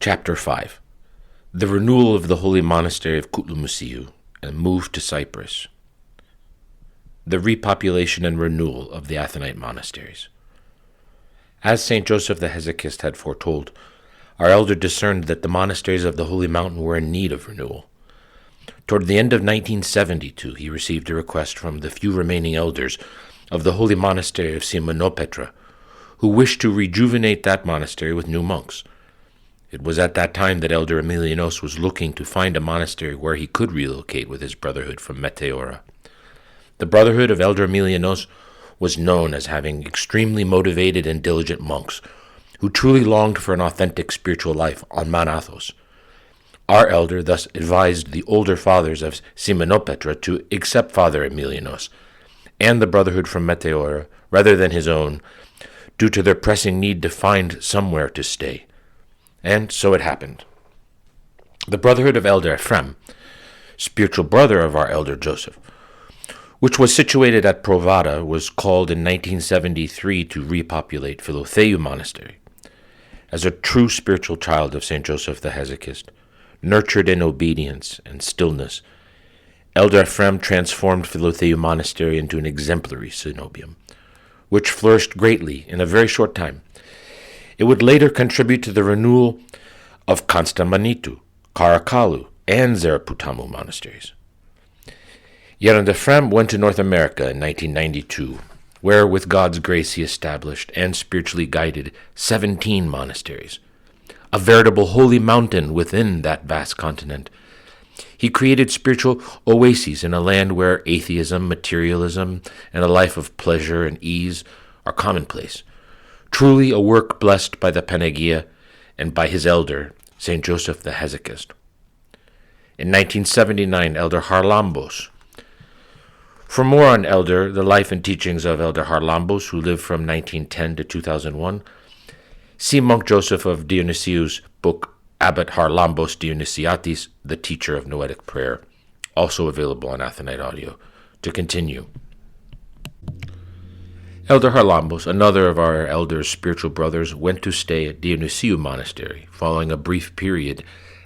Chapter 5. The Renewal of the Holy Monastery of Koutloumousi and Move to Cyprus. The Repopulation and Renewal of the Athonite Monasteries. As St. Joseph the Hesychist had foretold, our elder discerned that the monasteries of the Holy Mountain were in need of renewal. Toward the end of 1972, he received a request from the few remaining elders of the Holy Monastery of Simonopetra, who wished to rejuvenate that monastery with new monks. It was at that time that Elder Emilianos was looking to find a monastery where he could relocate with his brotherhood from Meteora. The brotherhood of Elder Emilianos was known as having extremely motivated and diligent monks who truly longed for an authentic spiritual life on Mount Athos. Our elder thus advised the older fathers of Simonopetra to accept Father Emilianos and the brotherhood from Meteora rather than his own, due to their pressing need to find somewhere to stay. And so it happened. The brotherhood of Elder Ephraim, spiritual brother of our elder Joseph, which was situated at Provada, was called in 1973 to repopulate Philotheu Monastery. As a true spiritual child of St. Joseph the Hesychist, nurtured in obedience and stillness, Elder Ephraim transformed Philotheu Monastery into an exemplary cenobium, which flourished greatly in a very short time. It would later contribute to the renewal of Constantinitu, Caracalou, and Zeraputamu monasteries. Elder Ephraim went to North America in 1992, where, with God's grace, he established and spiritually guided 17 monasteries, a veritable holy mountain within that vast continent. He created spiritual oases in a land where atheism, materialism, and a life of pleasure and ease are commonplace. Truly a work blessed by the Panagia and by his elder, St. Joseph the Hesychist. In 1979, Elder Harlambos. For more on Elder, the life and teachings of Elder Harlambos, who lived from 1910 to 2001, see Monk Joseph of Dionysius' book Abbot Harlambos Dionysiatis, the Teacher of Noetic Prayer, also available on Athonite Audio. To continue. Elder Harlambos, another of our elder's spiritual brothers, went to stay at Dionysiu Monastery, following a brief period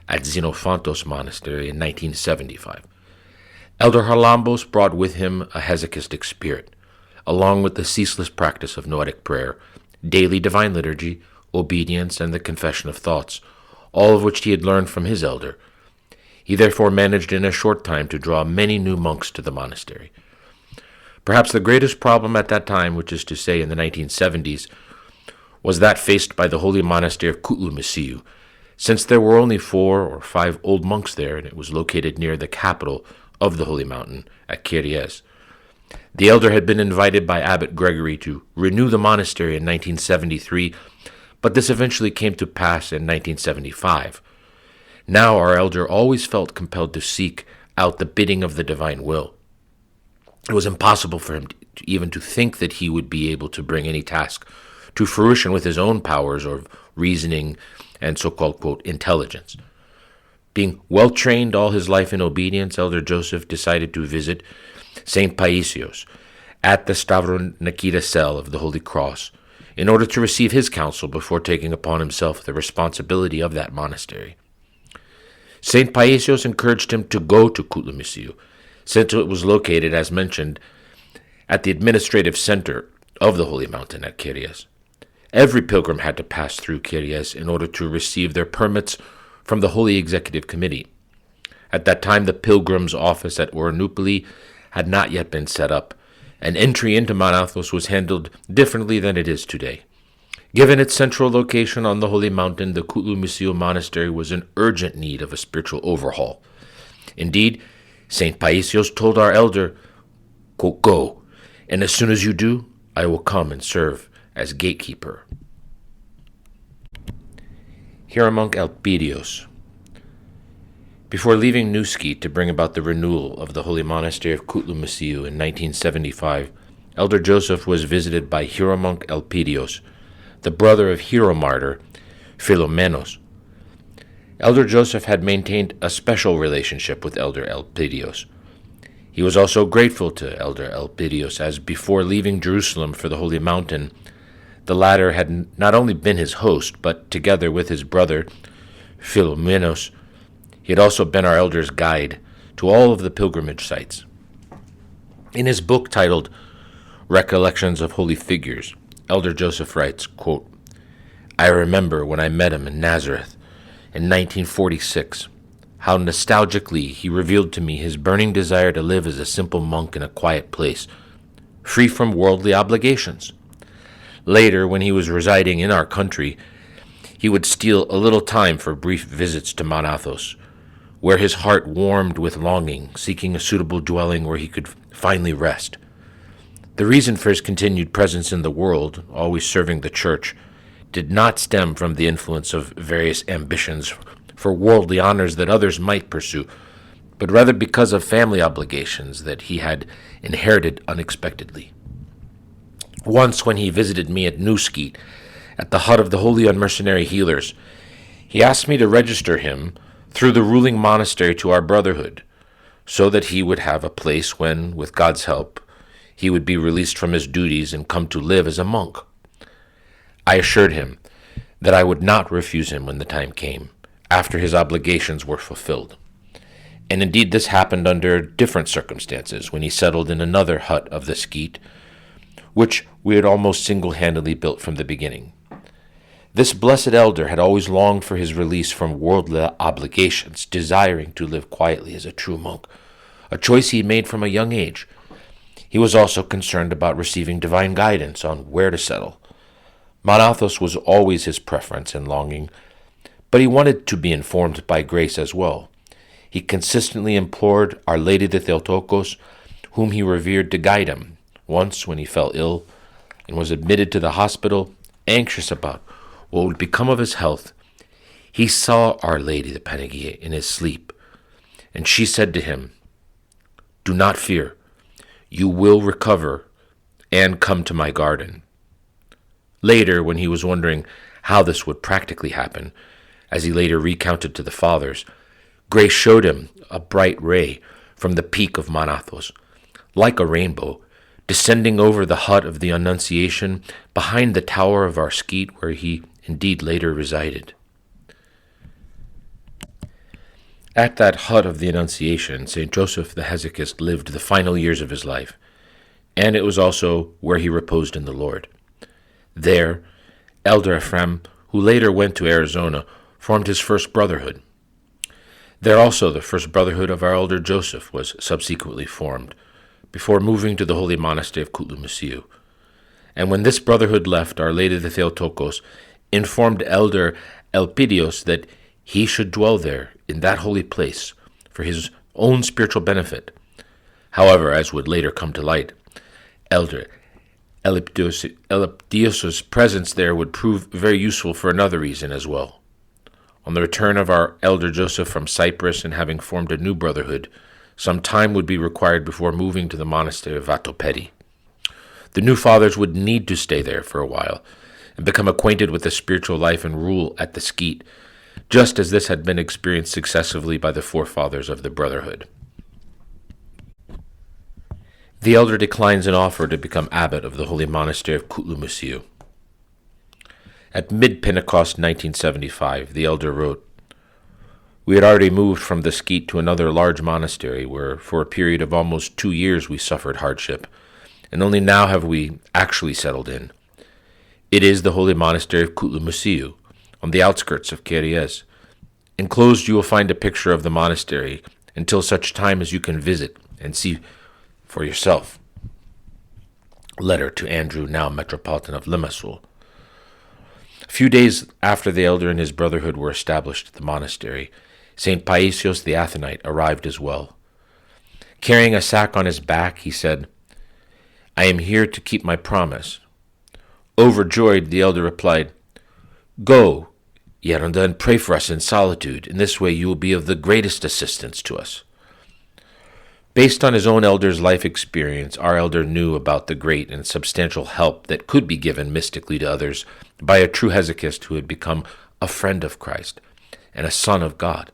at Xenophantos Monastery in 1975. Elder Harlambos brought with him a hesychistic spirit, along with the ceaseless practice of noetic prayer, daily divine liturgy, obedience, and the confession of thoughts, all of which he had learned from his elder. He therefore managed in a short time to draw many new monks to the monastery. Perhaps the greatest problem at that time, which is to say in the 1970s, was that faced by the Holy Monastery of Koutloumousi, since there were only 4 or 5 old monks there, and it was located near the capital of the Holy Mountain at Chios. The elder had been invited by Abbot Gregory to renew the monastery in 1973, but this eventually came to pass in 1975. Now our elder always felt compelled to seek out the bidding of the divine will. It was impossible for him even to think that he would be able to bring any task to fruition with his own powers of reasoning and so-called, quote, intelligence. Being well-trained all his life in obedience, Elder Joseph decided to visit St. Paisios at the Stavronakita cell of the Holy Cross in order to receive his counsel before taking upon himself the responsibility of that monastery. St. Paisios encouraged him to go to Kouloumousi, since it was located, as mentioned, at the administrative center of the Holy Mountain at Chios. Every pilgrim had to pass through Chios in order to receive their permits from the Holy Executive Committee. At that time, the pilgrim's office at Oranoupoli had not yet been set up, and entry into Mount Athos was handled differently than it is today. Given its central location on the Holy Mountain, the Kouloumousi monastery was in urgent need of a spiritual overhaul. Indeed, St. Paisios told our elder, "Go, and as soon as you do, I will come and serve as gatekeeper." Hieromonk Elpidios. Before leaving Nouski to bring about the renewal of the Holy Monastery of Koutloumousi in 1975, Elder Joseph was visited by Hieromonk Elpidios, the brother of Hieromartyr Philomenos. Elder Joseph had maintained a special relationship with Elder Elpidios. He was also grateful to Elder Elpidios, as before leaving Jerusalem for the Holy Mountain, the latter had not only been his host, but together with his brother Philomenos, he had also been our elder's guide to all of the pilgrimage sites. In his book titled Recollections of Holy Figures, Elder Joseph writes, quote, "I remember when I met him in Nazareth in 1946, how nostalgically he revealed to me his burning desire to live as a simple monk in a quiet place, free from worldly obligations. Later, when he was residing in our country, he would steal a little time for brief visits to Mount Athos, where his heart warmed with longing, seeking a suitable dwelling where he could finally rest. The reason for his continued presence in the world, always serving the church, did not stem from the influence of various ambitions for worldly honors that others might pursue, but rather because of family obligations that he had inherited unexpectedly. Once when he visited me at Newskeet, at the hut of the Holy Unmercenary Healers, he asked me to register him through the ruling monastery to our brotherhood, so that he would have a place when, with God's help, he would be released from his duties and come to live as a monk. I assured him that I would not refuse him when the time came, after his obligations were fulfilled. And indeed this happened under different circumstances when he settled in another hut of the Skeet, which we had almost single-handedly built from the beginning. This blessed elder had always longed for his release from worldly obligations, desiring to live quietly as a true monk, a choice he made from a young age. He was also concerned about receiving divine guidance on where to settle. Mount Athos was always his preference and longing, but he wanted to be informed by grace as well. He consistently implored Our Lady the Theotokos, whom he revered, to guide him. Once, when he fell ill and was admitted to the hospital, anxious about what would become of his health, he saw Our Lady the Panagia in his sleep, and she said to him, "Do not fear, you will recover and come to my garden." Later, when he was wondering how this would practically happen, as he later recounted to the fathers, grace showed him a bright ray from the peak of Mount Athos, like a rainbow, descending over the hut of the Annunciation behind the tower of our Skeet, where he indeed later resided. At that hut of the Annunciation, St. Joseph the Hesychist lived the final years of his life, and it was also where he reposed in the Lord. There, Elder Ephraim, who later went to Arizona, formed his first brotherhood. There also the first brotherhood of our elder Joseph was subsequently formed, before moving to the holy monastery of Koutloumousi. And when this brotherhood left, Our Lady the Theotokos informed Elder Elpidios that he should dwell there in that holy place for his own spiritual benefit. However, as would later come to light, Elder Elpidios' presence there would prove very useful for another reason as well. On the return of our elder Joseph from Cyprus and having formed a new brotherhood, some time would be required before moving to the monastery of VATOPEDI. The new fathers would need to stay there for a while and become acquainted with the spiritual life and rule at the Skeet, just as this had been experienced successively by the forefathers of the brotherhood. The elder declines an offer to become abbot of the holy monastery of Kouloumousi. At mid-Pentecost 1975, the elder wrote, "We had already moved from the Skeet to another large monastery where for a period of almost 2 years we suffered hardship, and only now have we actually settled in. It is the holy monastery of Kouloumousi, on the outskirts of Chios. Enclosed you will find a picture of the monastery until such time as you can visit and see for yourself." Letter to Andrew, now Metropolitan of Limassol. A few days after the elder and his brotherhood were established at the monastery, St. Paisios the Athonite arrived as well. Carrying a sack on his back, he said, "I am here to keep my promise." Overjoyed, the elder replied, "Go, Yeronda, and pray for us in solitude. In this way you will be of the greatest assistance to us." Based on his own elder's life experience, our elder knew about the great and substantial help that could be given mystically to others by a true hesychist who had become a friend of Christ and a son of God.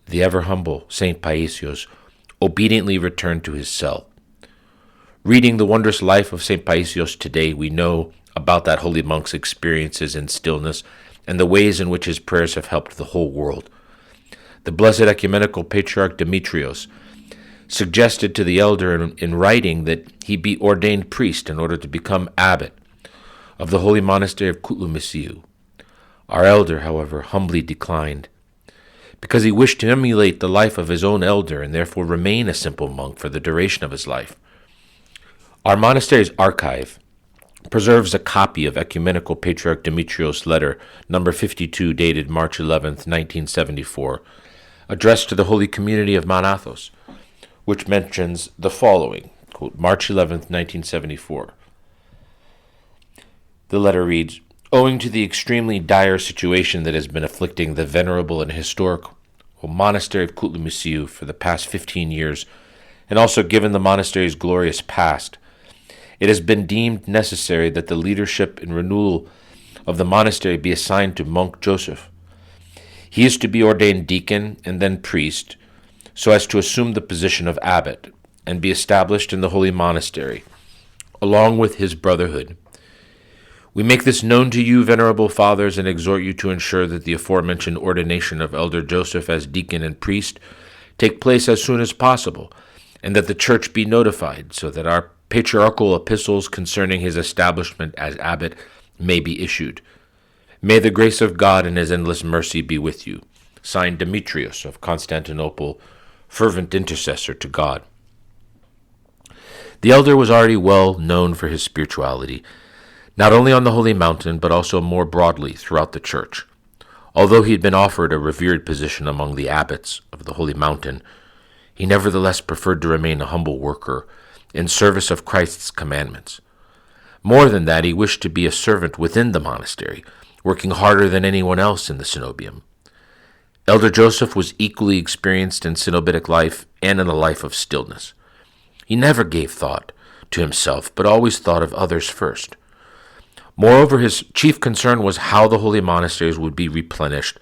The ever-humble St. Paisios obediently returned to his cell. Reading the wondrous life of St. Paisios today, we know about that holy monk's experiences in stillness and the ways in which his prayers have helped the whole world. The Blessed Ecumenical Patriarch Demetrios suggested to the elder in writing that he be ordained priest in order to become abbot of the holy monastery of Kouloumousi. Our elder, however, humbly declined, because he wished to emulate the life of his own elder and therefore remain a simple monk for the duration of his life. Our monastery's archive preserves a copy of Ecumenical Patriarch Demetrios' letter, number 52, dated March 11th, 1974, addressed to the Holy Community of Mount Athos, which mentions the following, quote, March 11th, 1974. The letter reads, "Owing to the extremely dire situation that has been afflicting the venerable and historic Monastery of Koutloumousi for the past 15 years, and also given the monastery's glorious past, it has been deemed necessary that the leadership and renewal of the monastery be assigned to Monk Joseph. He is to be ordained deacon and then priest, so as to assume the position of abbot and be established in the holy monastery, along with his brotherhood. We make this known to you, venerable fathers, and exhort you to ensure that the aforementioned ordination of Elder Joseph as deacon and priest take place as soon as possible, and that the church be notified, so that our patriarchal epistles concerning his establishment as abbot may be issued. May the grace of God and his endless mercy be with you. Signed, Demetrios of Constantinople, fervent intercessor to God." The elder was already well known for his spirituality, not only on the Holy Mountain, but also more broadly throughout the Church. Although he had been offered a revered position among the abbots of the Holy Mountain, he nevertheless preferred to remain a humble worker in service of Christ's commandments. More than that, he wished to be a servant within the monastery, working harder than anyone else in the cenobium. Elder Joseph was equally experienced in cenobitic life and in a life of stillness. He never gave thought to himself, but always thought of others first. Moreover, his chief concern was how the holy monasteries would be replenished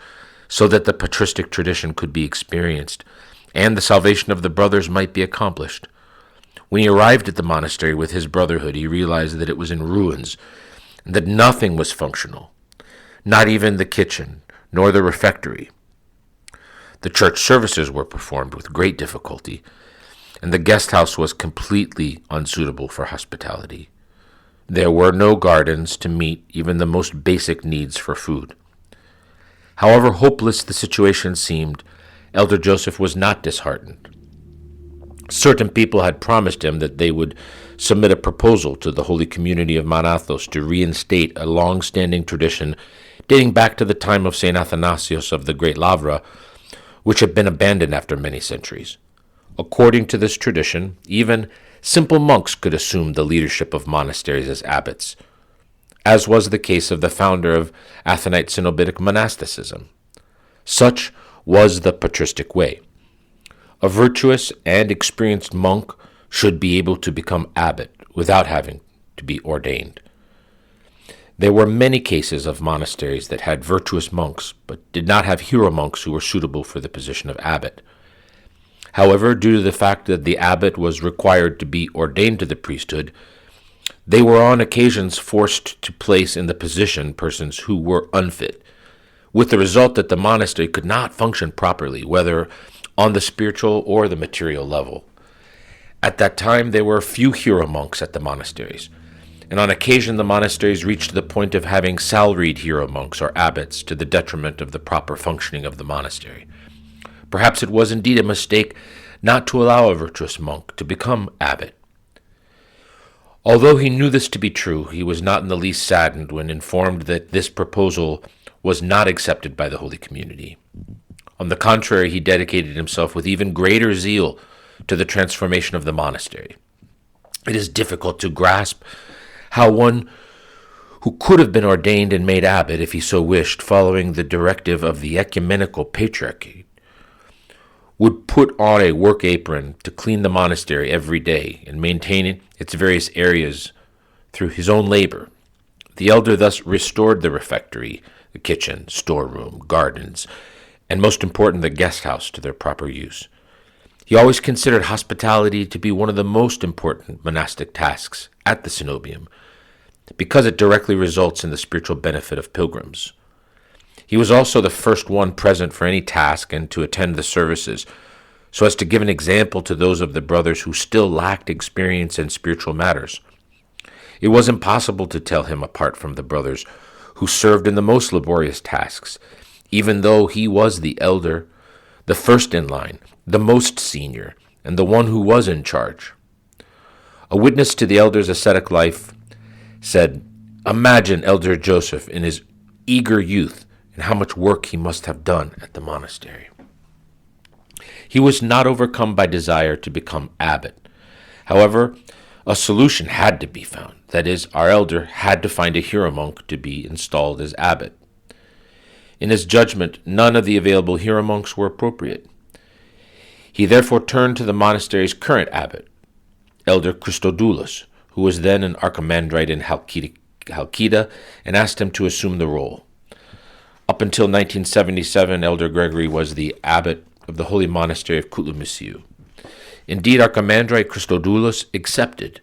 so that the patristic tradition could be experienced and the salvation of the brothers might be accomplished. When he arrived at the monastery with his brotherhood, he realized that it was in ruins and that nothing was functional, not even the kitchen nor the refectory. The church services were performed with great difficulty, and the guest house was completely unsuitable for hospitality. There were no gardens to meet even the most basic needs for food. However hopeless the situation seemed, Elder Joseph was not disheartened. Certain people had promised him that they would submit a proposal to the Holy Community of Mount Athos to reinstate a long-standing tradition dating back to the time of St. Athanasios of the Great Lavra, which had been abandoned after many centuries. According to this tradition, even simple monks could assume the leadership of monasteries as abbots, as was the case of the founder of Athonite Cenobitic monasticism. Such was the patristic way. A virtuous and experienced monk should be able to become abbot without having to be ordained. There were many cases of monasteries that had virtuous monks, but did not have hieromonks who were suitable for the position of abbot. However, due to the fact that the abbot was required to be ordained to the priesthood, they were on occasions forced to place in the position persons who were unfit, with the result that the monastery could not function properly, whether on the spiritual or the material level. At that time, there were few hieromonks at the monasteries, and on occasion the monasteries reached the point of having salaried hieromonks or abbots to the detriment of the proper functioning of the monastery. Perhaps it was indeed a mistake not to allow a virtuous monk to become abbot. Although he knew this to be true, he was not in the least saddened when informed that this proposal was not accepted by the Holy Community. On the contrary, he dedicated himself with even greater zeal to the transformation of the monastery. It is difficult to grasp how one who could have been ordained and made abbot if he so wished, following the directive of the Ecumenical Patriarchate, would put on a work apron to clean the monastery every day and maintain its various areas through his own labor. The elder thus restored the refectory, the kitchen, storeroom, gardens, and most important, the guest house to their proper use. He always considered hospitality to be one of the most important monastic tasks at the cenobium, because it directly results in the spiritual benefit of pilgrims. He was also the first one present for any task and to attend the services, so as to give an example to those of the brothers who still lacked experience in spiritual matters. It was impossible to tell him apart from the brothers who served in the most laborious tasks, even though he was the elder, the first in line, the most senior, and the one who was in charge. A witness to the elder's ascetic life said, "Imagine Elder Joseph in his eager youth and how much work he must have done at the monastery." He was not overcome by desire to become abbot. However, a solution had to be found. That is, our elder had to find a hieromonk to be installed as abbot. In his judgment, none of the available hieromonks were appropriate. He therefore turned to the monastery's current abbot, Elder Christodoulos, who was then an archimandrite in Halkida, and asked him to assume the role. Up until 1977, Elder Gregory was the abbot of the Holy Monastery of Koutloumousi. Indeed, Archimandrite Christodoulos accepted.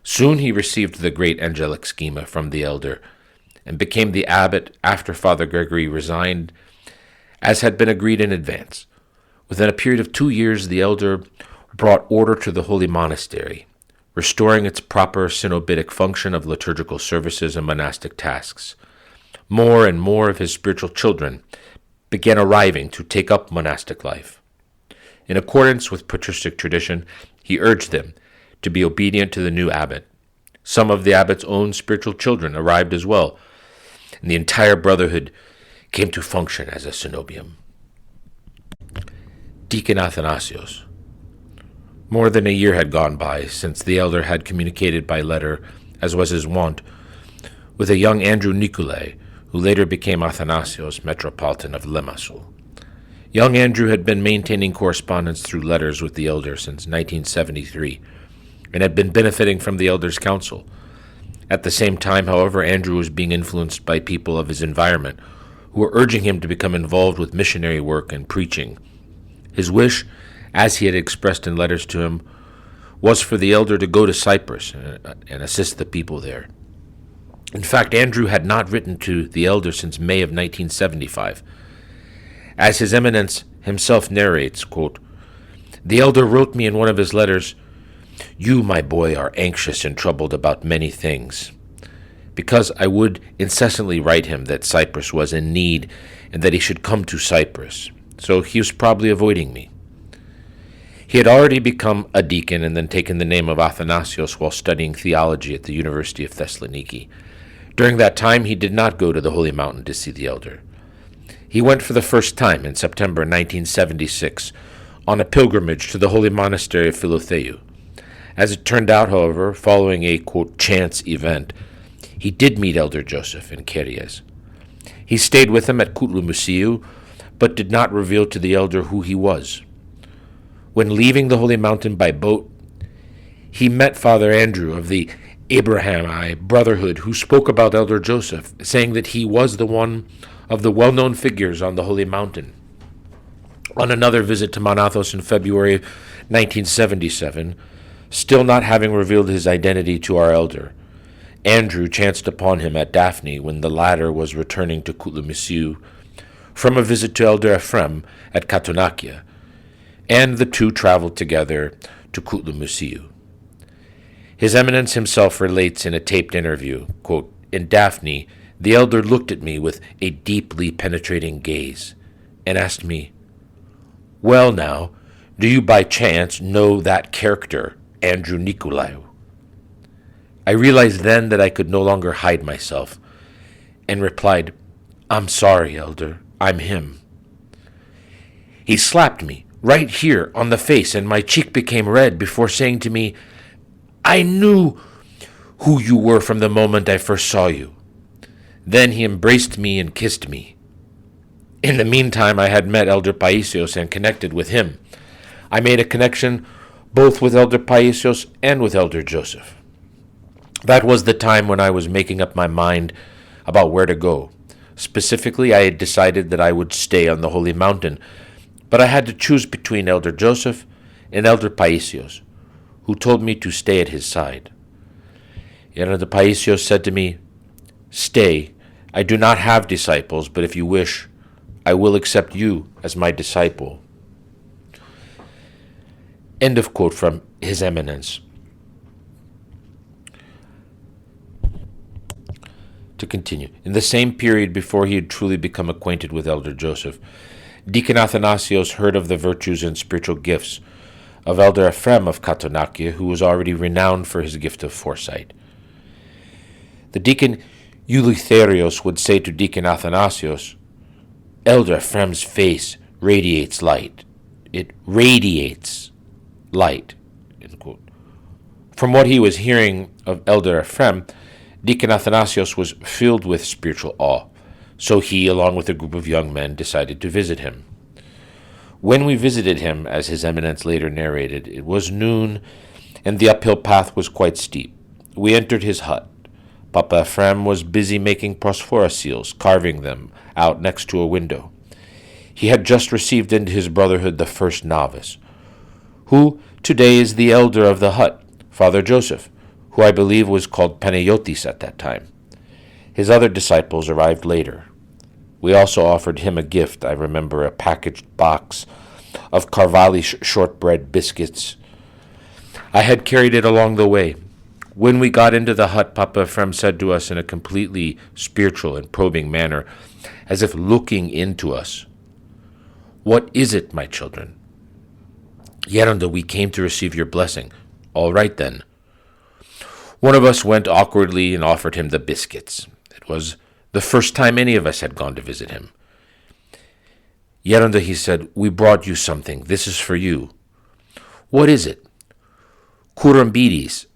Soon he received the great angelic schema from the elder and became the abbot after Father Gregory resigned, as had been agreed in advance. Within a period of 2 years, the elder brought order to the Holy Monastery, restoring its proper cenobitic function of liturgical services and monastic tasks. More and more of his spiritual children began arriving to take up monastic life. In accordance with patristic tradition, he urged them to be obedient to the new abbot. Some of the abbot's own spiritual children arrived as well, and the entire brotherhood came to function as a cenobium. Deacon Athanasios. More than a year had gone by since the elder had communicated by letter, as was his wont, with a young Andrew Nicolai, who later became Athanasios, Metropolitan of Limassol. Young Andrew had been maintaining correspondence through letters with the elder since 1973, and had been benefiting from the elder's counsel. At the same time, however, Andrew was being influenced by people of his environment, who were urging him to become involved with missionary work and preaching. His wish, as he had expressed in letters to him, was for the elder to go to Cyprus and assist the people there. In fact, Andrew had not written to the elder since May of 1975. As His Eminence himself narrates, quote, "The elder wrote me in one of his letters, 'You, my boy, are anxious and troubled about many things,' because I would incessantly write him that Cyprus was in need and that he should come to Cyprus. So he was probably avoiding me." He had already become a deacon and then taken the name of Athanasios while studying theology at the University of Thessaloniki. During that time, he did not go to the Holy Mountain to see the elder. He went for the first time in September 1976 on a pilgrimage to the Holy Monastery of Philotheu. As it turned out, however, following a, quote, chance event, he did meet Elder Joseph in Chios. He stayed with him at Kouloumousi, but did not reveal to the elder who he was. When leaving the Holy Mountain by boat, he met Father Andrew of the Abrahamite Brotherhood, who spoke about Elder Joseph, saying that he was the one of the well-known figures on the Holy Mountain. On another visit to Mount Athos in February 1977, still not having revealed his identity to our elder, Andrew chanced upon him at Daphne when the latter was returning to Kulumisu from a visit to Elder Ephraim at Katonakia, and the two traveled together to Kouloumousi. His Eminence himself relates in a taped interview, quote, "In Daphne, the elder looked at me with a deeply penetrating gaze and asked me, 'Well now, do you by chance know that character, Andrew Nicolaou?' I realized then that I could no longer hide myself, and replied, 'I'm sorry, elder, I'm him.' He slapped me right here on the face, and my cheek became red before saying to me, 'I knew who you were from the moment I first saw you.' Then he embraced me and kissed me. In the meantime, I had met Elder Paisios and connected with him. I made a connection both with Elder Paisios and with Elder Joseph. That was the time when I was making up my mind about where to go. Specifically, I had decided that I would stay on the Holy Mountain, but I had to choose between Elder Joseph and Elder Paisios, who told me to stay at his side. Elder Paisios said to me, 'Stay, I do not have disciples, but if you wish, I will accept you as my disciple." End of quote from His Eminence. To continue, in the same period before he had truly become acquainted with Elder Joseph, Deacon Athanasios heard of the virtues and spiritual gifts of Elder Ephrem of Katonaki, who was already renowned for his gift of foresight. The Deacon Eleutherios would say to Deacon Athanasios, "Elder Ephrem's face radiates light. It radiates light." End quote. From what he was hearing of Elder Ephrem, Deacon Athanasios was filled with spiritual awe, so he, along with a group of young men, decided to visit him. When we visited him, as His Eminence later narrated, it was noon, and the uphill path was quite steep. We entered his hut. Papa Ephrem was busy making prosphora seals, carving them out next to a window. He had just received into his brotherhood the first novice, who today is the elder of the hut, Father Joseph, who I believe was called Panayotis at that time. His other disciples arrived later. We also offered him a gift, I remember, a packaged box of Carvalli shortbread biscuits. I had carried it along the way. When we got into the hut, Papa Ephrem said to us in a completely spiritual and probing manner, as if looking into us, "What is it, my children?" "Yeronda, we came to receive your blessing." "All right, then." One of us went awkwardly and offered him the biscuits. It was the first time any of us had gone to visit him. "Yeronda," he said, "we brought you something. This is for you." "What is it?" "Kouloumbidis."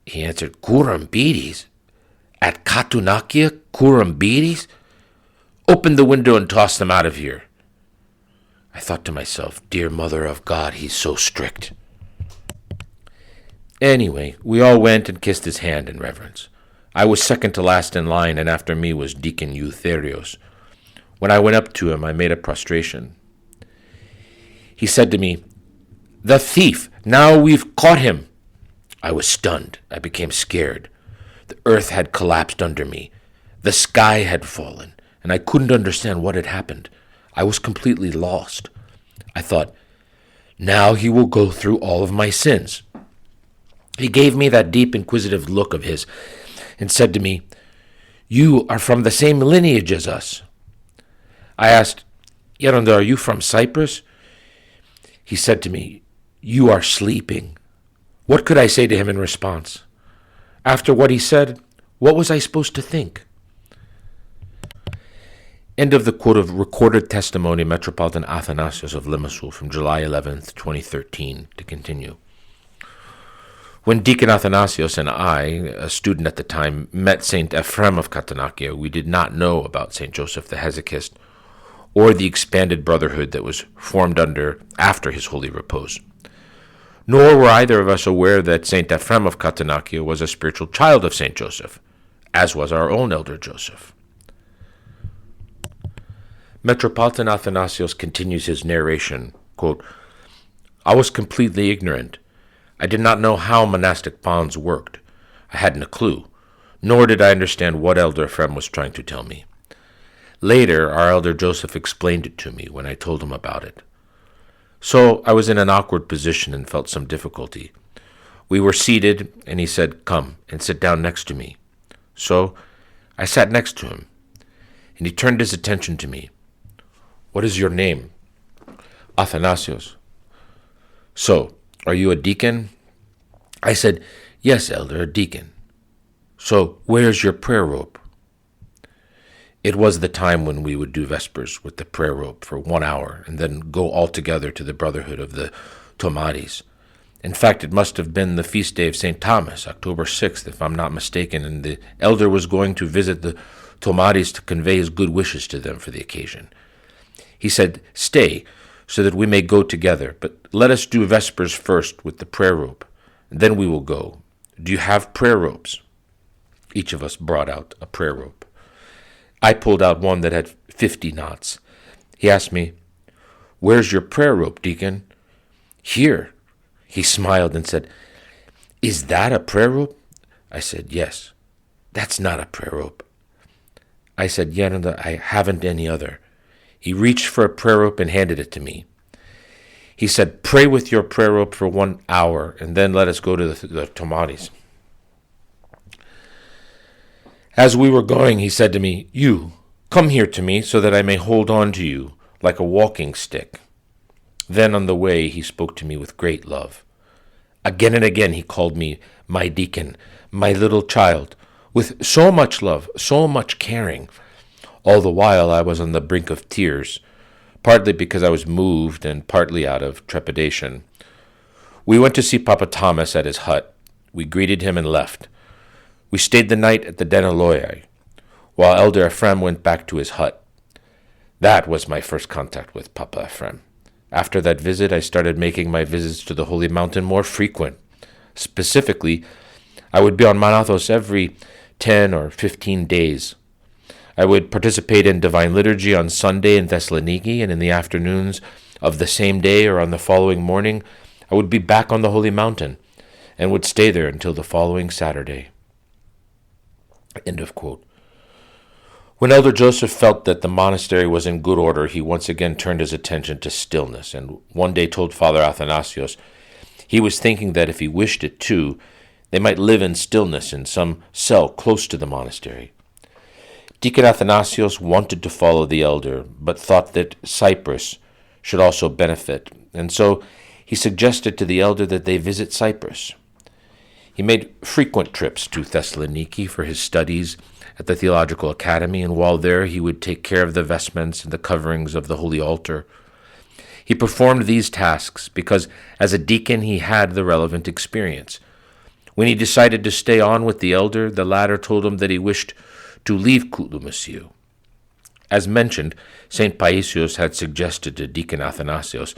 He answered, "Kouloumbidis? At Katunakia, Kouloumbidis? Open the window and toss them out of here." I thought to myself, dear Mother of God, he's so strict. Anyway, we all went and kissed his hand in reverence. I was second to last in line, and after me was Deacon Eleutherios. When I went up to him, I made a prostration. He said to me, "The thief! Now we've caught him!" I was stunned. I became scared. The earth had collapsed under me. The sky had fallen, and I couldn't understand what had happened. I was completely lost. I thought, now he will go through all of my sins. He gave me that deep, inquisitive look of his and said to me, "You are from the same lineage as us." I asked, "Yeronda, are you from Cyprus?" He said to me, "You are sleeping." What could I say to him in response? After what he said, what was I supposed to think? End of the quote of recorded testimony, Metropolitan Athanasios of Limassol, from July 11th, 2013, to continue. When Deacon Athanasios and I, a student at the time, met St. Ephrem of Katonaki, we did not know about St. Joseph the Hesychist or the expanded brotherhood that was formed after his holy repose. Nor were either of us aware that St. Ephrem of Katonaki was a spiritual child of St. Joseph, as was our own Elder Joseph. Metropolitan Athanasios continues his narration, quote, "I was completely ignorant. I did not know how monastic bonds worked. I hadn't a clue, nor did I understand what Elder Ephrem was trying to tell me. Later, our Elder Joseph explained it to me when I told him about it. So I was in an awkward position and felt some difficulty. We were seated, and he said, 'Come and sit down next to me.' So I sat next to him, and he turned his attention to me. 'What is your name?' 'Athanasios.' 'So, are you a deacon?' I said, 'Yes, Elder, a deacon.' 'So, where's your prayer rope?' It was the time when we would do Vespers with the prayer rope for 1 hour and then go all together to the Brotherhood of the Tomatis. In fact, it must have been the feast day of St. Thomas, October 6th, if I'm not mistaken, and the elder was going to visit the Tomatis to convey his good wishes to them for the occasion. He said, 'Stay, so that we may go together, but let us do Vespers first with the prayer rope, and then we will go. Do you have prayer ropes?' Each of us brought out a prayer rope. I pulled out one that had 50 knots. He asked me, 'Where's your prayer rope, deacon?' 'Here.' He smiled and said, 'Is that a prayer rope?' I said, 'Yes.' 'That's not a prayer rope.' I said, Yenanda, I haven't any other. He reached for a prayer rope and handed it to me. He said, pray with your prayer rope for 1 hour, and then let us go to the tamales. As we were going, he said to me, you, come here to me so that I may hold on to you like a walking stick. Then on the way, he spoke to me with great love. Again and again, he called me my deacon, my little child, with so much love, so much caring. All the while, I was on the brink of tears, partly because I was moved and partly out of trepidation. We went to see Papa Thomas at his hut. We greeted him and left. We stayed the night at the Denaloyai, while Elder Ephraim went back to his hut. That was my first contact with Papa Ephraim. After that visit, I started making my visits to the Holy Mountain more frequent. Specifically, I would be on Mount Athos every 10 or 15 days. I would participate in Divine Liturgy on Sunday in Thessaloniki, and in the afternoons of the same day or on the following morning, I would be back on the Holy Mountain and would stay there until the following Saturday. End of quote. When Elder Joseph felt that the monastery was in good order, he once again turned his attention to stillness, and one day told Father Athanasios he was thinking that if he wished it too, they might live in stillness in some cell close to the monastery. Deacon Athanasios wanted to follow the elder, but thought that Cyprus should also benefit, and so he suggested to the elder that they visit Cyprus. He made frequent trips to Thessaloniki for his studies at the Theological Academy, and while there he would take care of the vestments and the coverings of the Holy Altar. He performed these tasks because as a deacon he had the relevant experience. When he decided to stay on with the elder, the latter told him that he wished to leave Kouloumousi. As mentioned, St. Paisios had suggested to Deacon Athanasios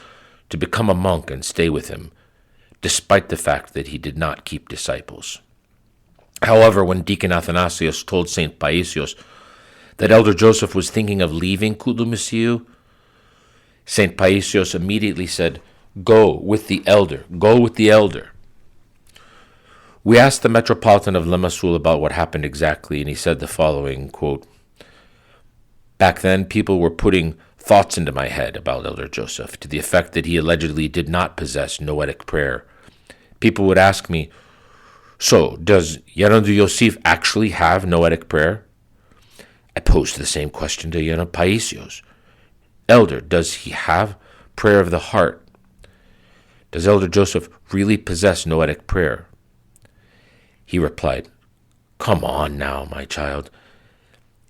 to become a monk and stay with him, despite the fact that he did not keep disciples. However, when Deacon Athanasios told St. Paisios that Elder Joseph was thinking of leaving Kouloumousi, St. Paisios immediately said, go with the elder, go with the elder. We asked the Metropolitan of Limassol about what happened exactly, and he said the following, quote, back then, people were putting thoughts into my head about Elder Joseph, to the effect that he allegedly did not possess noetic prayer. People would ask me, so, does Yenanda Yosef actually have noetic prayer? I posed the same question to Yenanda Paisios. Elder, does he have prayer of the heart? Does Elder Joseph really possess noetic prayer? He replied, come on now, my child.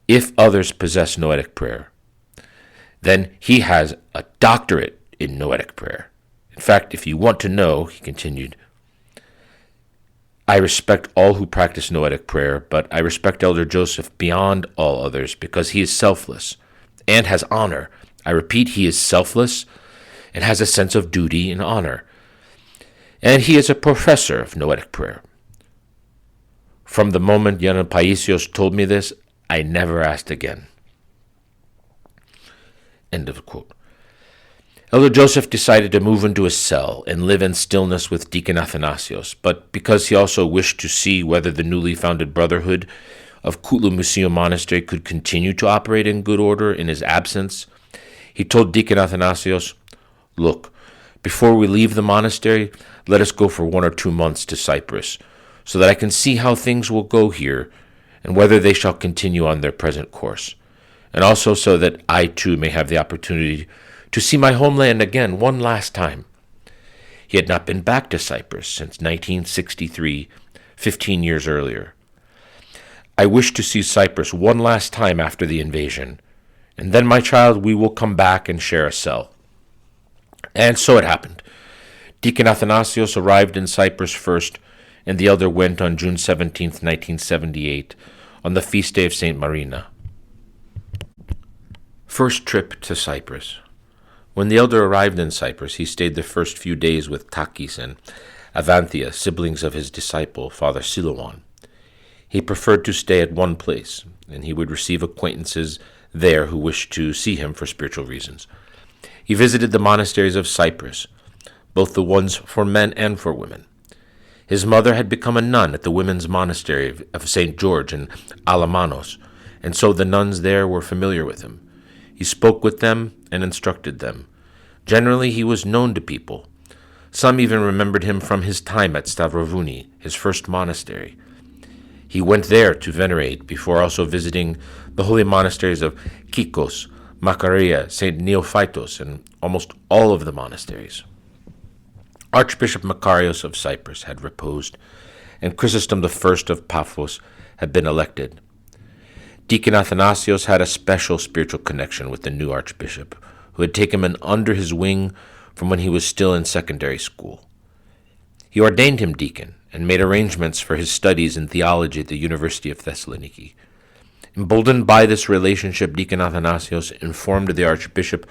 If others possess noetic prayer, then he has a doctorate in noetic prayer. In fact, if you want to know, he continued, I respect all who practice noetic prayer, but I respect Elder Joseph beyond all others because he is selfless and has honor. I repeat, he is selfless and has a sense of duty and honor. And he is a professor of noetic prayer. From the moment Yenanda Paisios told me this, I never asked again. End of quote. Elder Joseph decided to move into a cell and live in stillness with Deacon Athanasios, but because he also wished to see whether the newly founded Brotherhood of Kouloumoussi Monastery could continue to operate in good order in his absence, he told Deacon Athanasios, look, before we leave the monastery, let us go for 1 or 2 months to Cyprus, so that I can see how things will go here and whether they shall continue on their present course, and also so that I too may have the opportunity to see my homeland again one last time. He had not been back to Cyprus since 1963, 15 years earlier. I wish to see Cyprus one last time after the invasion, and then, my child, we will come back and share a cell. And so it happened. Deacon Athanasios arrived in Cyprus first, and the elder went on June 17, 1978, on the feast day of St. Marina. First trip to Cyprus. When the elder arrived in Cyprus, he stayed the first few days with Takis and Avanthia, siblings of his disciple, Father Silouan. He preferred to stay at one place, and he would receive acquaintances there who wished to see him for spiritual reasons. He visited the monasteries of Cyprus, both the ones for men and for women. His mother had become a nun at the women's monastery of St. George in Alamanos, and so the nuns there were familiar with him. He spoke with them and instructed them. Generally, he was known to people. Some even remembered him from his time at Stavrovouni, his first monastery. He went there to venerate before also visiting the holy monasteries of Chios, Macaria, St. Neophytos, and almost all of the monasteries. Archbishop Precarious of Cyprus had reposed, and Chrysostom I of Paphos had been elected. Deacon Athanasios had a special spiritual connection with the new archbishop, who had taken him under his wing from when he was still in secondary school. He ordained him deacon and made arrangements for his studies in theology at the University of Thessaloniki. Emboldened by this relationship, Deacon Athanasios informed the archbishop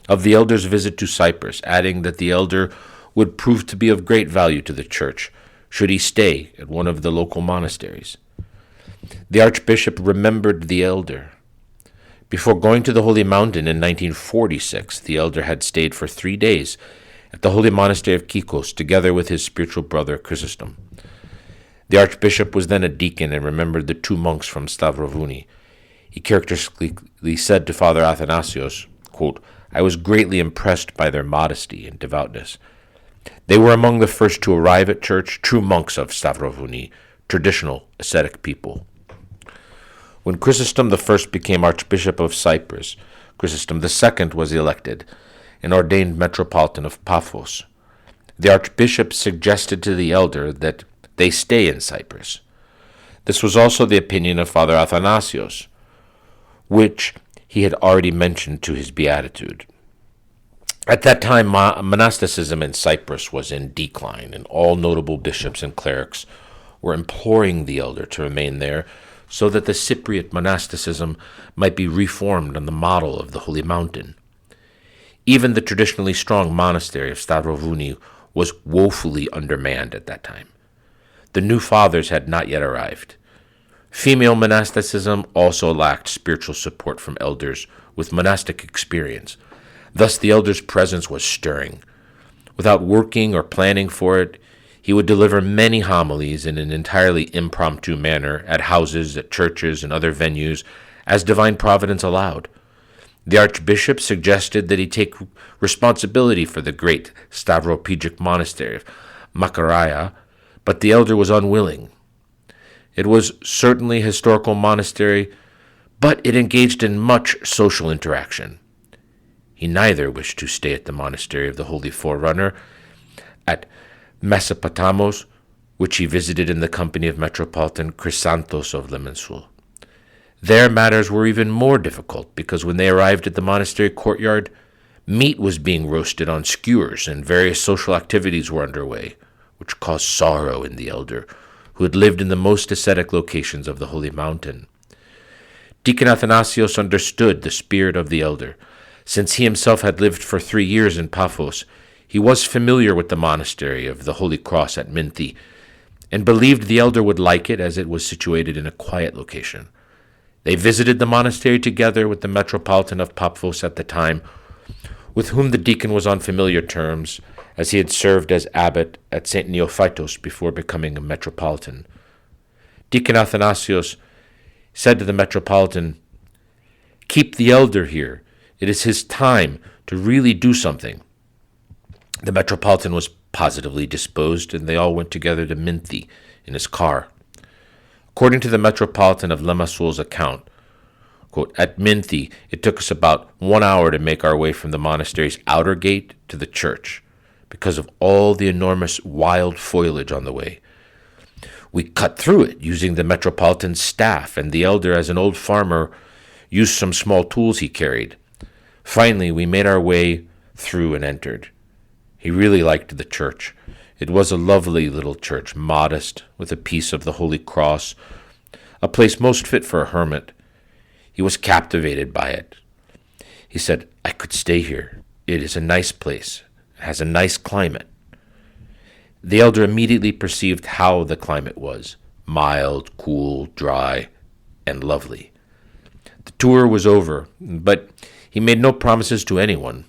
of the elder's visit to Cyprus, adding that the elder would prove to be of great value to the church should he stay at one of the local monasteries. The archbishop remembered the elder. Before going to the Holy Mountain in 1946, the elder had stayed for 3 days at the Holy Monastery of Chios together with his spiritual brother Chrysostom. The archbishop was then a deacon and remembered the 2 monks from Stavrovouni. He characteristically said to Father Athanasios, quote, "I was greatly impressed by their modesty and devoutness. They were among the first to arrive at church, true monks of Stavrovouni, traditional ascetic people." When Chrysostom I became Archbishop of Cyprus, Chrysostom II was elected and ordained Metropolitan of Paphos. The archbishop suggested to the elder that they stay in Cyprus. This was also the opinion of Father Athanasios, which he had already mentioned to his beatitude. At that time, monasticism in Cyprus was in decline, and all notable bishops and clerics were imploring the elder to remain there so that the Cypriot monasticism might be reformed on the model of the Holy Mountain. Even the traditionally strong monastery of Stavrovouni was woefully undermanned at that time. The new fathers had not yet arrived. Female monasticism also lacked spiritual support from elders with monastic experience. Thus the elder's presence was stirring. Without working or planning for it, he would deliver many homilies in an entirely impromptu manner at houses, at churches, and other venues, as divine providence allowed. The archbishop suggested that he take responsibility for the great Stavropegic monastery of Macaria, but the elder was unwilling. It was certainly a historical monastery, but it engaged in much social interaction. He neither wished to stay at the monastery of the Holy Forerunner at Mesopotamos, which he visited in the company of Metropolitan Chrysanthos of Limansul. There matters were even more difficult, because when they arrived at the monastery courtyard, meat was being roasted on skewers and various social activities were underway, which caused sorrow in the elder, who had lived in the most ascetic locations of the Holy Mountain. Deacon Athanasios understood the spirit of the elder. Since he himself had lived for 3 years in Paphos, he was familiar with the monastery of the Holy Cross at Minty, and believed the elder would like it as it was situated in a quiet location. They visited the monastery together with the Metropolitan of Paphos at the time, with whom the deacon was on familiar terms, as he had served as abbot at St. Neophytos before becoming a metropolitan. Deacon Athanasios said to the metropolitan, "Keep the elder here. It is his time to really do something." The metropolitan was positively disposed, and they all went together to Minty in his car. According to the metropolitan of Limansul's account, quote, "At Minty, it took us about 1 hour to make our way from the monastery's outer gate to the church, because of all the enormous wild foliage on the way. We cut through it using the metropolitan's staff, and the elder, as an old farmer, used some small tools he carried. Finally, we made our way through and entered. He really liked the church. It was a lovely little church, modest, with a piece of the Holy Cross, a place most fit for a hermit. He was captivated by it. He said, 'I could stay here. It is a nice place. It has a nice climate.' The elder immediately perceived how the climate was, mild, cool, dry, and lovely. The tour was over, but he made no promises to anyone.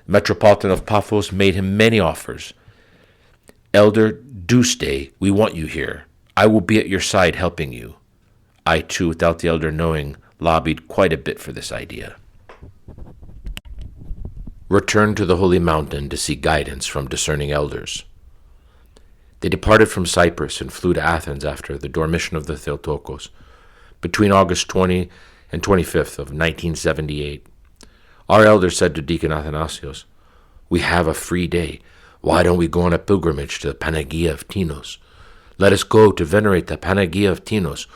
The Metropolitan of Paphos made him many offers. 'Elder, do stay. We want you here. I will be at your side helping you.' I, too, without the elder knowing, lobbied quite a bit for this idea. Returned to the Holy Mountain to seek guidance from discerning elders. They departed from Cyprus and flew to Athens after the dormition of the Theotokos, between August 20 and 25th of 1978. Our elder said to Deacon Athanasios, "We have a free day. Why don't we go on a pilgrimage to the Panagia of Tinos? Let us go to venerate the Panagia of Tinos,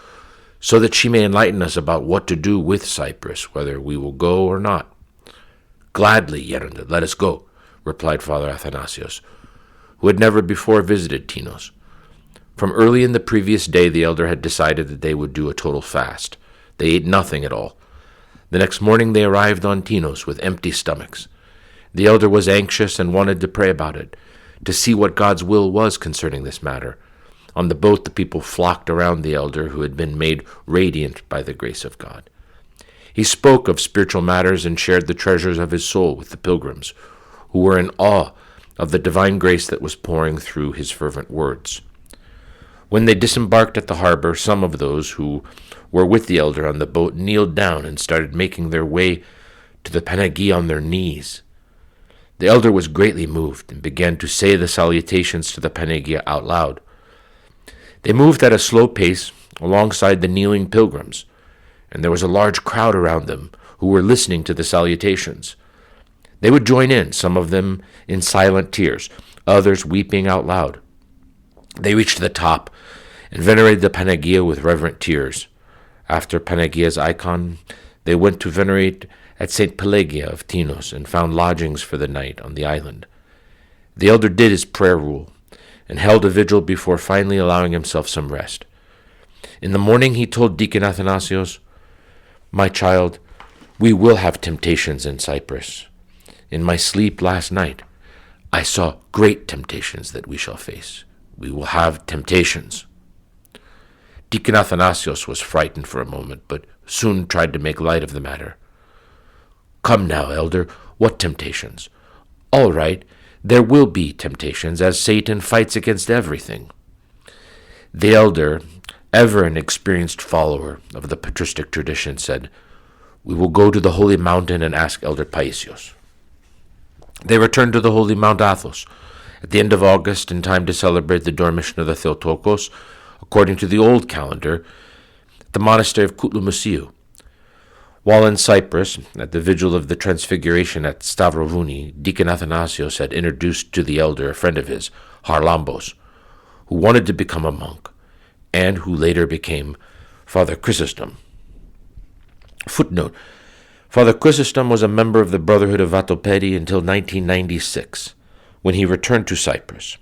so that she may enlighten us about what to do with Cyprus, whether we will go or not." "Gladly, Yerunda, let us go," replied Father Athanasios, who had never before visited Tinos. From early in the previous day, the elder had decided that they would do a total fast. They ate nothing at all. The next morning they arrived on Tinos with empty stomachs. The elder was anxious and wanted to pray about it, to see what God's will was concerning this matter. On the boat the people flocked around the elder, who had been made radiant by the grace of God. He spoke of spiritual matters and shared the treasures of his soul with the pilgrims, who were in awe of the divine grace that was pouring through his fervent words. When they disembarked at the harbor, some of those who were with the elder on the boat kneeled down and started making their way to the Panagia on their knees. The elder was greatly moved and began to say the salutations to the Panagia out loud. They moved at a slow pace alongside the kneeling pilgrims, and there was a large crowd around them who were listening to the salutations. They would join in, some of them in silent tears, others weeping out loud. They reached the top and venerated the Panagia with reverent tears. After Panagia's icon, they went to venerate at St. Pelagia of Tinos and found lodgings for the night on the island. The elder did his prayer rule and held a vigil before finally allowing himself some rest. In the morning he told Deacon Athanasios, "My child, we will have temptations in Cyprus. In my sleep last night, I saw great temptations that we shall face. We will have temptations." Deacon Athanasios was frightened for a moment, but soon tried to make light of the matter. "Come now, elder, what temptations?" "All right, there will be temptations, as Satan fights against everything." The elder, ever an experienced follower of the patristic tradition, said, "We will go to the holy mountain and ask Elder Paisios." They returned to the holy Mount Athos at the end of August in time to celebrate the dormition of the Theotokos, according to the old calendar, at the Monastery of Koutloumousi. While in Cyprus, at the vigil of the Transfiguration at Stavrovouni, Deacon Athanasios had introduced to the elder a friend of his, Harlambos, who wanted to become a monk, and who later became Father Chrysostom. Footnote: Father Chrysostom was a member of the Brotherhood of VATOPEDI until 1996, when he returned to Cyprus.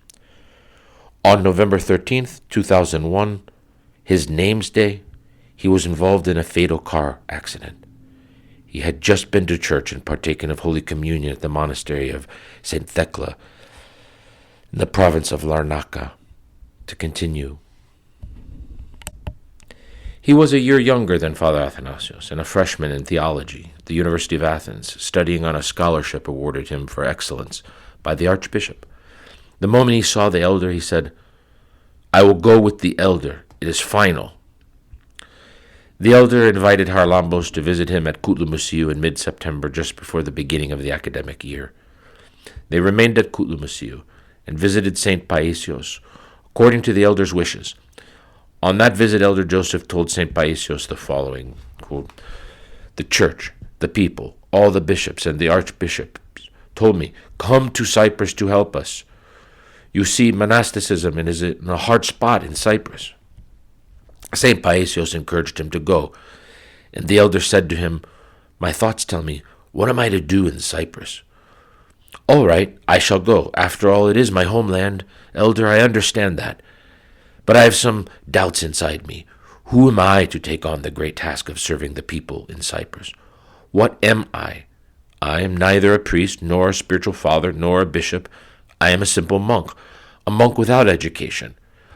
On November 13th, 2001, his name's day, he was involved in a fatal car accident. He had just been to church and partaken of Holy Communion at the Monastery of St. Thecla in the province of Larnaca. To continue. He was a year younger than Father Athanasios and a freshman in theology at the University of Athens, studying on a scholarship awarded him for excellence by the Archbishop. The moment he saw the elder, he said, "I will go with the elder. It is final." The elder invited Harlambos to visit him at Kouloumousi in mid-September, just before the beginning of the academic year. They remained at Kouloumousi and visited St. Paisios, according to the elder's wishes. On that visit, Elder Joseph told St. Paisios the following, quote, "The church, the people, all the bishops and the archbishops told me, 'Come to Cyprus to help us.' You see, monasticism is in a hard spot in Cyprus." St. Paisios encouraged him to go, and the elder said to him, "My thoughts tell me, what am I to do in Cyprus?" "All right, I shall go. After all, it is my homeland. Elder, I understand that. But I have some doubts inside me. Who am I to take on the great task of serving the people in Cyprus? What am I? I am neither a priest, nor a spiritual father, nor a bishop. I am a simple monk, a monk without education.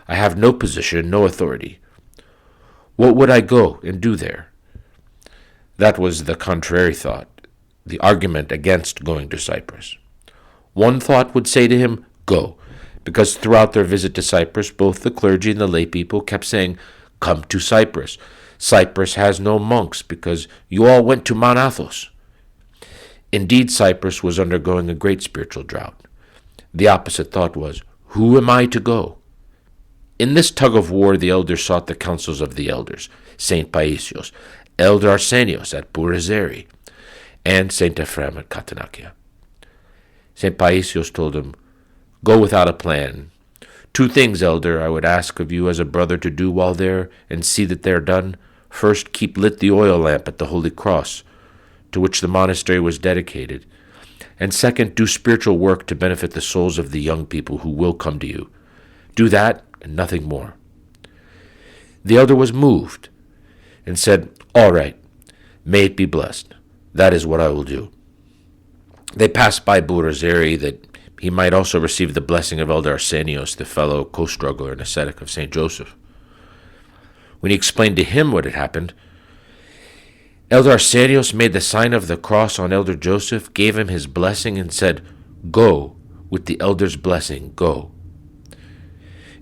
I have no position, no authority. What would I go and do there?" That was the contrary thought, the argument against going to Cyprus. One thought would say to him, "Go," because throughout their visit to Cyprus, both the clergy and the lay people kept saying, "Come to Cyprus. Cyprus has no monks because you all went to Mount Athos. Indeed, Cyprus was undergoing a great spiritual drought. The opposite thought was, who am I to go? In this tug of war, the elders sought the counsels of the elders, Saint Paisios, Elder Arsenios at Burazeri, and Saint Ephrem at Katanakya. Saint Paisios told him, go without a plan. 2 things, Elder, I would ask of you as a brother to do while there, and see that they are done. First, keep lit the oil lamp at the Holy Cross, to which the monastery was dedicated. And second, do spiritual work to benefit the souls of the young people who will come to you. Do that and nothing more. The elder was moved and said, all right, may it be blessed. That is what I will do. They passed by Burazeri that he might also receive the blessing of Elder Arsenios, the fellow co-struggler and ascetic of St. Joseph. When he explained to him what had happened, Elder Arsenios made the sign of the cross on Elder Joseph, gave him his blessing, and said, go, with the elder's blessing, go.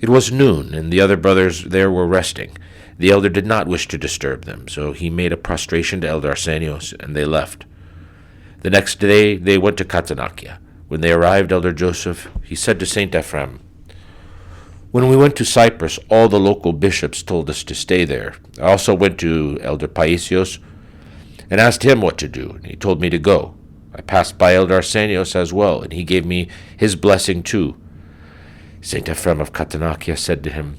It was noon, and the other brothers there were resting. The elder did not wish to disturb them, so he made a prostration to Elder Arsenios, and they left. The next day they went to Katanakya. When they arrived, Elder Joseph, he said to Saint Ephrem, when we went to Cyprus, all the local bishops told us to stay there. I also went to Elder Paisios and asked him what to do, and he told me to go. I passed by Elder Arsenios as well, and he gave me his blessing too. Saint Ephrem of Katanakya said to him,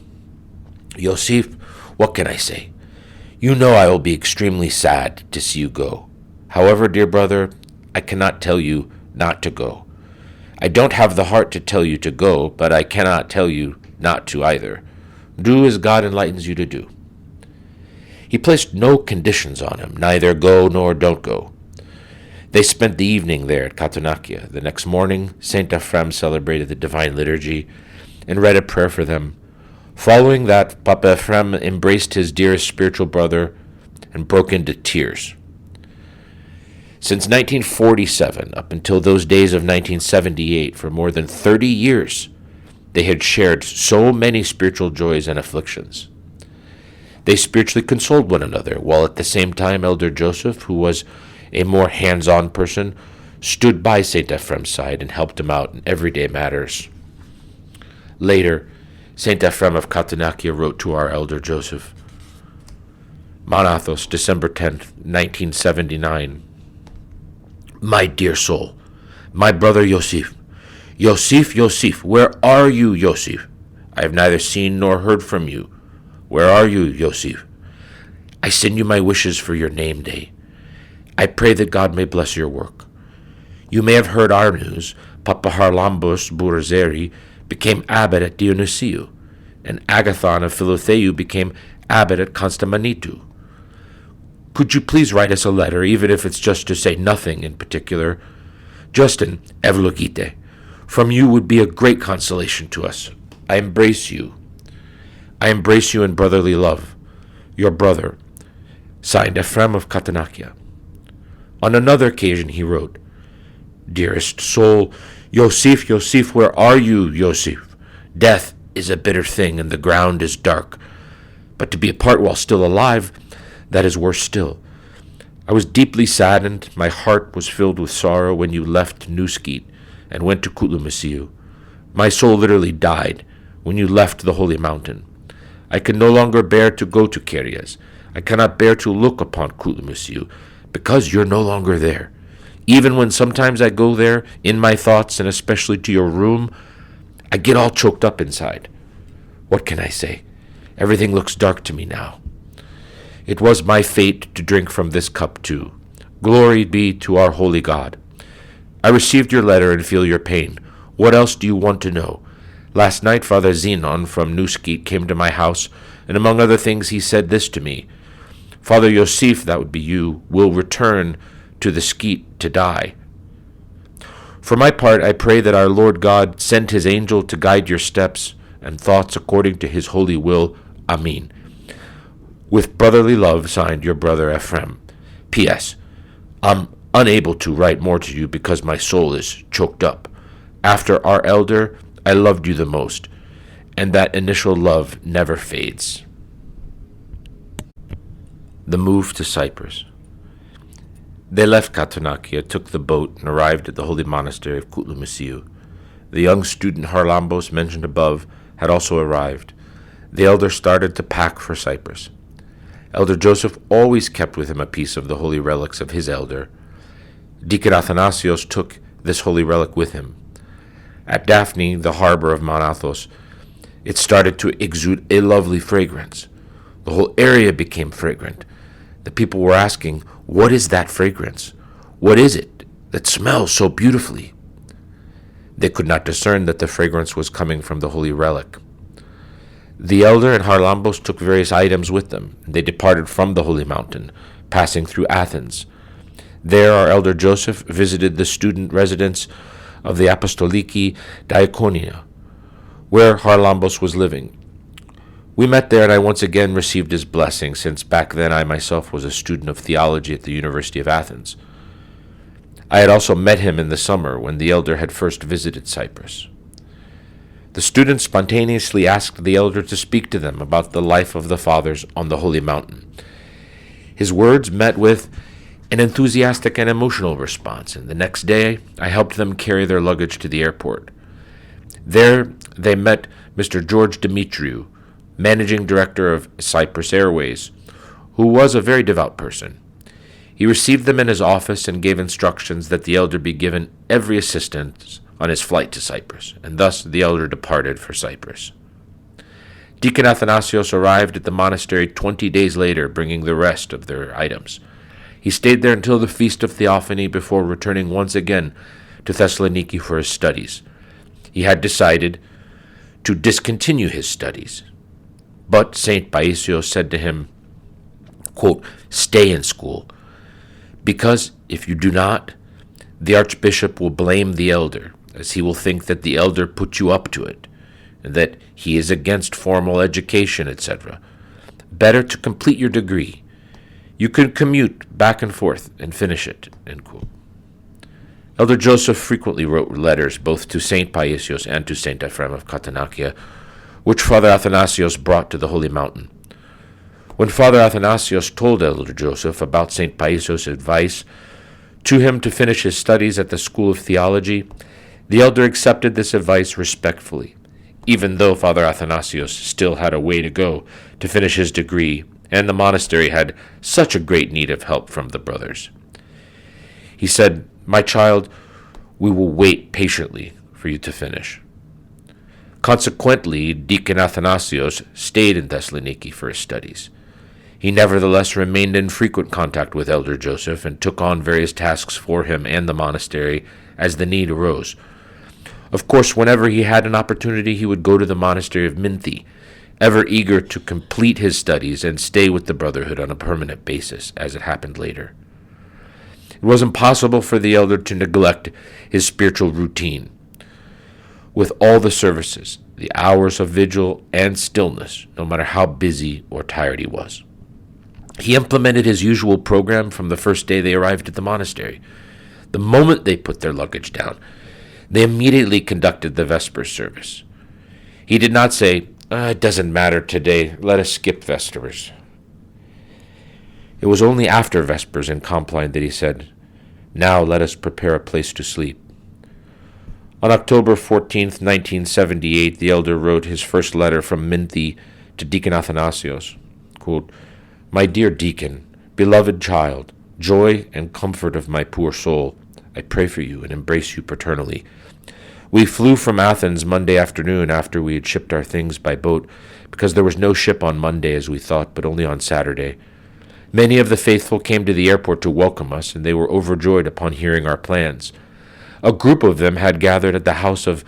Yosef, what can I say? You know I will be extremely sad to see you go. However, dear brother, I cannot tell you not to go. I don't have the heart to tell you to go, but I cannot tell you not to either. Do as God enlightens you to do. He placed no conditions on him, neither go nor don't go. They spent the evening there at Katanakya. The next morning, Saint Ephrem celebrated the Divine Liturgy and read a prayer for them. Following that, Papa Ephrem embraced his dearest spiritual brother and broke into tears. Since 1947, up until those days of 1978, for more than 30 years, they had shared so many spiritual joys and afflictions. They spiritually consoled one another, while at the same time Elder Joseph, who was a more hands-on person, stood by St. Ephrem's side and helped him out in everyday matters. Later, St. Ephrem of Katanakya wrote to our Elder Joseph, Mount Athos, December 10th, 1979. My dear soul, my brother Yosef, Yosef, where are you, Yosef? I have neither seen nor heard from you. Where are you, Yosef? I send you my wishes for your name day. I pray that God may bless your work. You may have heard our news. Papa Harlambos Burazeri became abbot at Dionysiou, and Agathon of Philotheu became abbot at Constantinitou. Could you please write us a letter, even if it's just to say nothing in particular? Just an evlogite from you would be a great consolation to us. I embrace you. I embrace you in brotherly love. Your brother, signed Ephrem of Katanakya. On another occasion he wrote, Dearest soul, Yosef, where are you, Yosef? Death is a bitter thing, and the ground is dark. But to be apart while still alive, that is worse still. I was deeply saddened. My heart was filled with sorrow when you left Nuskit and went to Kouloumousi. My soul literally died when you left the holy mountain. I can no longer bear to go to Chios. I cannot bear to look upon Kulumisu, because you're no longer there. Even when sometimes I go there, in my thoughts, and especially to your room, I get all choked up inside. What can I say? Everything looks dark to me now. It was my fate to drink from this cup too. Glory be to our holy God. I received your letter and feel your pain. What else do you want to know? Last night Father Zenon from Nuskit came to my house, and among other things he said this to me. Father Yosef, that would be you, will return to the Skit to die. For my part, I pray that our Lord God send his angel to guide your steps and thoughts according to his holy will. Amen. With brotherly love, signed your brother Ephrem. P.S. I'm unable to write more to you because my soul is choked up. After our elder, I loved you the most, and that initial love never fades. The move to Cyprus. They left Katonachia, took the boat, and arrived at the holy monastery of Koutloumousi. The young student Harlambos, mentioned above, had also arrived. The elder started to pack for Cyprus. Elder Joseph always kept with him a piece of the holy relics of his elder. Deacon Athanasios took this holy relic with him. At Daphne, the harbor of Mount Athos, it started to exude a lovely fragrance. The whole area became fragrant. The people were asking, "What is that fragrance? What is it that smells so beautifully?" They could not discern that the fragrance was coming from the holy relic. The elder and Harlambos took various items with them. They departed from the holy mountain, passing through Athens. There our elder Joseph visited the student residence of the Apostoliki Diaconia, where Harlambos was living. We met there, and I once again received his blessing, since back then I myself was a student of theology at the University of Athens. I had also met him in the summer when the elder had first visited Cyprus. The students spontaneously asked the elder to speak to them about the life of the fathers on the holy mountain. His words met with an enthusiastic and emotional response, and the next day I helped them carry their luggage to the airport. There they met Mr. George Dimitriou, managing director of Cyprus Airways, who was a very devout person. He received them in his office and gave instructions that the elder be given every assistance on his flight to Cyprus, and thus the elder departed for Cyprus. Deacon Athanasios arrived at the monastery 20 days later, bringing the rest of their items. He stayed there until the Feast of Theophany before returning once again to Thessaloniki for his studies. He had decided to discontinue his studies. But St. Paisios said to him, quote, "Stay in school, because if you do not, the archbishop will blame the elder, as he will think that the elder put you up to it, and that he is against formal education, etc. Better to complete your degree. You can commute back and forth and finish it." End quote. Elder Joseph frequently wrote letters both to St. Paisios and to St. Ephraim of Katonachia, which Father Athanasios brought to the holy mountain. When Father Athanasios told Elder Joseph about St. Paisios' advice to him to finish his studies at the School of Theology, the elder accepted this advice respectfully, even though Father Athanasios still had a way to go to finish his degree, and the monastery had such a great need of help from the brothers. He said, "My child, we will wait patiently for you to finish." Consequently, Deacon Athanasios stayed in Thessaloniki for his studies. He nevertheless remained in frequent contact with Elder Joseph and took on various tasks for him and the monastery as the need arose. Of course, whenever he had an opportunity, he would go to the monastery of Minty, ever eager to complete his studies and stay with the brotherhood on a permanent basis, as it happened later. It was impossible for the elder to neglect his spiritual routine. With all the services, the hours of vigil, and stillness, no matter how busy or tired he was. He implemented his usual program from the first day they arrived at the monastery. The moment they put their luggage down, they immediately conducted the Vespers service. He did not say, "It doesn't matter today, let us skip Vespers." It was only after Vespers in Compline that he said, "Now let us prepare a place to sleep." On October 14th, 1978, the elder wrote his first letter from Minty to Deacon Athanasios. Quote, "My dear deacon, beloved child, joy and comfort of my poor soul, I pray for you and embrace you paternally. We flew from Athens Monday afternoon after we had shipped our things by boat, because there was no ship on Monday as we thought, but only on Saturday. Many of the faithful came to the airport to welcome us, and they were overjoyed upon hearing our plans. A group of them had gathered at the house of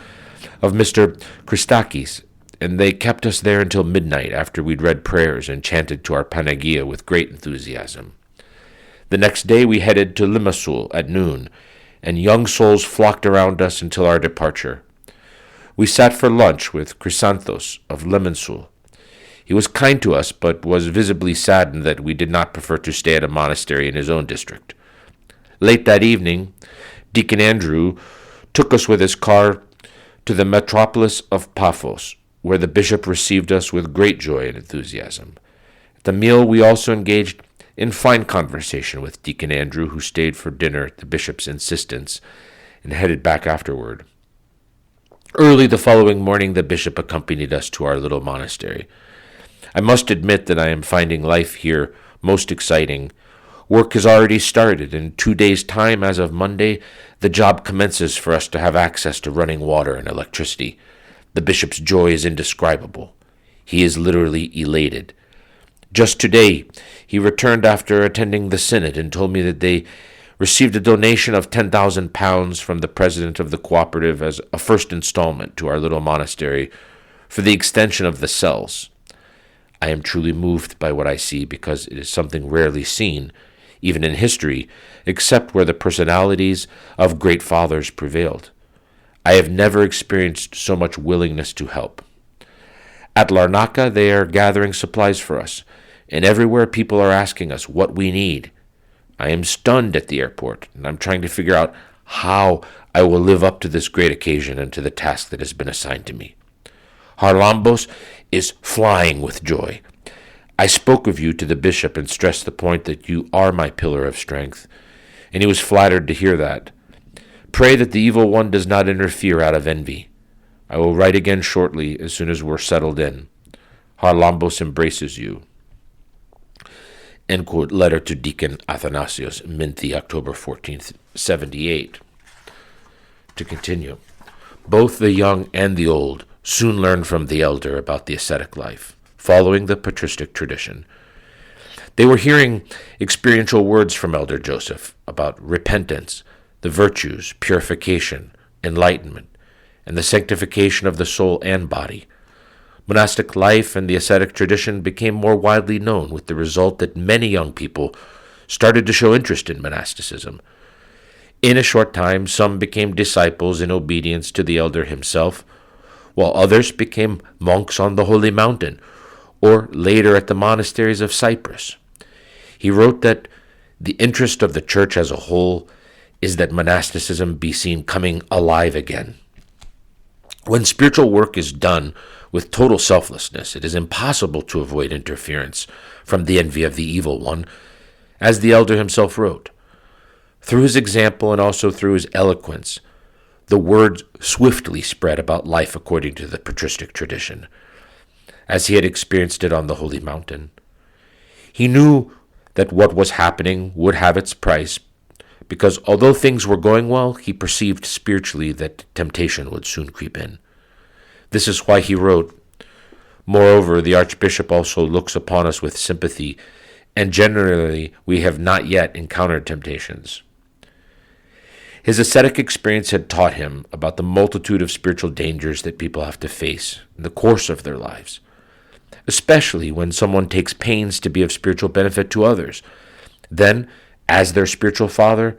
Mr. Christakis, and they kept us there until midnight after we'd read prayers and chanted to our Panagia with great enthusiasm. The next day we headed to Limassol at noon, and young souls flocked around us until our departure. We sat for lunch with Chrysanthos of Limassol. He was kind to us, but was visibly saddened that we did not prefer to stay at a monastery in his own district. Late that evening, Deacon Andrew took us with his car to the metropolis of Paphos, where the bishop received us with great joy and enthusiasm. At the meal we also engaged in fine conversation with Deacon Andrew, who stayed for dinner at the bishop's insistence and headed back afterward. Early the following morning, the bishop accompanied us to our little monastery. I must admit that I am finding life here most exciting. Work has already started. In 2 days' time, as of Monday, the job commences for us to have access to running water and electricity. The bishop's joy is indescribable. He is literally elated. Just today, he returned after attending the synod and told me that they received a donation of £10,000 from the president of the cooperative as a first installment to our little monastery for the extension of the cells. I am truly moved by what I see because it is something rarely seen, even in history, except where the personalities of great fathers prevailed. I have never experienced so much willingness to help. At Larnaca, they are gathering supplies for us, and everywhere people are asking us what we need. I am stunned at the airport, and I'm trying to figure out how I will live up to this great occasion and to the task that has been assigned to me. Harlambos is flying with joy. I spoke of you to the bishop and stressed the point that you are my pillar of strength, and he was flattered to hear that. Pray that the evil one does not interfere out of envy. I will write again shortly as soon as we're settled in. Harlambos embraces you. End quote. Letter to Deacon Athanasios, Minty, October 14th, 78. To continue. Both the young and the old soon learned from the elder about the ascetic life, following the patristic tradition. They were hearing experiential words from Elder Joseph about repentance, the virtues, purification, enlightenment, and the sanctification of the soul and body. Monastic life and the ascetic tradition became more widely known, with the result that many young people started to show interest in monasticism. In a short time, some became disciples in obedience to the elder himself, while others became monks on the Holy Mountain, or later at the monasteries of Cyprus. He wrote that the interest of the church as a whole is that monasticism be seen coming alive again. When spiritual work is done with total selflessness, it is impossible to avoid interference from the envy of the evil one, as the elder himself wrote. Through his example and also through his eloquence, the word swiftly spread about life according to the patristic tradition, as he had experienced it on the Holy Mountain. He knew that what was happening would have its price, because although things were going well, he perceived spiritually that temptation would soon creep in. This is why he wrote, "Moreover, the Archbishop also looks upon us with sympathy, and generally we have not yet encountered temptations." His ascetic experience had taught him about the multitude of spiritual dangers that people have to face in the course of their lives, especially when someone takes pains to be of spiritual benefit to others. Then, as their spiritual father,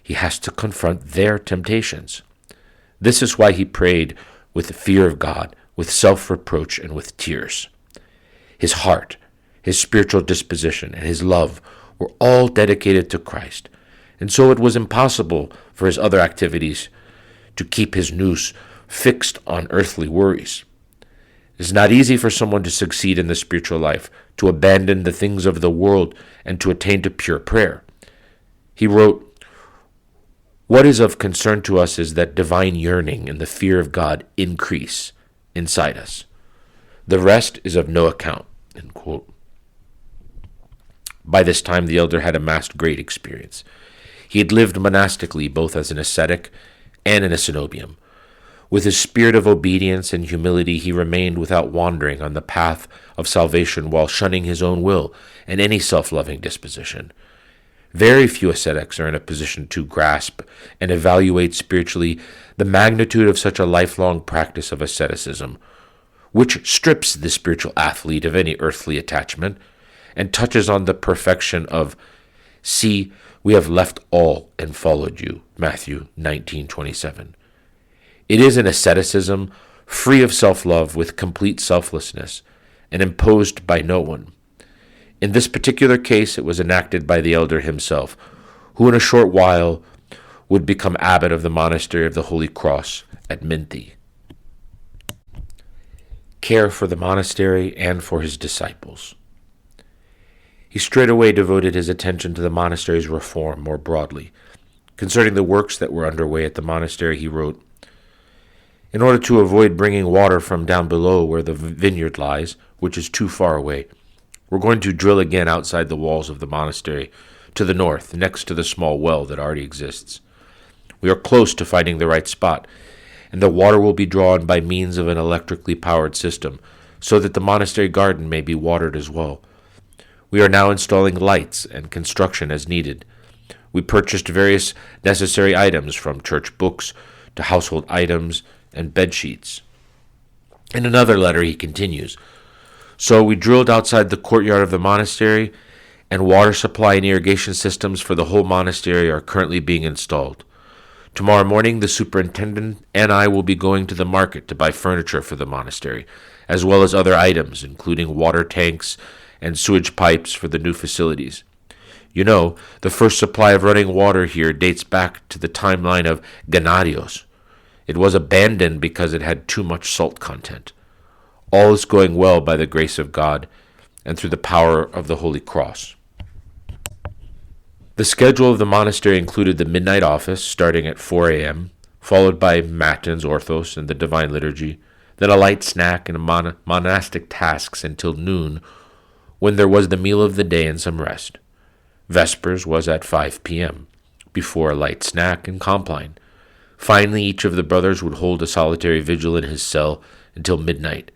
he has to confront their temptations. This is why he prayed with the fear of God, with self-reproach, and with tears. His heart, his spiritual disposition, and his love were all dedicated to Christ, and so it was impossible for his other activities to keep his nous fixed on earthly worries. It is not easy for someone to succeed in the spiritual life, to abandon the things of the world, and to attain to pure prayer. He wrote, "What is of concern to us is that divine yearning and the fear of God increase inside us. The rest is of no account." End quote. By this time, the elder had amassed great experience. He had lived monastically both as an ascetic and in a cenobium. With his spirit of obedience and humility, he remained without wandering on the path of salvation while shunning his own will and any self-loving disposition. Very few ascetics are in a position to grasp and evaluate spiritually the magnitude of such a lifelong practice of asceticism, which strips the spiritual athlete of any earthly attachment and touches on the perfection of, "See, we have left all and followed you," Matthew 19:27. It is an asceticism free of self-love with complete selflessness and imposed by no one. In this particular case, it was enacted by the elder himself, who in a short while would become abbot of the Monastery of the Holy Cross at Minty. Care for the monastery and for his disciples. He straightway devoted his attention to the monastery's reform more broadly. Concerning the works that were underway at the monastery, he wrote, "In order to avoid bringing water from down below where the vineyard lies, which is too far away, we're going to drill again outside the walls of the monastery, to the north, next to the small well that already exists. We are close to finding the right spot, and the water will be drawn by means of an electrically powered system, so that the monastery garden may be watered as well. We are now installing lights and construction as needed. We purchased various necessary items, from church books to household items and bed sheets." In another letter he continues, "So we drilled outside the courtyard of the monastery, and water supply and irrigation systems for the whole monastery are currently being installed. Tomorrow morning the superintendent and I will be going to the market to buy furniture for the monastery, as well as other items, including water tanks and sewage pipes for the new facilities. You know, the first supply of running water here dates back to the timeline of Gennadios. It was abandoned because it had too much salt content. All is going well by the grace of God and through the power of the Holy Cross." The schedule of the monastery included the midnight office, starting at 4 a.m., followed by matins, orthos, and the divine liturgy, then a light snack and monastic tasks until noon, when there was the meal of the day and some rest. Vespers was at 5 p.m., before a light snack and compline. Finally, each of the brothers would hold a solitary vigil in his cell until midnight.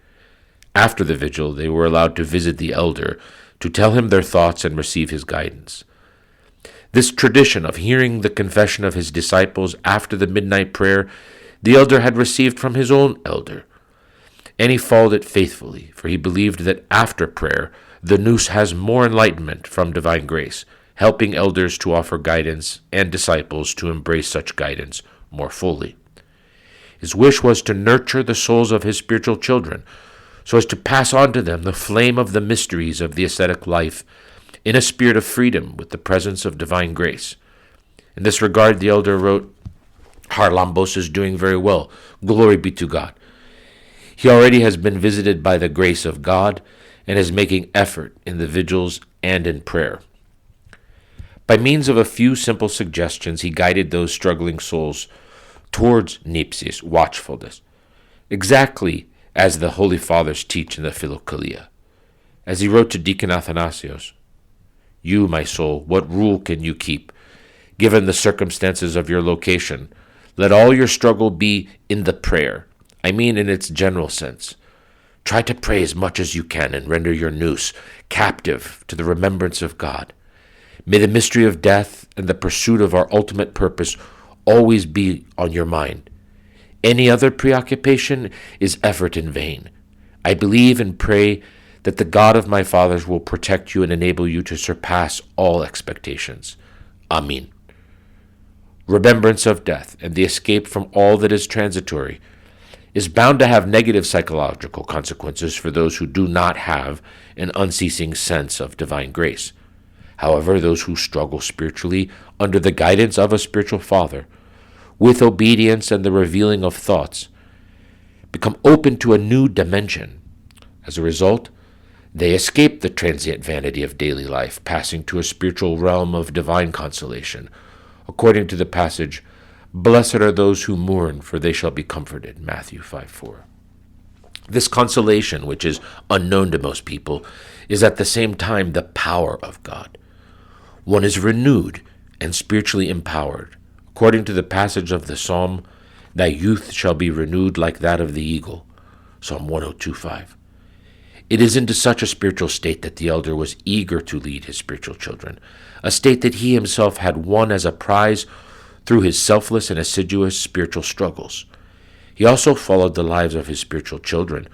After the vigil, they were allowed to visit the elder, to tell him their thoughts and receive his guidance. This tradition of hearing the confession of his disciples after the midnight prayer, the elder had received from his own elder, and he followed it faithfully, for he believed that after prayer, the nous has more enlightenment from divine grace, helping elders to offer guidance and disciples to embrace such guidance more fully. His wish was to nurture the souls of his spiritual children, so as to pass on to them the flame of the mysteries of the ascetic life in a spirit of freedom with the presence of divine grace. In this regard, the elder wrote, "Harlambos is doing very well. Glory be to God. He already has been visited by the grace of God and is making effort in the vigils and in prayer." By means of a few simple suggestions, he guided those struggling souls towards nipsis, watchfulness, exactly as the Holy Fathers teach in the Philokalia. As he wrote to Deacon Athanasios, "You, my soul, what rule can you keep? Given the circumstances of your location, let all your struggle be in the prayer. I mean in its general sense. Try to pray as much as you can and render your nous captive to the remembrance of God. May the mystery of death and the pursuit of our ultimate purpose always be on your mind. Any other preoccupation is effort in vain. I believe and pray that the God of my fathers will protect you and enable you to surpass all expectations. Amen. Remembrance of death and the escape from all that is transitory is bound to have negative psychological consequences for those who do not have an unceasing sense of divine grace. However, those who struggle spiritually under the guidance of a spiritual father, with obedience and the revealing of thoughts, become open to a new dimension. As a result, they escape the transient vanity of daily life, passing to a spiritual realm of divine consolation, according to the passage, "Blessed are those who mourn, for they shall be comforted," Matthew 5:4. This consolation, which is unknown to most people, is at the same time the power of God. One is renewed and spiritually empowered, according to the passage of the Psalm, "Thy youth shall be renewed like that of the eagle," Psalm 102:5. It is into such a spiritual state that the elder was eager to lead his spiritual children, a state that he himself had won as a prize through his selfless and assiduous spiritual struggles. He also followed the lives of his spiritual children,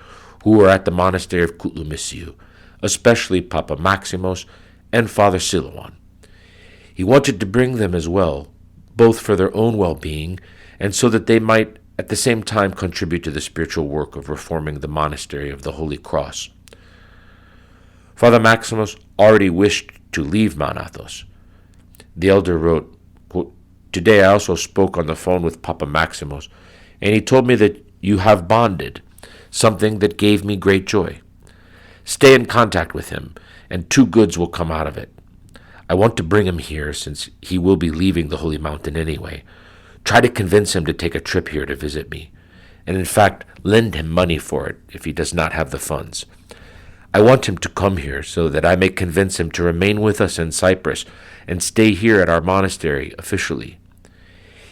who were at the Monastery of Koutloumousi, especially Papa Maximos and Father Silouan. He wanted to bring them as well, both for their own well-being and so that they might at the same time contribute to the spiritual work of reforming the Monastery of the Holy Cross. Father Maximos already wished to leave Mount Athos. The elder wrote, quote, "Today I also spoke on the phone with Papa Maximos, and he told me that you have bonded, something that gave me great joy. Stay in contact with him, and 2 goods will come out of it. I want to bring him here, since he will be leaving the Holy Mountain anyway. Try to convince him to take a trip here to visit me, and in fact, lend him money for it if he does not have the funds. I want him to come here so that I may convince him to remain with us in Cyprus and stay here at our monastery officially.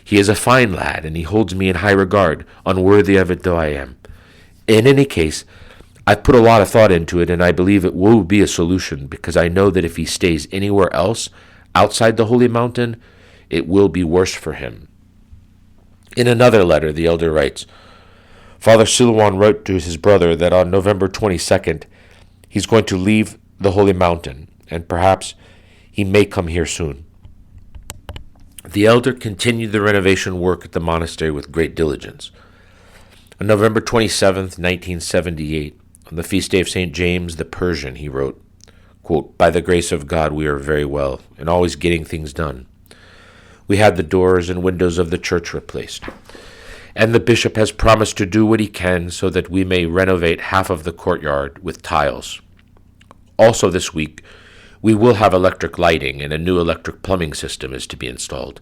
He is a fine lad, and he holds me in high regard, unworthy of it though I am. In any case, I've put a lot of thought into it, and I believe it will be a solution, because I know that if he stays anywhere else outside the Holy Mountain, it will be worse for him. In another letter, the elder writes, Father Silouan wrote to his brother that on November 22nd, he's going to leave the Holy Mountain, and perhaps he may come here soon. The elder continued the renovation work at the monastery with great diligence. On November 27th, 1978, on the feast day of St. James the Persian, he wrote, quote, By the grace of God we are very well, and always getting things done. We had the doors and windows of the church replaced, and the bishop has promised to do what he can so that we may renovate half of the courtyard with tiles. Also this week, we will have electric lighting, and a new electric plumbing system is to be installed.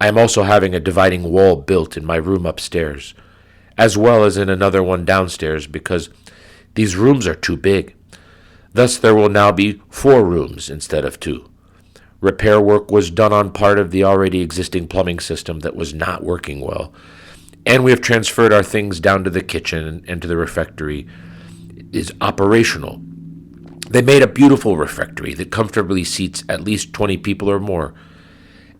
I am also having a dividing wall built in my room upstairs, as well as in another one downstairs, because these rooms are too big. Thus there will now be 4 rooms instead of 2. Repair work was done on part of the already existing plumbing system that was not working well, and we have transferred our things down to the kitchen and to the refectory. It is operational. They made a beautiful refectory that comfortably seats at least 20 people or more.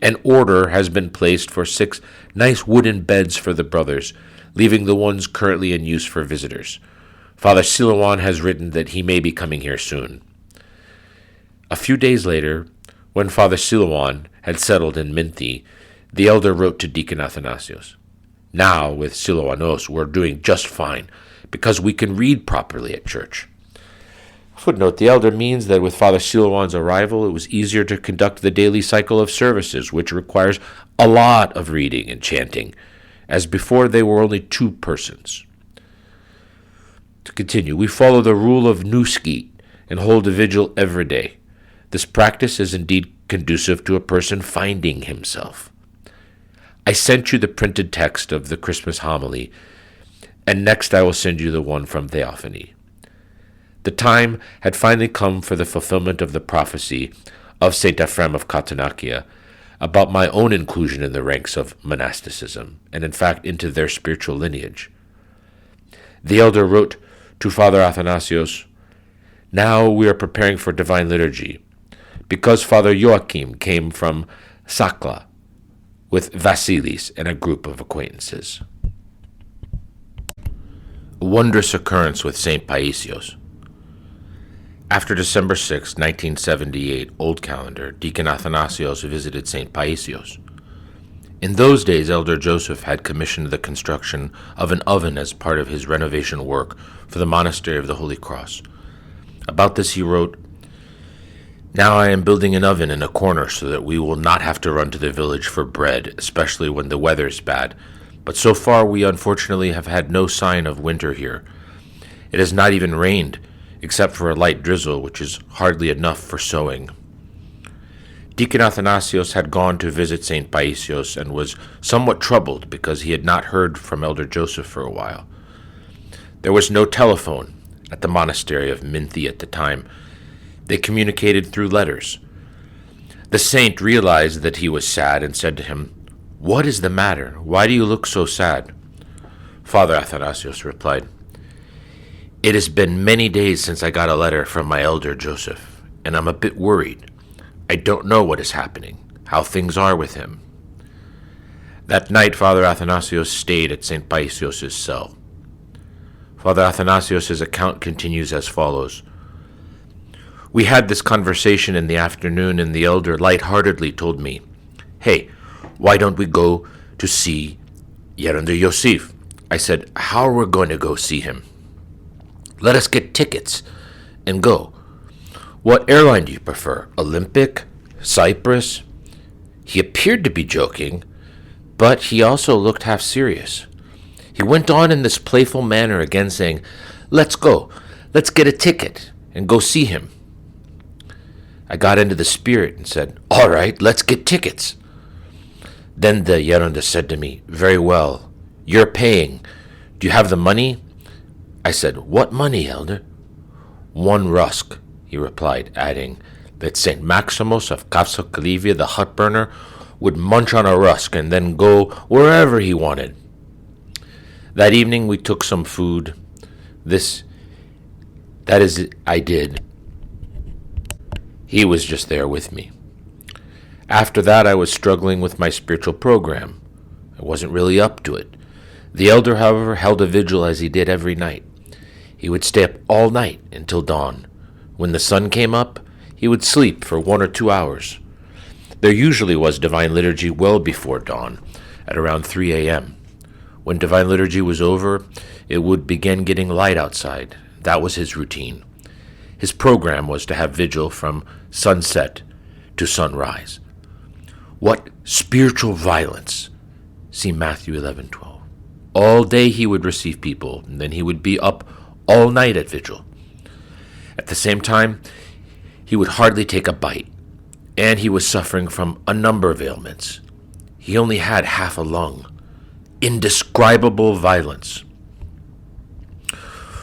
An order has been placed for 6 nice wooden beds for the brothers, leaving the ones currently in use for visitors. Father Silouan has written that he may be coming here soon. A few days later, when Father Silouan had settled in Minty, the elder wrote to Deacon Athanasios, Now, with Silouanos, we're doing just fine, because we can read properly at church. Footnote, the elder means that with Father Silouan's arrival, it was easier to conduct the daily cycle of services, which requires a lot of reading and chanting, as before they were only 2 persons. To continue, we follow the rule of Nuski and hold a vigil every day. This practice is indeed conducive to a person finding himself. I sent you the printed text of the Christmas homily, and next I will send you the one from Theophany. The time had finally come for the fulfillment of the prophecy of St. Ephrem of Catanakia about my own inclusion in the ranks of monasticism, and in fact into their spiritual lineage. The elder wrote to Father Athanasios, Now we are preparing for divine liturgy, because Father Joachim came from Sakla with Vasilis and a group of acquaintances. A wondrous occurrence with St. Paisios. After December 6, 1978, Old Calendar, Deacon Athanasios visited St. Paisios. In those days, Elder Joseph had commissioned the construction of an oven as part of his renovation work for the Monastery of the Holy Cross. About this he wrote, Now I am building an oven in a corner so that we will not have to run to the village for bread, especially when the weather is bad. But so far we unfortunately have had no sign of winter here. It has not even rained, except for a light drizzle, which is hardly enough for sowing. Deacon Athanasios had gone to visit St. Paisios and was somewhat troubled because he had not heard from Elder Joseph for a while. There was no telephone at the monastery of Minty at the time. They communicated through letters. The saint realized that he was sad and said to him, What is the matter? Why do you look so sad? Father Athanasios replied, It has been many days since I got a letter from my elder Joseph, and I'm a bit worried. I don't know what is happening, how things are with him. That night, Father Athanasios stayed at St. Paisios' cell. Father Athanasios' account continues as follows. We had this conversation in the afternoon, and the elder lightheartedly told me, Hey, why don't we go to see Yeronder Yosef? I said, How are we going to go see him? Let us get tickets and go. What airline do you prefer? Olympic? Cyprus? He appeared to be joking, but he also looked half serious. He went on in this playful manner again, saying, Let's go. Let's get a ticket and go see him. I got into the spirit and said, "All right, let's get tickets." Then the Yeronda said to me, "Very well, you're paying. Do you have the money?" I said, "What money, Elder?" "1 rusk," he replied, adding that St. Maximus of Kapsokkalivia, the hut burner, would munch on a rusk and then go wherever he wanted. That evening we took some food. I did. He was just there with me. After that, I was struggling with my spiritual program. I wasn't really up to it. The elder, however, held a vigil as he did every night. He would stay up all night until dawn. When the sun came up, he would sleep for 1 or 2 hours. There usually was Divine Liturgy well before dawn, at around 3 a.m. When Divine Liturgy was over, it would begin getting light outside. That was his routine. His program was to have vigil from sunset to sunrise. What spiritual violence! See Matthew 11:12. All day he would receive people, and then he would be up all night at vigil. At the same time, he would hardly take a bite, and he was suffering from a number of ailments. He only had half a lung. Indescribable violence.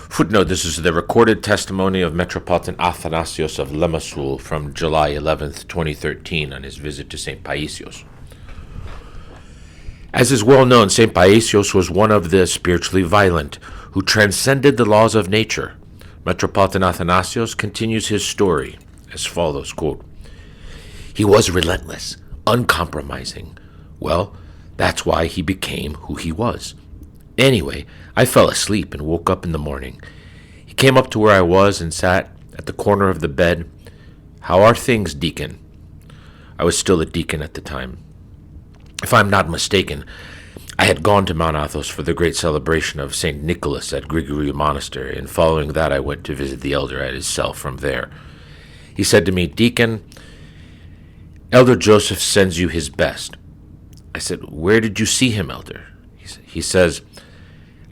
Footnote, this is the recorded testimony of Metropolitan Athanasios of Limassol from July 11th, 2013, on his visit to St. Paisios. As is well known, St. Paisios was one of the spiritually violent who transcended the laws of nature. Metropolitan Athanasios continues his story as follows, quote, "He was relentless, uncompromising. Well, that's why he became who he was. Anyway, I fell asleep and woke up in the morning. He came up to where I was and sat at the corner of the bed. 'How are things, deacon?' I was still a deacon at the time. If I'm not mistaken, I had gone to Mount Athos for the great celebration of St. Nicholas at Grigoriou Monastery, and following that I went to visit the elder at his cell from there. He said to me, 'Deacon, Elder Joseph sends you his best.' I said, 'Where did you see him, Elder?' He says,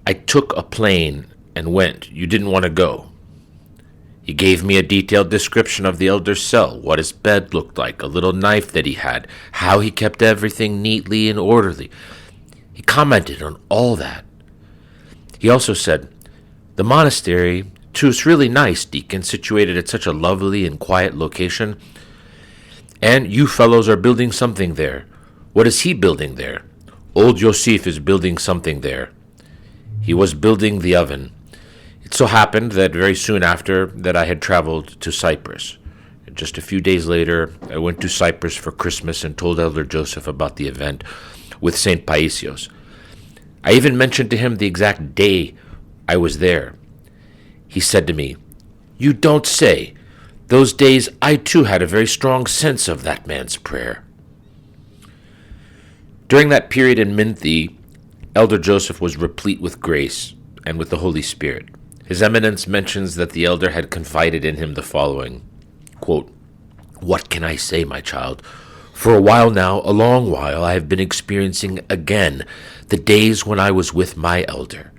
'I took a plane and went. You didn't want to go.' He gave me a detailed description of the elder's cell, what his bed looked like, a little knife that he had, how he kept everything neatly and orderly. He commented on all that. He also said, 'The monastery, too, is really nice, deacon, situated at such a lovely and quiet location. And you fellows are building something there. What is he building there? Old Yosef is building something there.' He was building the oven. It so happened that very soon after that I had traveled to Cyprus. Just a few days later, I went to Cyprus for Christmas and told Elder Joseph about the event with St. Paisios. I even mentioned to him the exact day I was there. He said to me, 'You don't say. Those days I too had a very strong sense of that man's prayer.' During that period in Minty, Elder Joseph was replete with grace and with the Holy Spirit. His Eminence mentions that the elder had confided in him the following, quote, 'What can I say, my child? For a while now, a long while, I have been experiencing again the days when I was with my elder.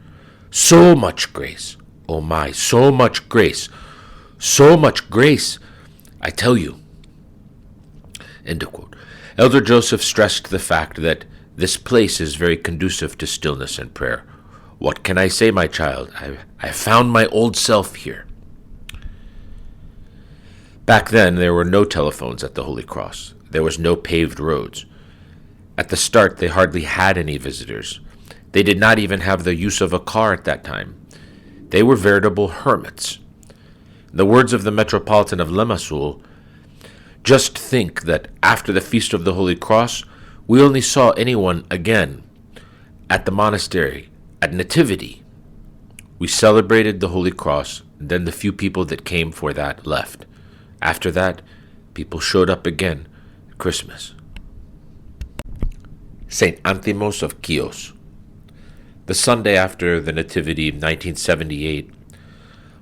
So much grace, oh my, so much grace, I tell you.' End of quote. Elder Joseph stressed the fact that this place is very conducive to stillness and prayer. 'What can I say, my child? I found my old self here.' Back then, there were no telephones at the Holy Cross. There was no paved roads. At the start, they hardly had any visitors. They did not even have the use of a car at that time. They were veritable hermits. In the words of the Metropolitan of Limassol, 'Just think that after the Feast of the Holy Cross, we only saw anyone again at the monastery at Nativity. We celebrated the Holy Cross, and then the few people that came for that left. After that, people showed up again at Christmas.'" St. Anthimos of Chios. The Sunday after the Nativity, 1978,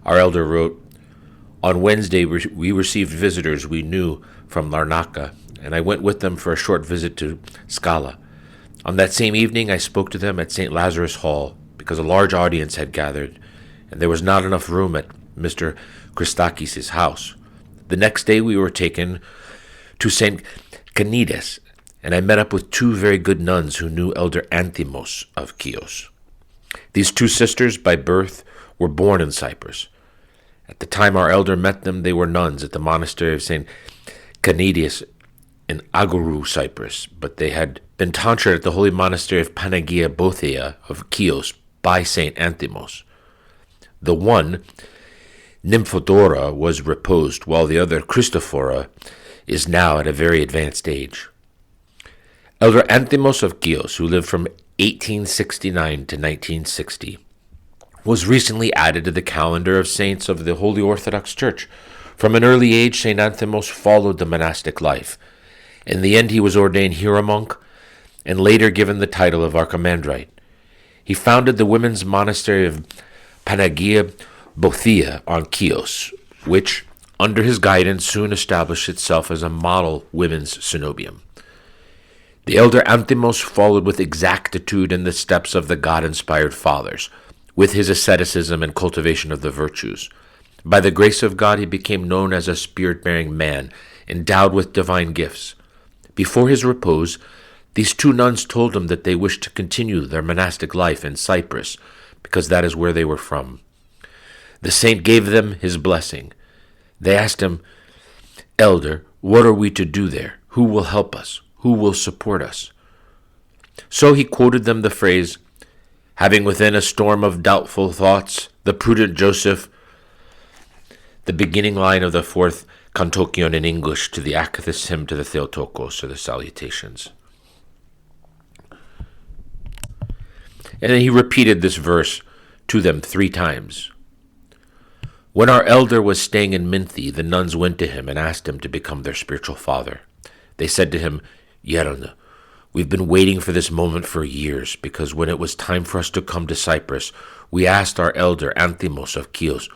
our elder wrote, "On Wednesday, we received visitors we knew from Larnaca, and I went with them for a short visit to Scala. On that same evening, I spoke to them at St. Lazarus Hall, because a large audience had gathered, and there was not enough room at Mr. Christakis' house. The next day we were taken to St. Canides, and I met up with two very good nuns who knew Elder Anthimos of Chios. These two sisters, by birth, were born in Cyprus. At the time our elder met them, they were nuns at the Monastery of St. Canides in Agorou, Cyprus, but they had been tonsured at the holy monastery of Panagia Bothea of Chios by St. Anthimos. The one, Nymphodora, was reposed, while the other, Christophora, is now at a very advanced age. Elder Anthimos of Chios, who lived from 1869 to 1960, was recently added to the calendar of saints of the Holy Orthodox Church. From an early age, St. Anthimos followed the monastic life. In the end, he was ordained Hieromonk and later given the title of Archimandrite. He founded the women's monastery of Panagia Bothea on Chios, which, under his guidance, soon established itself as a model women's cenobium. The elder Anthimos followed with exactitude in the steps of the God-inspired fathers, with his asceticism and cultivation of the virtues. By the grace of God, he became known as a spirit-bearing man, endowed with divine gifts. Before his repose, these two nuns told him that they wished to continue their monastic life in Cyprus, because that is where they were from. The saint gave them his blessing. They asked him, "Elder, what are we to do there? Who will help us? Who will support us?" So he quoted them the phrase, "Having within a storm of doubtful thoughts, the prudent Joseph," the beginning line of the fourth Cantokion in English to the Athos hymn to the Theotokos, or the Salutations. And then he repeated this verse to them 3 times. When our elder was staying in Minty, the nuns went to him and asked him to become their spiritual father. They said to him, "Hieron, we've been waiting for this moment for years, because when it was time for us to come to Cyprus, we asked our elder Anthimos of Chios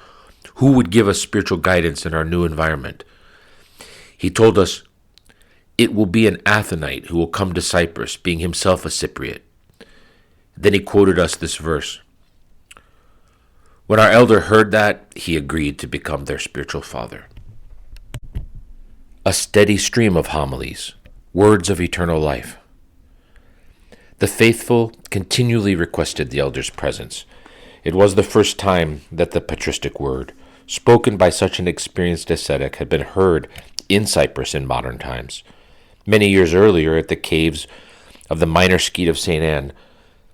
who would give us spiritual guidance in our new environment. He told us, it will be an Athonite who will come to Cyprus, being himself a Cypriot." Then he quoted us this verse. When our elder heard that, he agreed to become their spiritual father. A steady stream of homilies, words of eternal life. The faithful continually requested the elder's presence. It was the first time that the patristic word, spoken by such an experienced ascetic, had been heard in Cyprus in modern times. Many years earlier, at the caves of the minor skeet of St. Anne,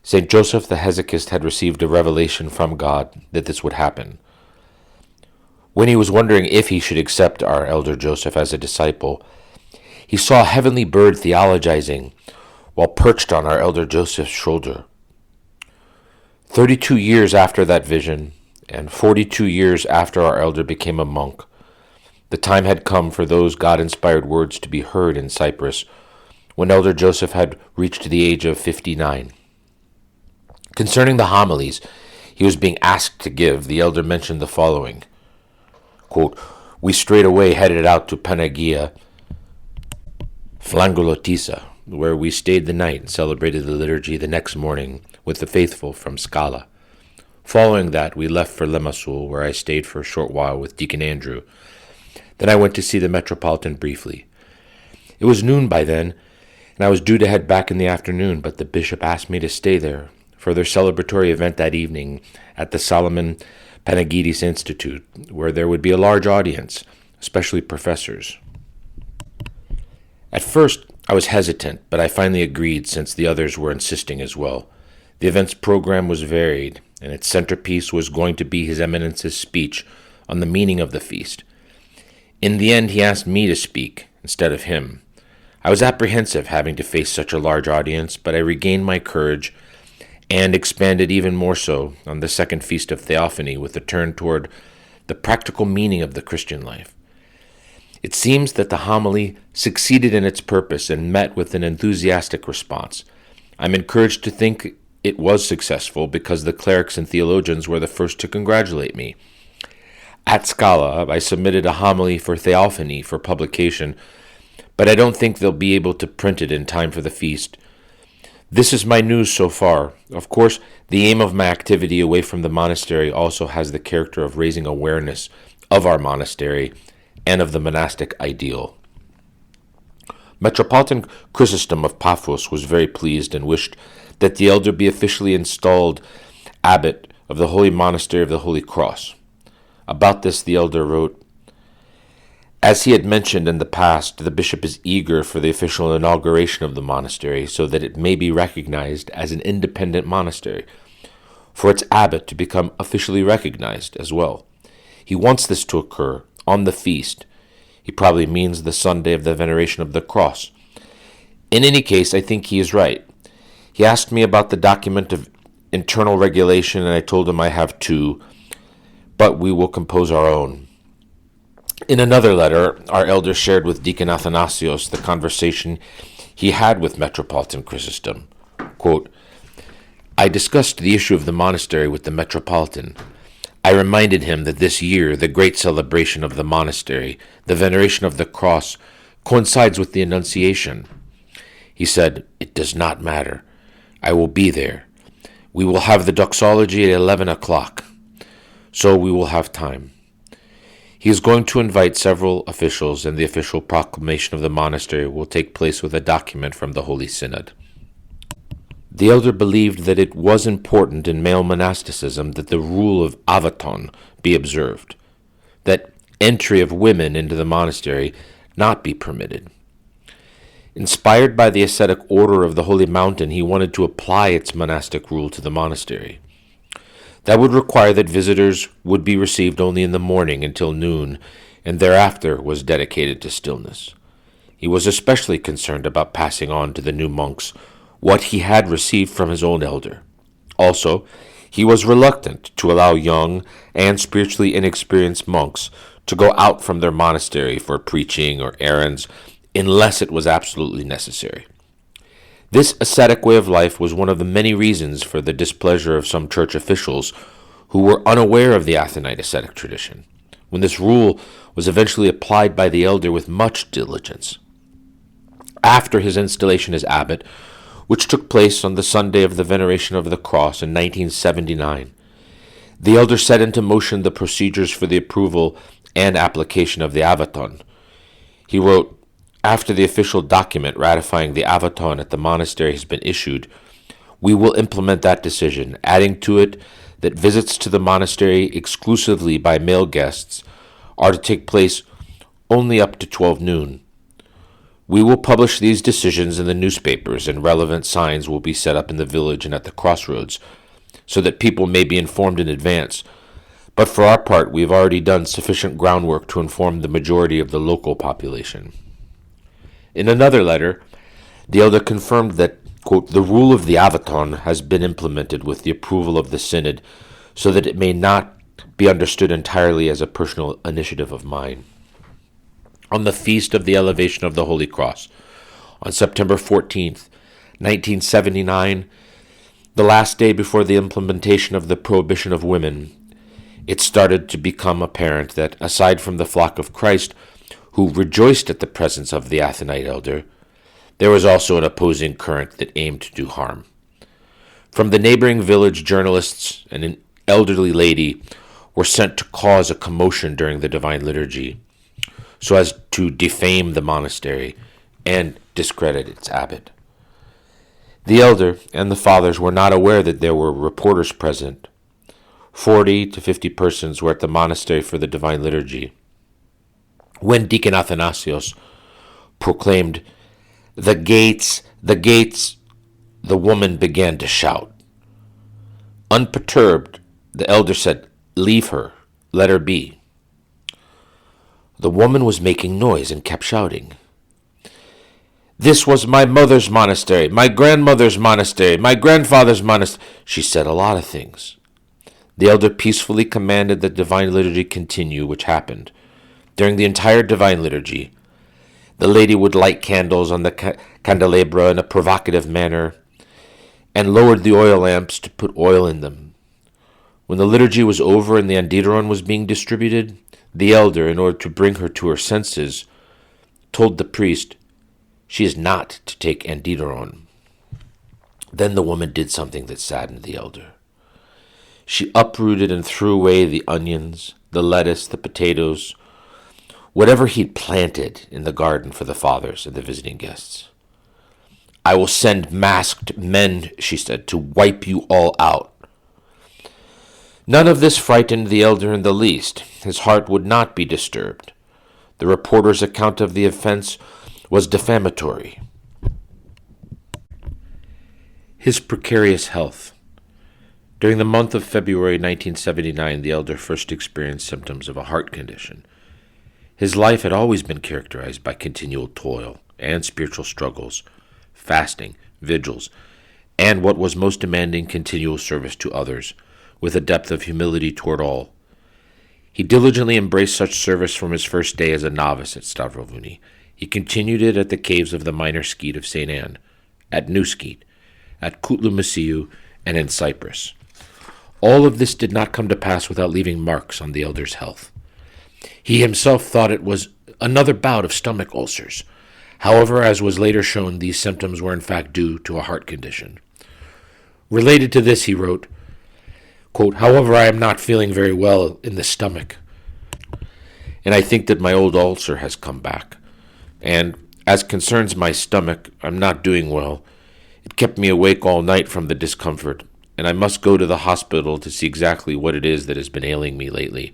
St. Joseph the Hesychist had received a revelation from God that this would happen. When he was wondering if he should accept our elder Joseph as a disciple, he saw a heavenly bird theologizing while perched on our elder Joseph's shoulder. 32 years after that vision, and 42 years after our elder became a monk, the time had come for those God-inspired words to be heard in Cyprus, when elder Joseph had reached the age of 59. Concerning the homilies he was being asked to give, the elder mentioned the following, quote, "We straightway headed out to Panagia Flangolotisa, where we stayed the night and celebrated the liturgy the next morning with the faithful from Scala. Following that, we left for Limassol, where I stayed for a short while with Deacon Andrew. Then I went to see the Metropolitan briefly. It was noon by then, and I was due to head back in the afternoon, but the bishop asked me to stay there for their celebratory event that evening at the Solomon Panagidis Institute, where there would be a large audience, especially professors. At first, I was hesitant, but I finally agreed since the others were insisting as well. The event's program was varied, and its centerpiece was going to be His Eminence's speech on the meaning of the feast. In the end, he asked me to speak instead of him. I was apprehensive having to face such a large audience, but I regained my courage and expanded even more so on the second feast of Theophany with a turn toward the practical meaning of the Christian life. It seems that the homily succeeded in its purpose and met with an enthusiastic response. I'm encouraged to think it was successful because the clerics and theologians were the first to congratulate me. At Scala, I submitted a homily for Theophany for publication, but I don't think they'll be able to print it in time for the feast. This is my news so far. Of course, the aim of my activity away from the monastery also has the character of raising awareness of our monastery and of the monastic ideal. Metropolitan Chrysostom of Paphos was very pleased and wished that the elder be officially installed abbot of the Holy Monastery of the Holy Cross. About this the elder wrote, "As he had mentioned in the past, the bishop is eager for the official inauguration of the monastery so that it may be recognized as an independent monastery, for its abbot to become officially recognized as well. He wants this to occur on the feast." He probably means the Sunday of the Veneration of the Cross. "In any case, I think he is right. He asked me about the document of internal regulation, and I told him I have two, but we will compose our own." In another letter, our elder shared with Deacon Athanasios the conversation he had with Metropolitan Chrysostom. Quote, "I discussed the issue of the monastery with the Metropolitan. I reminded him that this year the great celebration of the monastery, the Veneration of the Cross, coincides with the Annunciation. He said, 'It does not matter. I will be there. We will have the doxology at 11 o'clock, so we will have time.' He is going to invite several officials, and the official proclamation of the monastery will take place with a document from the Holy Synod." The elder believed that it was important in male monasticism that the rule of Avaton be observed, that entry of women into the monastery not be permitted. Inspired by the ascetic order of the Holy Mountain, he wanted to apply its monastic rule to the monastery. That would require that visitors would be received only in the morning until noon, and thereafter was dedicated to stillness. He was especially concerned about passing on to the new monks what he had received from his own elder. Also, he was reluctant to allow young and spiritually inexperienced monks to go out from their monastery for preaching or errands unless it was absolutely necessary. This ascetic way of life was one of the many reasons for the displeasure of some church officials who were unaware of the Athonite ascetic tradition, when this rule was eventually applied by the elder with much diligence. After his installation as abbot, which took place on the Sunday of the Veneration of the Cross in 1979, the elder set into motion the procedures for the approval and application of the Avaton. He wrote, "After the official document ratifying the Avaton at the monastery has been issued, we will implement that decision, adding to it that visits to the monastery exclusively by male guests are to take place only up to 12 noon. We will publish these decisions in the newspapers, and relevant signs will be set up in the village and at the crossroads, so that people may be informed in advance. But for our part, we have already done sufficient groundwork to inform the majority of the local population." In another letter, the elder confirmed that, quote, "the rule of the Avaton has been implemented with the approval of the Synod, so that it may not be understood entirely as a personal initiative of mine." On the feast of the Elevation of the Holy Cross, on September 14th, 1979, the last day before the implementation of the prohibition of women, it started to become apparent that, aside from the flock of Christ, who rejoiced at the presence of the Athonite elder, there was also an opposing current that aimed to do harm. From the neighboring village, journalists and an elderly lady were sent to cause a commotion during the Divine Liturgy, so as to defame the monastery and discredit its abbot. The elder and the fathers were not aware that there were reporters present. 40 to 50 persons were at the monastery for the Divine Liturgy. When Deacon Athanasios proclaimed, the gates, the woman began to shout. Unperturbed, the elder said, "Leave her, let her be." The woman was making noise and kept shouting. "This was my mother's monastery, my grandmother's monastery, my grandfather's monastery." She said a lot of things. The elder peacefully commanded that Divine Liturgy continue, which happened. During the entire Divine Liturgy, the lady would light candles on the candelabra in a provocative manner and lowered the oil lamps to put oil in them. When the liturgy was over and the Andidoron was being distributed, the elder, in order to bring her to her senses, told the priest she is not to take Andidoron. Then the woman did something that saddened the elder. She uprooted and threw away the onions, the lettuce, the potatoes, whatever he'd planted in the garden for the fathers and the visiting guests. "I will send masked men," she said, "to wipe you all out." None of this frightened the elder in the least. His heart would not be disturbed. The reporter's account of the offense was defamatory. His precarious health. During the month of February 1979, the elder first experienced symptoms of a heart condition. His life had always been characterized by continual toil and spiritual struggles, fasting, vigils, and what was most demanding, continual service to others, with a depth of humility toward all. He diligently embraced such service from his first day as a novice at Stavrovouni. He continued it at the caves of the minor skete of St. Anne, at New Skete, at Kouloumousi, and in Cyprus. All of this did not come to pass without leaving marks on the elder's health. He himself thought it was another bout of stomach ulcers. However, as was later shown, these symptoms were in fact due to a heart condition. Related to this, he wrote, quote, "However, I am not feeling very well in the stomach, and I think that my old ulcer has come back. And as concerns my stomach, I'm not doing well. It kept me awake all night from the discomfort, and I must go to the hospital to see exactly what it is that has been ailing me lately."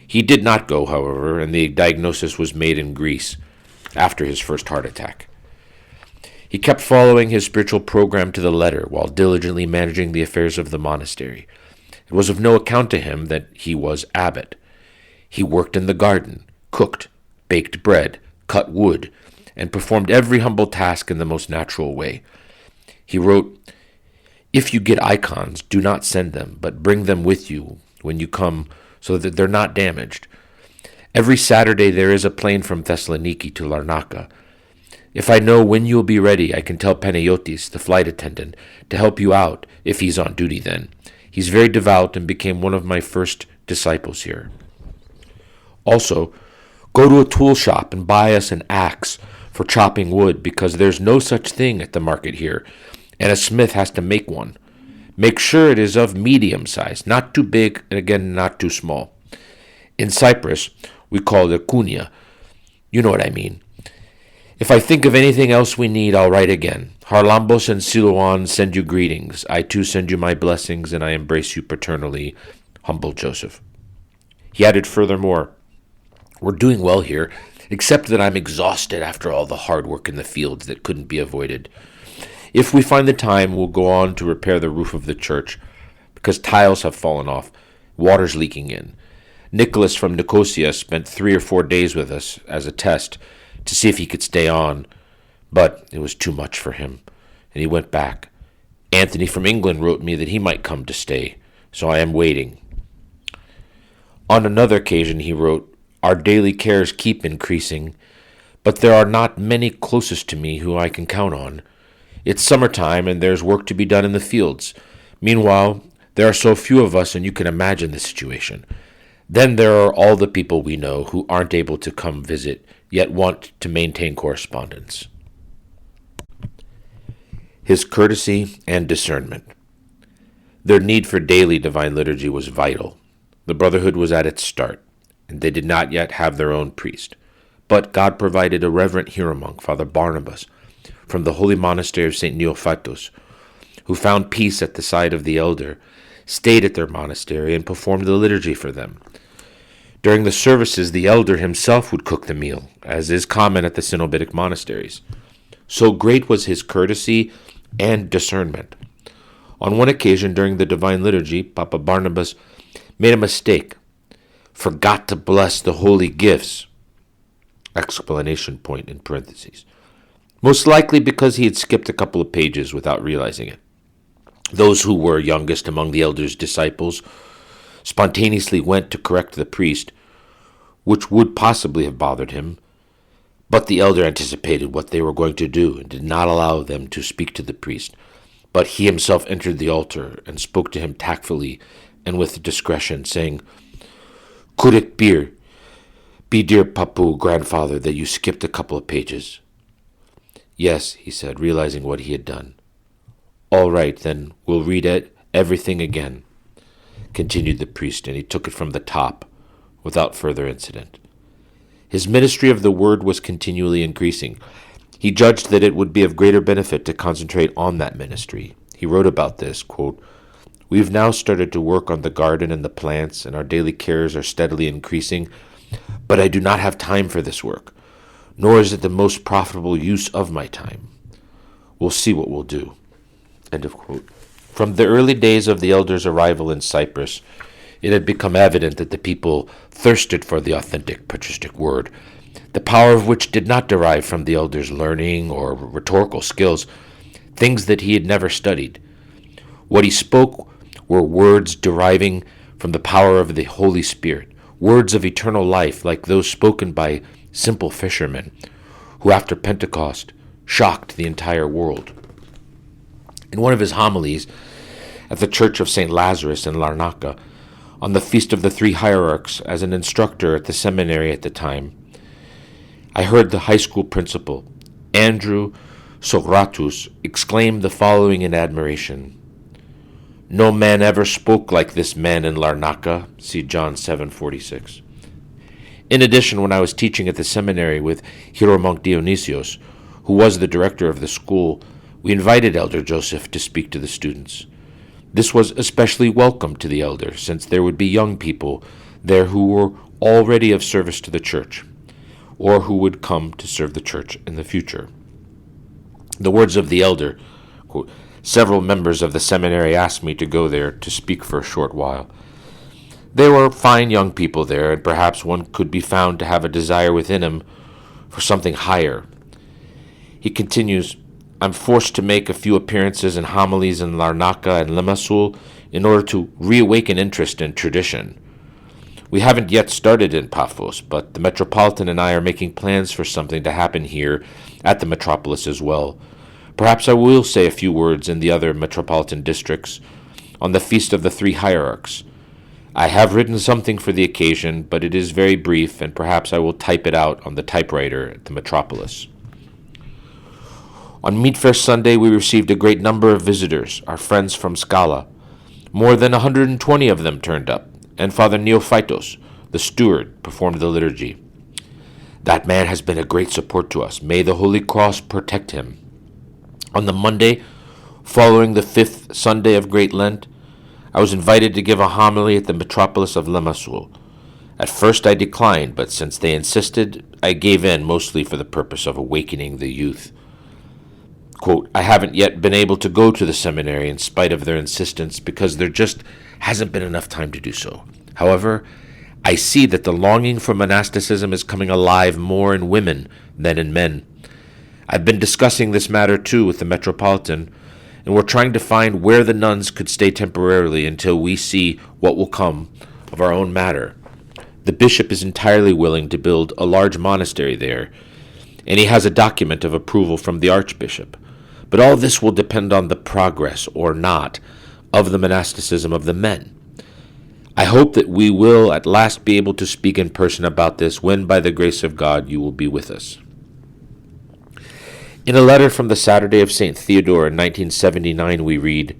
He did not go, however, and the diagnosis was made in Greece after his first heart attack. He kept following his spiritual program to the letter while diligently managing the affairs of the monastery. It was of no account to him that he was abbot. He worked in the garden, cooked, baked bread, cut wood, and performed every humble task in the most natural way. He wrote, "If you get icons, do not send them, but bring them with you when you come so that they're not damaged. Every Saturday there is a plane from Thessaloniki to Larnaca. If I know when you'll be ready, I can tell Panayotis, the flight attendant, to help you out if he's on duty then. He's very devout and became one of my first disciples here. Also, go to a tool shop and buy us an axe for chopping wood, because there's no such thing at the market here, and a smith has to make one. Make sure it is of medium size, not too big and again not too small. In Cyprus, we call it a kunia. You know what I mean. If I think of anything else we need, I'll write again. Harlambos and Silouan send you greetings. I too send you my blessings, and I embrace you paternally. Humble Joseph." He added furthermore, "We're doing well here, except that I'm exhausted after all the hard work in the fields that couldn't be avoided. If we find the time, we'll go on to repair the roof of the church, because tiles have fallen off, water's leaking in. Nicholas from Nicosia spent 3 or 4 days with us as a test to see if he could stay on, but it was too much for him, and he went back. Anthony from England wrote me that he might come to stay, so I am waiting." On another occasion he wrote, "Our daily cares keep increasing, but there are not many closest to me who I can count on. It's summertime, and there's work to be done in the fields. Meanwhile, there are so few of us, and you can imagine the situation. Then there are all the people we know who aren't able to come visit, yet want to maintain correspondence." His courtesy and discernment. Their need for daily divine liturgy was vital. The brotherhood was at its start, and they did not yet have their own priest. But God provided a reverent hieromonk, Father Barnabas, from the holy monastery of St. Neophytos, who found peace at the side of the elder, stayed at their monastery, and performed the liturgy for them. During the services, the elder himself would cook the meal, as is common at the Cenobitic monasteries. So great was his courtesy and discernment. On one occasion during the divine liturgy, Papa Barnabas made a mistake, forgot to bless the holy gifts, exclamation point in parentheses, most likely because he had skipped a couple of pages without realizing it. Those who were youngest among the elder's disciples spontaneously went to correct the priest, which would possibly have bothered him, but the elder anticipated what they were going to do and did not allow them to speak to the priest, but he himself entered the altar and spoke to him tactfully and with discretion, saying, "Could it be dear Papu, grandfather, that you skipped a couple of pages?" "Yes," he said, realizing what he had done. "All right, then we'll read everything again," continued the priest, and he took it from the top without further incident. His ministry of the word was continually increasing. He judged that it would be of greater benefit to concentrate on that ministry. He wrote about this, quote, "We've now started to work on the garden and the plants, and our daily cares are steadily increasing, but I do not have time for this work, nor is it the most profitable use of my time. We'll see what we'll do." End of quote. From the early days of the elders' arrival in Cyprus, it had become evident that the people thirsted for the authentic patristic word, the power of which did not derive from the elders' learning or rhetorical skills, things that he had never studied. What he spoke were words deriving from the power of the Holy Spirit, words of eternal life like those spoken by simple fishermen, who after Pentecost shocked the entire world. In one of his homilies at the Church of St. Lazarus in Larnaca, on the Feast of the Three Hierarchs, as an instructor at the seminary at the time, I heard the high school principal, Andrew Sogratus, exclaim the following in admiration: "No man ever spoke like this man in Larnaca." See John 7:46. In addition, when I was teaching at the seminary with Hieromonk Dionysios, who was the director of the school, we invited Elder Joseph to speak to the students. This was especially welcome to the elder, since there would be young people there who were already of service to the church, or who would come to serve the church in the future. The words of the elder, quote, "Several members of the seminary asked me to go there to speak for a short while. There were fine young people there, and perhaps one could be found to have a desire within him for something higher." He continues, "I'm forced to make a few appearances in homilies in Larnaca and Limassol in order to reawaken interest in tradition. We haven't yet started in Paphos, but the Metropolitan and I are making plans for something to happen here at the metropolis as well. Perhaps I will say a few words in the other metropolitan districts on the Feast of the Three Hierarchs. I have written something for the occasion, but it is very brief, and perhaps I will type it out on the typewriter at the metropolis." On Meat Fair Sunday, we received a great number of visitors, our friends from Scala. More than 120 of them turned up, and Father Neophytos, the steward, performed the liturgy. That man has been a great support to us. May the Holy Cross protect him. On the Monday, following the 5th Sunday of Great Lent, I was invited to give a homily at the metropolis of Limassol. At first I declined, but since they insisted, I gave in, mostly for the purpose of awakening the youth. Quote, "I haven't yet been able to go to the seminary in spite of their insistence because there just hasn't been enough time to do so. However, I see that the longing for monasticism is coming alive more in women than in men. I've been discussing this matter too with the Metropolitan, and we're trying to find where the nuns could stay temporarily until we see what will come of our own matter. The bishop is entirely willing to build a large monastery there, and he has a document of approval from the archbishop. But all this will depend on the progress, or not, of the monasticism of the men. I hope that we will at last be able to speak in person about this when, by the grace of God, you will be with us." In a letter from the Saturday of St. Theodore in 1979, we read,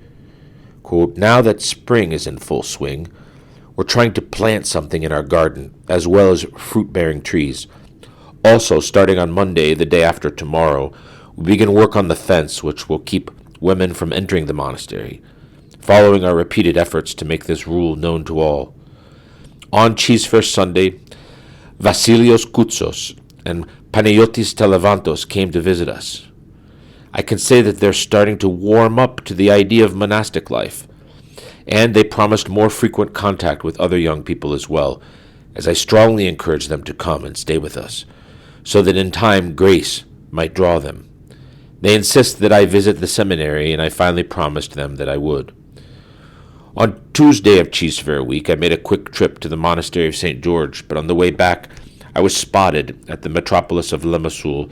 quote, "Now that spring is in full swing, we're trying to plant something in our garden, as well as fruit-bearing trees. Also, starting on Monday, the day after tomorrow, we begin work on the fence, which will keep women from entering the monastery, following our repeated efforts to make this rule known to all. On Cheese First Sunday, Vasilios Koutsos and Panayotis Televantos came to visit us. I can say that they're starting to warm up to the idea of monastic life, and they promised more frequent contact with other young people as well, as I strongly encourage them to come and stay with us, so that in time grace might draw them. They insist that I visit the seminary, and I finally promised them that I would. On Tuesday of Cheese Fair week, I made a quick trip to the Monastery of St. George, but on the way back, I was spotted at the metropolis of Limassol,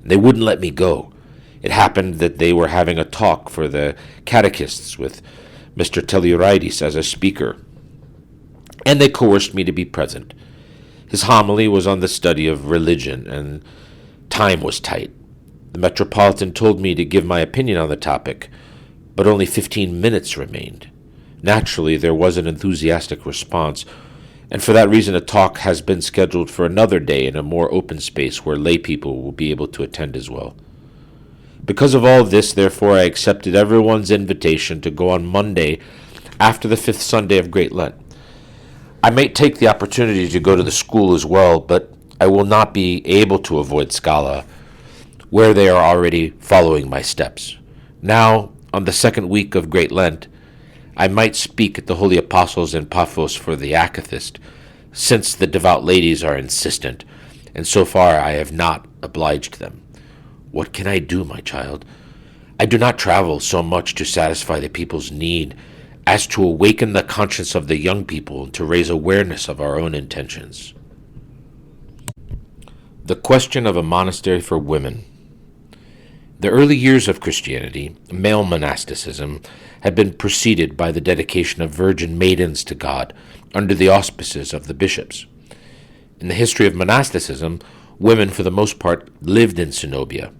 and they wouldn't let me go. It happened that they were having a talk for the catechists with Mr. Teleurides as a speaker, and they coerced me to be present. His homily was on the study of religion, and time was tight. The Metropolitan told me to give my opinion on the topic, but only 15 minutes remained. Naturally, there was an enthusiastic response, And for that reason, a talk has been scheduled for another day in a more open space where lay people will be able to attend as well. Because of all this, therefore, I accepted everyone's invitation to go on Monday after the 5th Sunday of Great Lent. I might take the opportunity to go to the school as well, but I will not be able to avoid Scala, where they are already following my steps. Now, on the 2nd week of Great Lent, I might speak at the Holy Apostles in Paphos for the akathist, since the devout ladies are insistent, and so far I have not obliged them. What can I do, my child? I do not travel so much to satisfy the people's need as to awaken the conscience of the young people and to raise awareness of our own intentions. The question of a monastery for women. The early years of Christianity, male monasticism, had been preceded by the dedication of virgin maidens to God under the auspices of the bishops. In the history of monasticism, women for the most part lived in cenobia.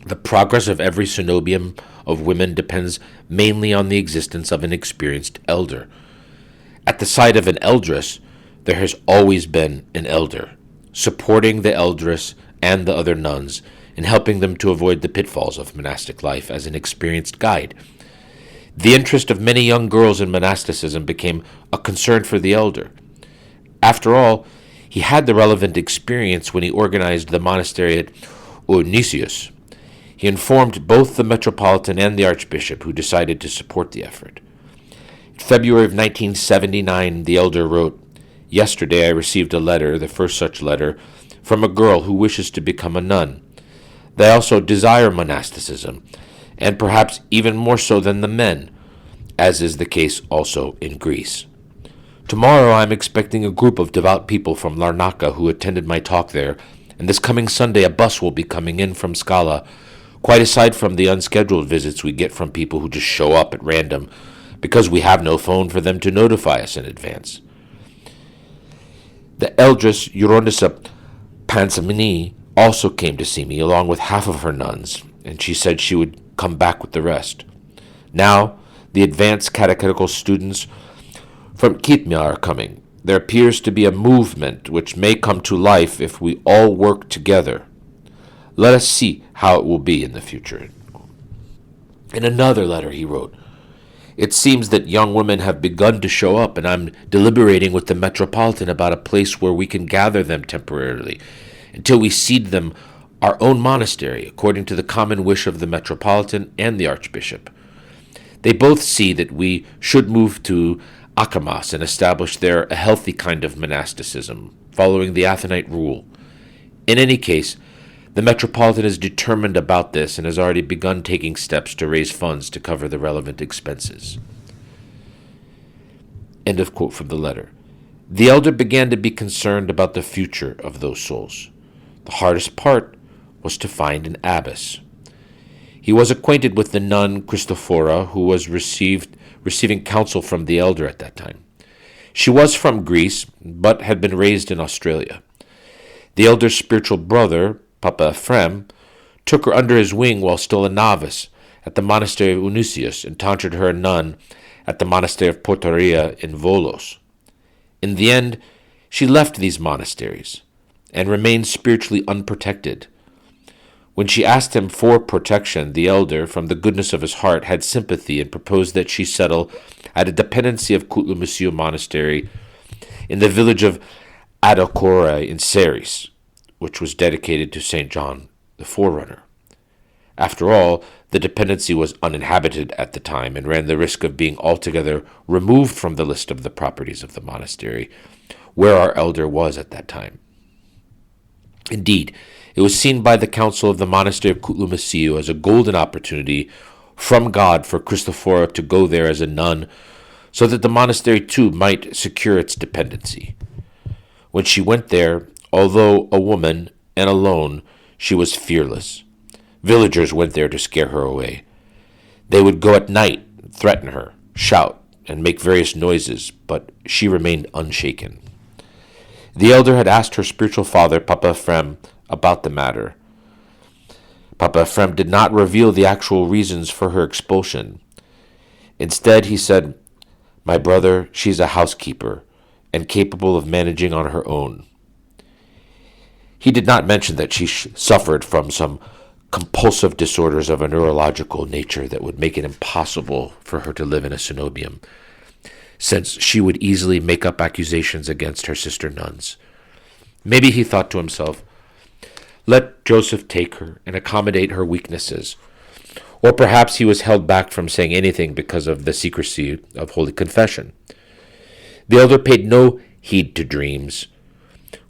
The progress of every cenobium of women depends mainly on the existence of an experienced elder. At the side of an eldress, there has always been an elder, supporting the eldress and the other nuns and helping them to avoid the pitfalls of monastic life as an experienced guide. The interest of many young girls in monasticism became a concern for the elder. After all, he had the relevant experience when he organized the monastery at Ounisius. He informed both the metropolitan and the archbishop, who decided to support the effort. In February of 1979, the elder wrote, "Yesterday I received a letter, the first such letter, from a girl who wishes to become a nun. They also desire monasticism, and perhaps even more so than the men, as is the case also in Greece. Tomorrow I am expecting a group of devout people from Larnaca who attended my talk there, and this coming Sunday a bus will be coming in from Scala, quite aside from the unscheduled visits we get from people who just show up at random, because we have no phone for them to notify us in advance. The eldress Euronissa Pansamini also came to see me, along with half of her nuns, and she said she would come back with the rest. Now, the advanced catechetical students from Kitmia are coming. There appears to be a movement which may come to life if we all work together. Let us see how it will be in the future." In another letter he wrote, "It seems that young women have begun to show up, and I'm deliberating with the metropolitan about a place where we can gather them temporarily, until we seed them our own monastery, according to the common wish of the metropolitan and the archbishop. They both see that we should move to Athos and establish there a healthy kind of monasticism, following the Athonite rule. In any case, the metropolitan is determined about this and has already begun taking steps to raise funds to cover the relevant expenses." End of quote from the letter. The elder began to be concerned about the future of those souls. The hardest part was to find an abbess. He was acquainted with the nun Christophora, who was receiving counsel from the elder at that time. She was from Greece, but had been raised in Australia. The elder's spiritual brother, Papa Ephrem, took her under his wing while still a novice at the Monastery of Ounisius and taught her a nun at the Monastery of Portaria in Volos. In the end, she left these monasteries and remained spiritually unprotected. When she asked him for protection, the elder, from the goodness of his heart, had sympathy and proposed that she settle at a dependency of Kouloumousi monastery in the village of Adokora in Ceres, which was dedicated to St. John the Forerunner. After all, the dependency was uninhabited at the time and ran the risk of being altogether removed from the list of the properties of the monastery, where our elder was at that time. Indeed, it was seen by the council of the Monastery of Koutloumousi as a golden opportunity from God for Christophora to go there as a nun, so that the monastery too might secure its dependency. When she went there, although a woman and alone, she was fearless. Villagers went there to scare her away. They would go at night, threaten her, shout, and make various noises, but she remained unshaken. The elder had asked her spiritual father, Papa Ephrem, about the matter. Papa Ephrem did not reveal the actual reasons for her expulsion. Instead, he said, "My brother, she's a housekeeper, and capable of managing on her own. He did not mention that she suffered from some compulsive disorders of a neurological nature that would make it impossible for her to live in a cenobium, since she would easily make up accusations against her sister nuns. Maybe he thought to himself, let Joseph take her and accommodate her weaknesses. Or perhaps he was held back from saying anything because of the secrecy of Holy Confession. The elder paid no heed to dreams.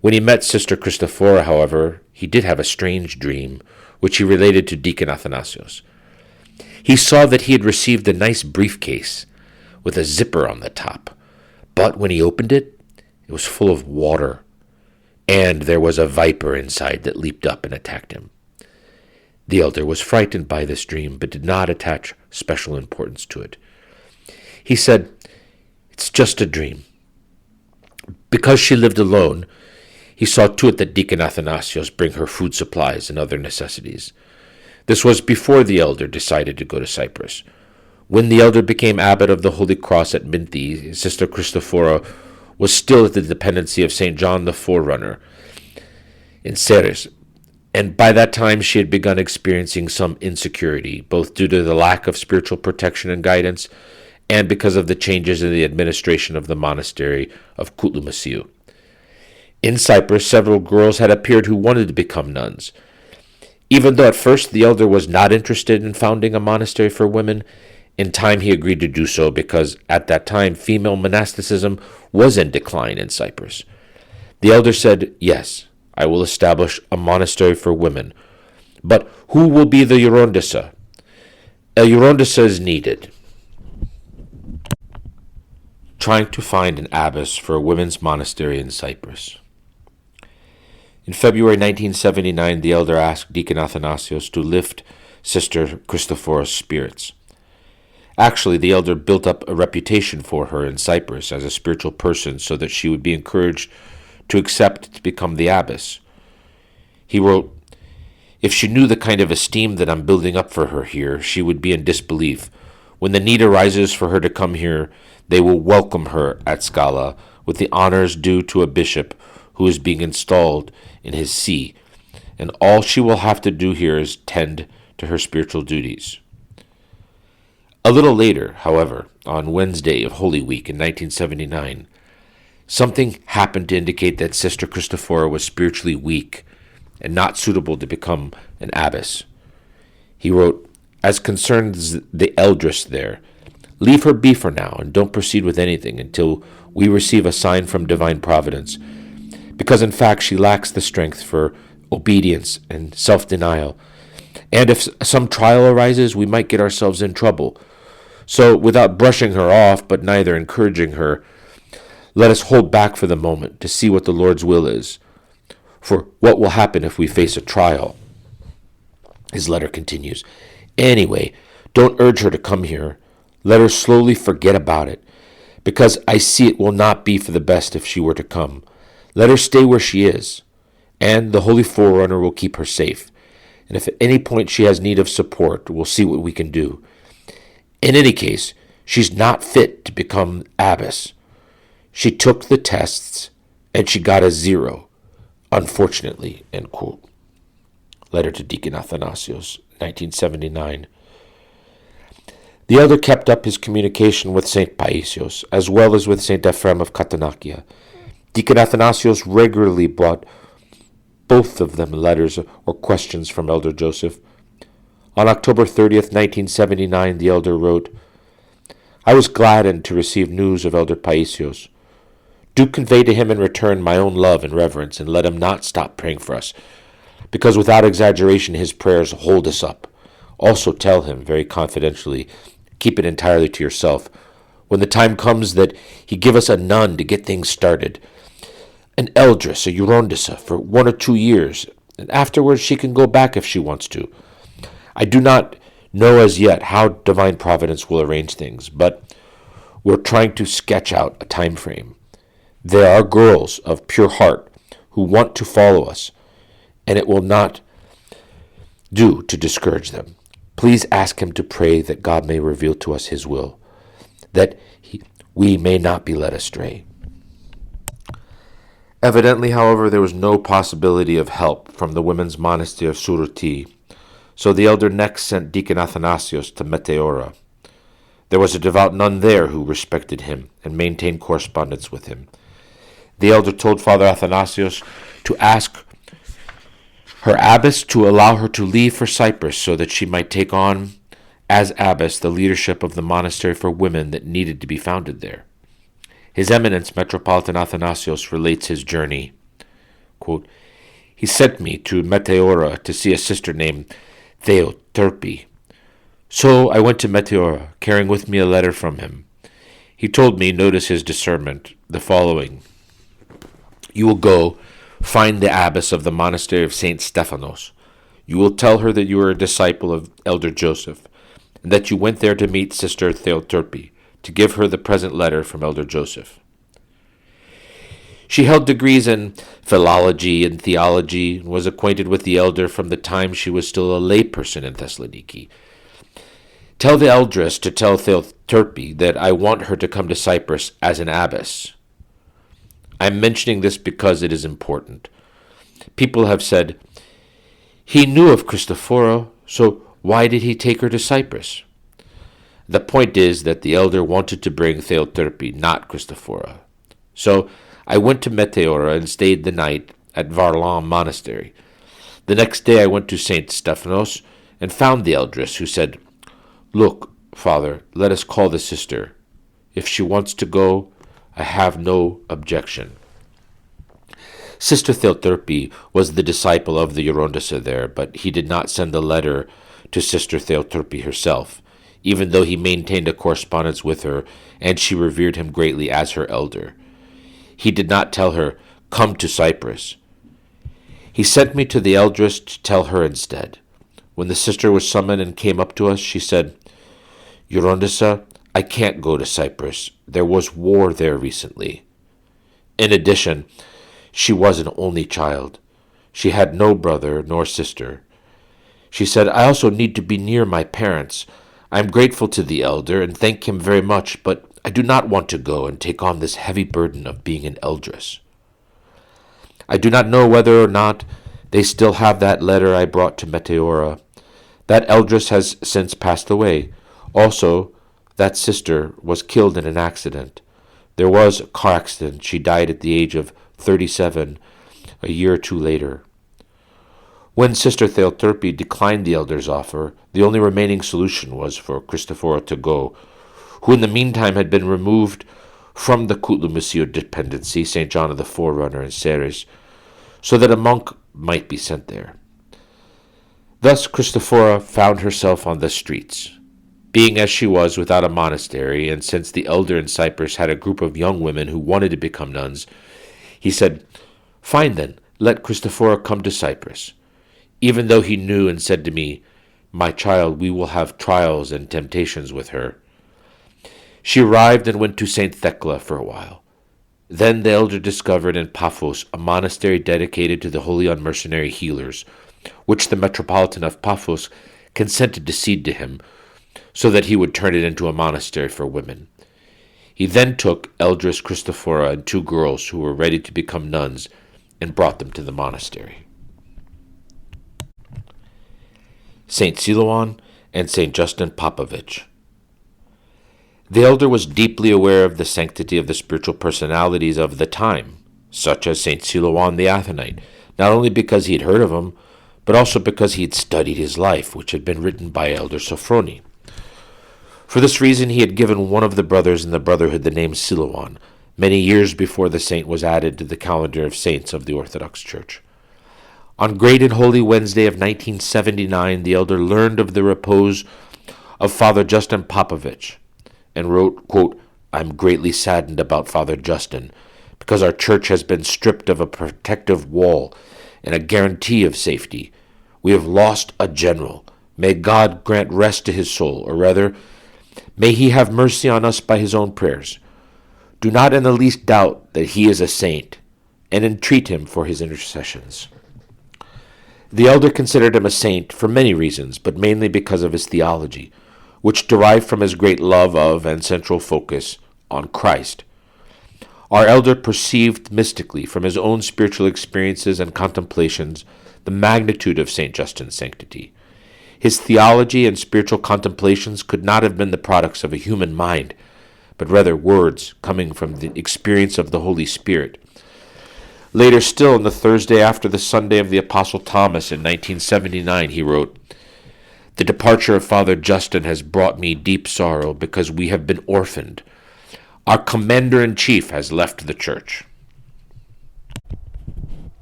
When he met Sister Christophora, however, he did have a strange dream, which he related to Deacon Athanasios. He saw that he had received a nice briefcase with a zipper on the top, but when he opened it, it was full of water, and there was a viper inside that leaped up and attacked him. The elder was frightened by this dream, but did not attach special importance to it. He said, "It's just a dream." Because she lived alone, he saw to it that Deacon Athanasios bring her food supplies and other necessities. This was before the elder decided to go to Cyprus. When the elder became abbot of the Holy Cross at Minty, Sister Christophora was still at the dependency of St. John the Forerunner in Ceres, and by that time she had begun experiencing some insecurity, both due to the lack of spiritual protection and guidance, and because of the changes in the administration of the Monastery of Koutloumousi. In Cyprus, several girls had appeared who wanted to become nuns. Even though at first the elder was not interested in founding a monastery for women, in time he agreed to do so because at that time female monasticism was in decline in Cyprus. The elder said, "Yes, I will establish a monastery for women. But who will be the Hieromonk? A Hieromonk is needed." Trying to find an abbess for a women's monastery in Cyprus. In February 1979, the elder asked Deacon Athanasios to lift Sister Christophora's spirits. Actually, the elder built up a reputation for her in Cyprus as a spiritual person so that she would be encouraged to accept to become the abbess. He wrote, "If she knew the kind of esteem that I'm building up for her here, she would be in disbelief. When the need arises for her to come here, they will welcome her at Scala with the honors due to a bishop who is being installed in his see, and all she will have to do here is tend to her spiritual duties." A little later, however, on Wednesday of Holy Week in 1979, something happened to indicate that Sister Christophora was spiritually weak and not suitable to become an abbess. He wrote, "As concerns the eldress there, leave her be for now and don't proceed with anything until we receive a sign from divine providence, because in fact she lacks the strength for obedience and self-denial, and if some trial arises, we might get ourselves in trouble. So, without brushing her off, but neither encouraging her, let us hold back for the moment to see what the Lord's will is. For what will happen if we face a trial?" His letter continues, "Anyway, don't urge her to come here. Let her slowly forget about it, because I see it will not be for the best if she were to come. Let her stay where she is, and the Holy Forerunner will keep her safe. And if at any point she has need of support, we'll see what we can do. In any case, she's not fit to become abbess. She took the tests, and she got a 0, unfortunately," end quote. Letter to Deacon Athanasios, 1979. The elder kept up his communication with St. Paisios, as well as with St. Ephrem of Kattanakia. Deacon Athanasios regularly brought both of them letters or questions from Elder Joseph. On October 30th, 1979, the elder wrote, "I was gladdened to receive news of Elder Paisios. Do convey to him in return my own love and reverence, and let him not stop praying for us, because without exaggeration his prayers hold us up. Also tell him, very confidentially, keep it entirely to yourself, when the time comes that he give us a nun to get things started, an eldress, a Hieromonk, for 1 or 2 years, and afterwards she can go back if she wants to. I do not know as yet how divine providence will arrange things, but we're trying to sketch out a time frame. There are girls of pure heart who want to follow us, and it will not do to discourage them. Please ask him to pray that God may reveal to us his will, that we may not be led astray." Evidently, however, there was no possibility of help from the women's monastery of Suruti, so the elder next sent Deacon Athanasios to Meteora. There was a devout nun there who respected him and maintained correspondence with him. The elder told Father Athanasios to ask her abbess to allow her to leave for Cyprus so that she might take on, as abbess, the leadership of the monastery for women that needed to be founded there. His Eminence, Metropolitan Athanasios, relates his journey. Quote, "He sent me to Meteora to see a sister named Theoterpi. So I went to Meteora, carrying with me a letter from him. He told me, notice his discernment, the following. You will go, find the abbess of the monastery of St. Stephanos. You will tell her that you are a disciple of Elder Joseph, and that you went there to meet Sister Theoterpi, to give her the present letter from Elder Joseph. She held degrees in philology and theology, and was acquainted with the elder from the time she was still a layperson in Thessaloniki. Tell the eldress to tell Theoterpi that I want her to come to Cyprus as an abbess. I am mentioning this because it is important. People have said, he knew of Christophoro, so why did he take her to Cyprus? The point is that the elder wanted to bring Theoterpi, not Christophoro. So I went to Meteora and stayed the night at Varlam Monastery. The next day I went to St. Stephanos and found the eldress, who said, Look, Father, let us call the sister. If she wants to go, I have no objection. Sister Theoterpi was the disciple of the Eurondissa there, but he did not send a letter to Sister Theoterpi herself, even though he maintained a correspondence with her, and she revered him greatly as her elder. He did not tell her, come to Cyprus. He sent me to the eldress to tell her instead. When the sister was summoned and came up to us, she said, Eurondissa, I can't go to Cyprus. There was war there recently. In addition, she was an only child. She had no brother nor sister. She said, I also need to be near my parents. I am grateful to the elder and thank him very much, but I do not want to go and take on this heavy burden of being an eldress. I do not know whether or not they still have that letter I brought to Meteora. That eldress has since passed away. Also, that sister was killed in an accident. There was a car accident. She died at the age of 37, a year or two later. When Sister Theoterpi declined the elder's offer, the only remaining solution was for Christophoro to go, who in the meantime had been removed from the Kouloumousi dependency, St. John of the Forerunner in Ceres, so that a monk might be sent there. Thus Christophora found herself on the streets. Being as she was without a monastery, and since the elder in Cyprus had a group of young women who wanted to become nuns, he said, Fine then, let Christophora come to Cyprus. Even though he knew and said to me, My child, we will have trials and temptations with her. She arrived and went to St. Thecla for a while. Then the elder discovered in Paphos a monastery dedicated to the holy unmercenary healers, which the Metropolitan of Paphos consented to cede to him, so that he would turn it into a monastery for women. He then took Eldress Christophora and 2 girls who were ready to become nuns and brought them to the monastery. St. Silouan and St. Justin Popovich. The elder was deeply aware of the sanctity of the spiritual personalities of the time, such as St. Silouan the Athonite, not only because he had heard of him, but also because he had studied his life, which had been written by Elder Sophroni. For this reason he had given one of the brothers in the brotherhood the name Silouan, many years before the saint was added to the calendar of saints of the Orthodox Church. On Great and Holy Wednesday of 1979, the elder learned of the repose of Father Justin Popovich, and wrote, quote, I'm greatly saddened about Father Justin, because our church has been stripped of a protective wall and a guarantee of safety. We have lost a general. May God grant rest to his soul, or rather, may he have mercy on us by his own prayers. Do not in the least doubt that he is a saint, and entreat him for his intercessions. The elder considered him a saint for many reasons, but mainly because of his theology, which derived from his great love of and central focus on Christ. Our elder perceived mystically from his own spiritual experiences and contemplations the magnitude of St. Justin's sanctity. His theology and spiritual contemplations could not have been the products of a human mind, but rather words coming from the experience of the Holy Spirit. Later still, on the Thursday after the Sunday of the Apostle Thomas in 1979, he wrote, "The departure of Father Justin has brought me deep sorrow because we have been orphaned. Our commander-in-chief has left the church."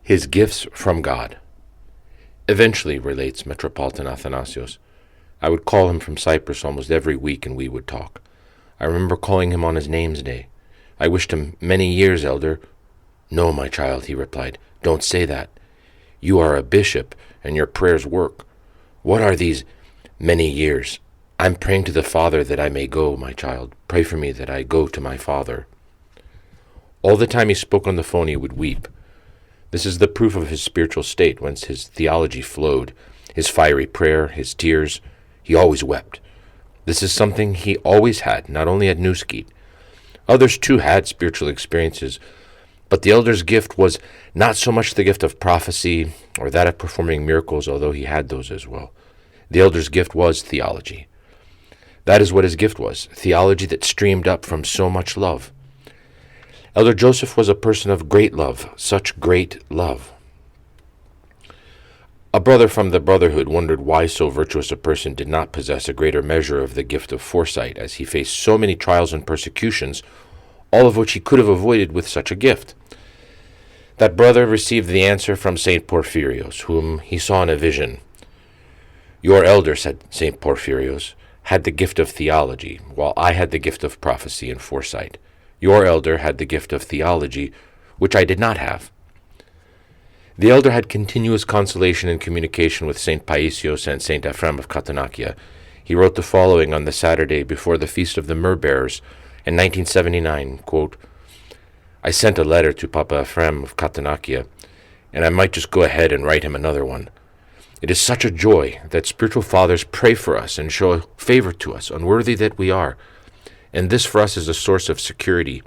His gifts from God. Eventually, relates Metropolitan Athanasios, I would call him from Cyprus almost every week and we would talk. I remember calling him on his name's day. I wished him many years, elder. "No, my child," he replied, "don't say that. You are a bishop and your prayers work. What are these many years? I'm praying to the Father that I may go, my child. Pray for me that I go to my Father." All the time he spoke on the phone he would weep. This is the proof of his spiritual state, whence his theology flowed, his fiery prayer, his tears. He always wept. This is something he always had, not only at Newskeet. Others too had spiritual experiences, but the elder's gift was not so much the gift of prophecy or that of performing miracles, although he had those as well. The elder's gift was theology. That is what his gift was, theology that streamed up from so much love. Elder Joseph was a person of great love, such great love. A brother from the Brotherhood wondered why so virtuous a person did not possess a greater measure of the gift of foresight, as he faced so many trials and persecutions, all of which he could have avoided with such a gift. That brother received the answer from St. Porphyrios, whom he saw in a vision. "Your elder," said St. Porphyrios, "had the gift of theology, while I had the gift of prophecy and foresight. Your elder had the gift of theology, which I did not have." The elder had continuous consolation and communication with St. Paisios and St. Ephrem of Katanakya. He wrote the following on the Saturday before the Feast of the Myrrh-bearers in 1979, quote, "I sent a letter to Papa Ephrem of Katanakya, and I might just go ahead and write him another one. It is such a joy that spiritual fathers pray for us and show a favor to us, unworthy that we are, and this for us is a source of security.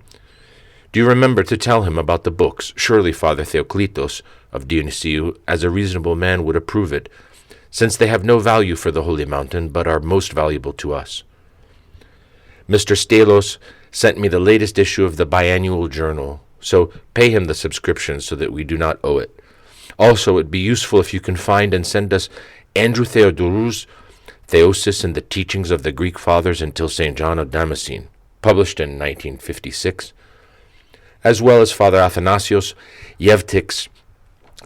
Do you remember to tell him about the books? Surely Father Theoklitos of Dionysiou, as a reasonable man, would approve it, since they have no value for the Holy Mountain, but are most valuable to us. Mr. Stelos sent me the latest issue of the biannual journal, so pay him the subscription so that we do not owe it. Also, it would be useful if you can find and send us Andrew Theodorou's Theosis and the Teachings of the Greek Fathers until St. John of Damascene, published in 1956, as well as Father Athanasios Yevtik's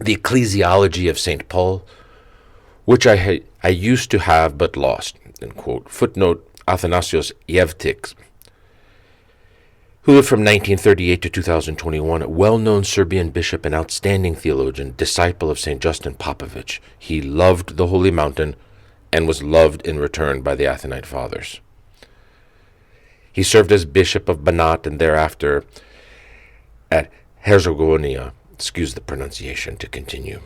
The Ecclesiology of St. Paul, which I used to have but lost." End quote. Footnote, Athanasios Yevtik, who lived from 1938 to 2021, a well-known Serbian bishop and outstanding theologian, disciple of St. Justin Popovich. He loved the Holy Mountain and was loved in return by the Athonite Fathers. He served as bishop of Banat and thereafter at Herzegovina. Excuse the pronunciation, to continue.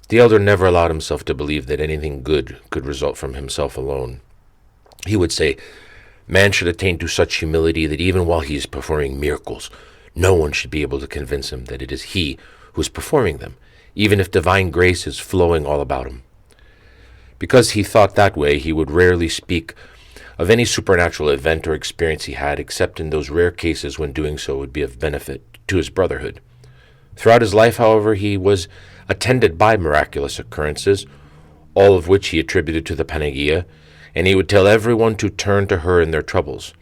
The elder never allowed himself to believe that anything good could result from himself alone. He would say, "Man should attain to such humility that even while he is performing miracles, no one should be able to convince him that it is he who is performing them, even if divine grace is flowing all about him." Because he thought that way, he would rarely speak of any supernatural event or experience he had, except in those rare cases when doing so would be of benefit to his brotherhood. Throughout his life, however, he was attended by miraculous occurrences, all of which he attributed to the Panagia, and he would tell everyone to turn to her in their troubles.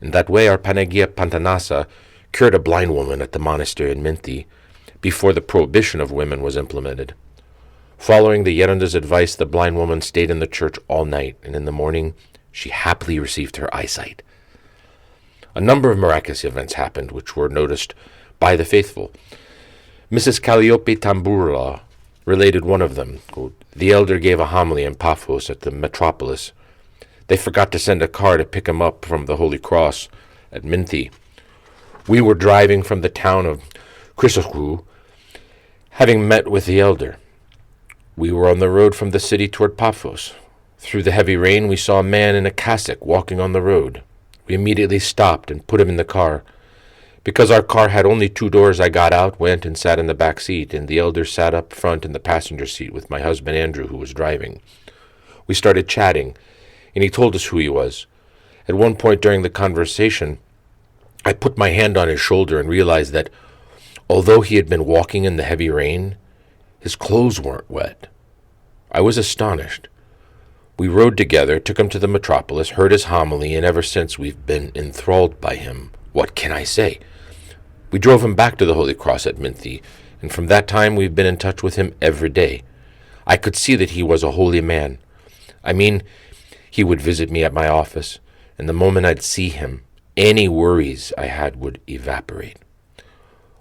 In that way, our Panagia Pantanasa cured a blind woman at the monastery in Minty before the prohibition of women was implemented. Following the Yerenda's advice, the blind woman stayed in the church all night, and in the morning she happily received her eyesight. A number of miraculous events happened, which were noticed by the faithful. Mrs. Calliope Tamburla related one of them. Quote, "The elder gave a homily in Paphos at the metropolis. They forgot to send a car to pick him up from the Holy Cross at Minty. We were driving from the town of Chrysokou, having met with the elder. We were on the road from the city toward Paphos. Through the heavy rain, we saw a man in a cassock walking on the road. We immediately stopped and put him in the car. Because our car had only 2 doors, I got out, went and sat in the back seat, and the elder sat up front in the passenger seat with my husband Andrew, who was driving. We started chatting, and he told us who he was. At one point during the conversation, I put my hand on his shoulder and realized that, although he had been walking in the heavy rain, his clothes weren't wet. I was astonished. We rode together, took him to the metropolis, heard his homily, and ever since we've been enthralled by him. What can I say? We drove him back to the Holy Cross at Minty, and from that time we've been in touch with him every day. I could see that he was a holy man. I mean, he would visit me at my office, and the moment I'd see him, any worries I had would evaporate.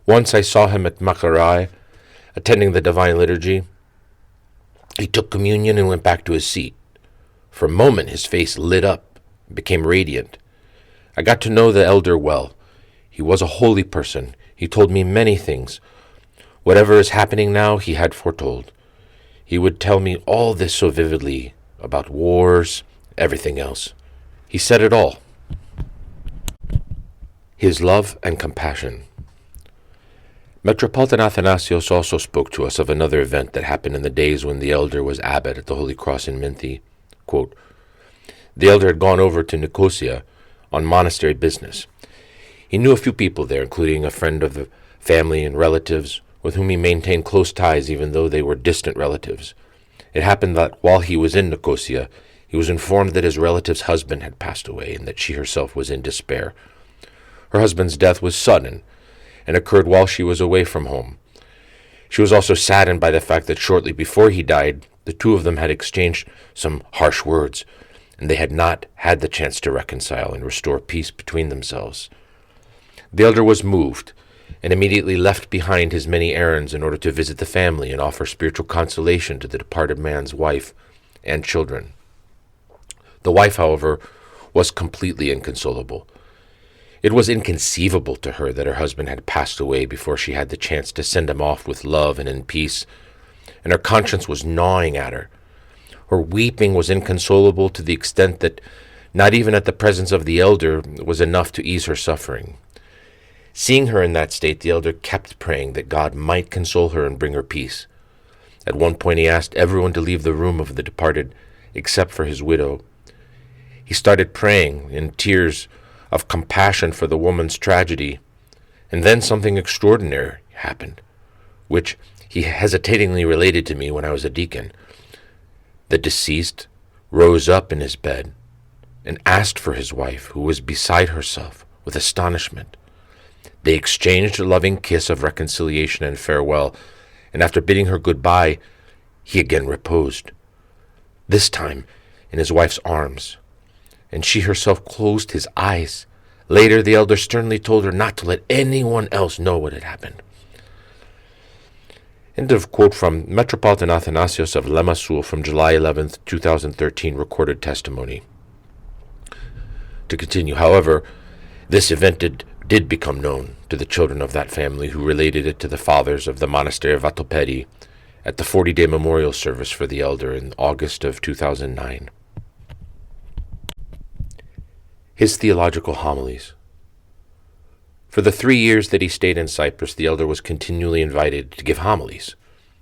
Once I saw him at Makarai, attending the Divine Liturgy. He took communion and went back to his seat. For a moment his face lit up and became radiant. I got to know the elder well. He was a holy person. He told me many things. Whatever is happening now, he had foretold. He would tell me all this so vividly, about wars, everything else. He said it all. His love and compassion. Metropolitan Athanasios also spoke to us of another event that happened in the days when the elder was abbot at the Holy Cross in Minty. Quote, the elder had gone over to Nicosia on monastery business. He knew a few people there, including a friend of the family and relatives, with whom he maintained close ties even though they were distant relatives. It happened that while he was in Nicosia, he was informed that his relative's husband had passed away and that she herself was in despair. Her husband's death was sudden and occurred while she was away from home. She was also saddened by the fact that shortly before he died, the two of them had exchanged some harsh words, and they had not had the chance to reconcile and restore peace between themselves. The elder was moved, and immediately left behind his many errands in order to visit the family and offer spiritual consolation to the departed man's wife and children. The wife, however, was completely inconsolable. It was inconceivable to her that her husband had passed away before she had the chance to send him off with love and in peace, and her conscience was gnawing at her. Her weeping was inconsolable to the extent that not even at the presence of the elder was enough to ease her suffering. Seeing her in that state, the elder kept praying that God might console her and bring her peace. At one point he asked everyone to leave the room of the departed, except for his widow. He started praying in tears of compassion for the woman's tragedy, and then something extraordinary happened, which he hesitatingly related to me when I was a deacon. The deceased rose up in his bed and asked for his wife, who was beside herself with astonishment. They exchanged a loving kiss of reconciliation and farewell, and after bidding her goodbye, he again reposed, this time in his wife's arms, and she herself closed his eyes. Later, the elder sternly told her not to let anyone else know what had happened. End of quote from Metropolitan Athanasios of Limassol from July 11th, 2013, recorded testimony. To continue, however, this event did become known to the children of that family, who related it to the fathers of the Monastery of VATOPEDI at the 40-day memorial service for the elder in August of 2009. His theological homilies. For the 3 years that he stayed in Cyprus, the elder was continually invited to give homilies.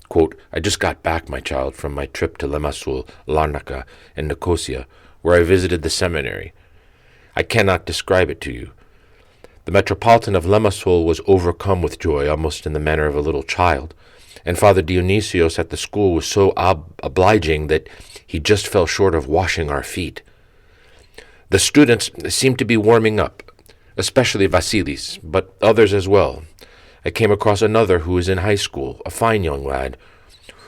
Quote, I just got back, my child, from my trip to Limassol, Larnaca, and Nicosia, where I visited the seminary. I cannot describe it to you. The Metropolitan of Limassol was overcome with joy, almost in the manner of a little child, and Father Dionysios at the school was so obliging that he just fell short of washing our feet. The students seemed to be warming up, especially Vasilis, but others as well. I came across another who is in high school, a fine young lad,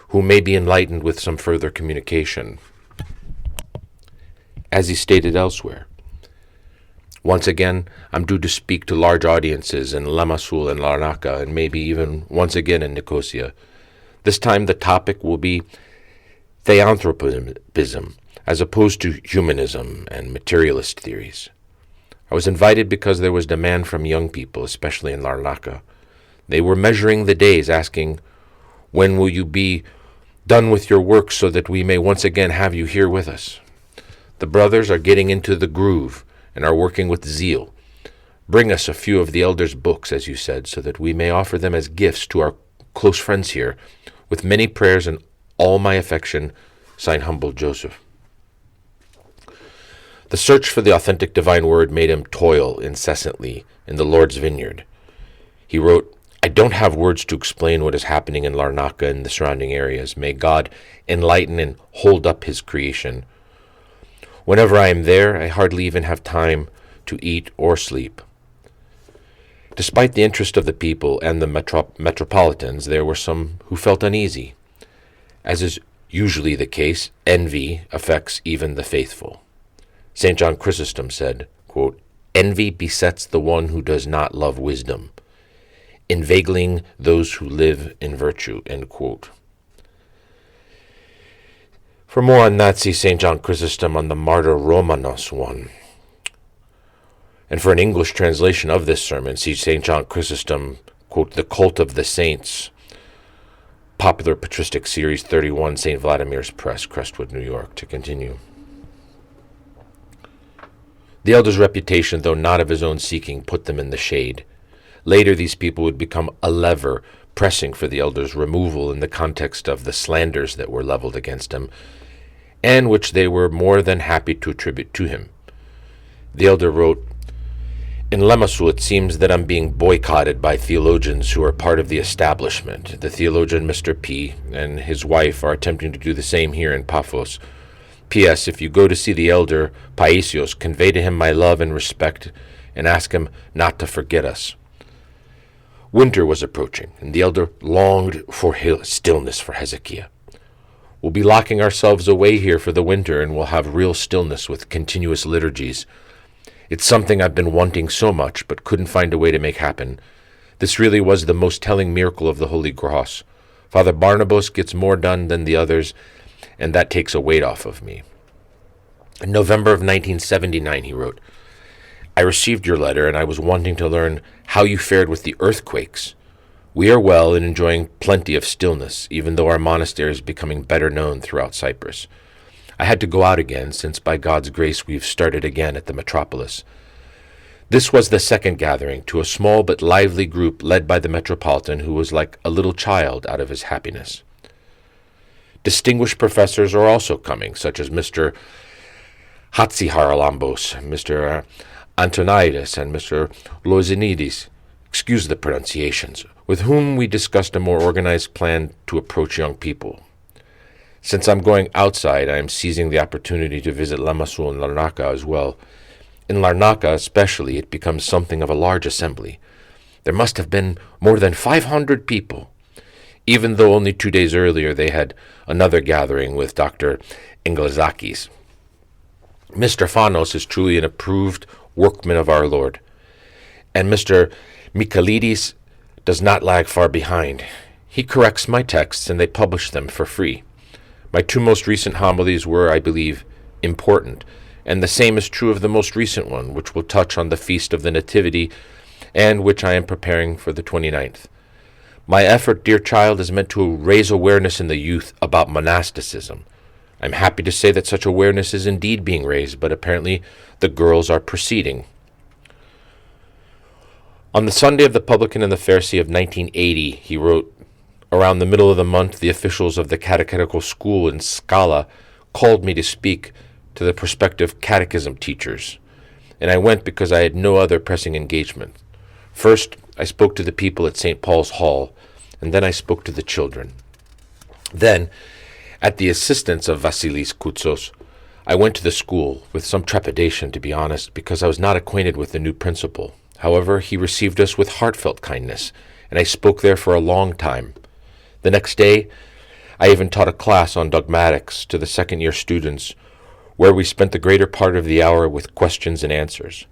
who may be enlightened with some further communication. As he stated elsewhere, once again, I'm due to speak to large audiences in Limassol and Larnaca, and maybe even once again in Nicosia. This time the topic will be theanthropism, as opposed to humanism and materialist theories. I was invited because there was demand from young people, especially in Larnaca. They were measuring the days, asking, when will you be done with your work so that we may once again have you here with us? The brothers are getting into the groove and are working with zeal. Bring us a few of the elders' books, as you said, so that we may offer them as gifts to our close friends here, with many prayers and all my affection, signed humble Joseph. The search for the authentic divine word made him toil incessantly in the Lord's vineyard. He wrote, I don't have words to explain what is happening in Larnaca and the surrounding areas. May God enlighten and hold up his creation. Whenever I am there, I hardly even have time to eat or sleep. Despite the interest of the people and the metropolitans, there were some who felt uneasy. As is usually the case, envy affects even the faithful. St. John Chrysostom said, quote, Envy besets the one who does not love wisdom, inveigling those who live in virtue, end quote. For more on that, see St. John Chrysostom on the Martyr Romanos one. And for an English translation of this sermon, see St. John Chrysostom, quote, The Cult of the Saints, Popular Patristic Series 31, St. Vladimir's Press, Crestwood, New York, to continue. The elder's reputation, though not of his own seeking, put them in the shade. Later, these people would become a lever pressing for the elder's removal in the context of the slanders that were leveled against him, and which they were more than happy to attribute to him. The elder wrote, In Limassol, it seems that I'm being boycotted by theologians who are part of the establishment. The theologian Mr. P. and his wife are attempting to do the same here in Paphos. P.S. If you go to see the elder Paisios, convey to him my love and respect, and ask him not to forget us. Winter was approaching, and the elder longed for stillness for Hezekiah. We'll be locking ourselves away here for the winter, and we'll have real stillness with continuous liturgies. It's something I've been wanting so much, but couldn't find a way to make happen. This really was the most telling miracle of the Holy Cross. Father Barnabas gets more done than the others, and that takes a weight off of me. In November of 1979, he wrote, I received your letter, and I was wanting to learn how you fared with the earthquakes. We are well and enjoying plenty of stillness, even though our monastery is becoming better known throughout Cyprus. I had to go out again, since by God's grace we've started again at the metropolis. This was the second gathering, to a small but lively group led by the metropolitan, who was like a little child out of his happiness. Distinguished professors are also coming, such as Mr. Hatziharalambos, Mr. Antonides, and Mr. Lozinidis, excuse the pronunciations, with whom we discussed a more organized plan to approach young people. Since I'm going outside, I am seizing the opportunity to visit Limassol and Larnaca as well. In Larnaca especially, it becomes something of a large assembly. There must have been more than 500 people, even though only 2 days earlier they had another gathering with Dr. Englezakis. Mr. Fanos is truly an approved workman of our Lord, and Mr. Michaelidis does not lag far behind. He corrects my texts, and they publish them for free. My 2 most recent homilies were, I believe, important, and the same is true of the most recent one, which will touch on the Feast of the Nativity, and which I am preparing for the 29th. My effort, dear child, is meant to raise awareness in the youth about monasticism. I'm happy to say that such awareness is indeed being raised, but apparently the girls are proceeding. On the Sunday of the Publican and the Pharisee of 1980, he wrote, Around the middle of the month, the officials of the catechetical school in Scala called me to speak to the prospective catechism teachers, and I went because I had no other pressing engagement. First, I spoke to the people at St. Paul's Hall, and then I spoke to the children. Then, at the assistance of Vasilis Koutsos, I went to the school, with some trepidation, to be honest, because I was not acquainted with the new principal. However, he received us with heartfelt kindness, and I spoke there for a long time. The next day, I even taught a class on dogmatics to the second-year students, where we spent the greater part of the hour with questions and answers.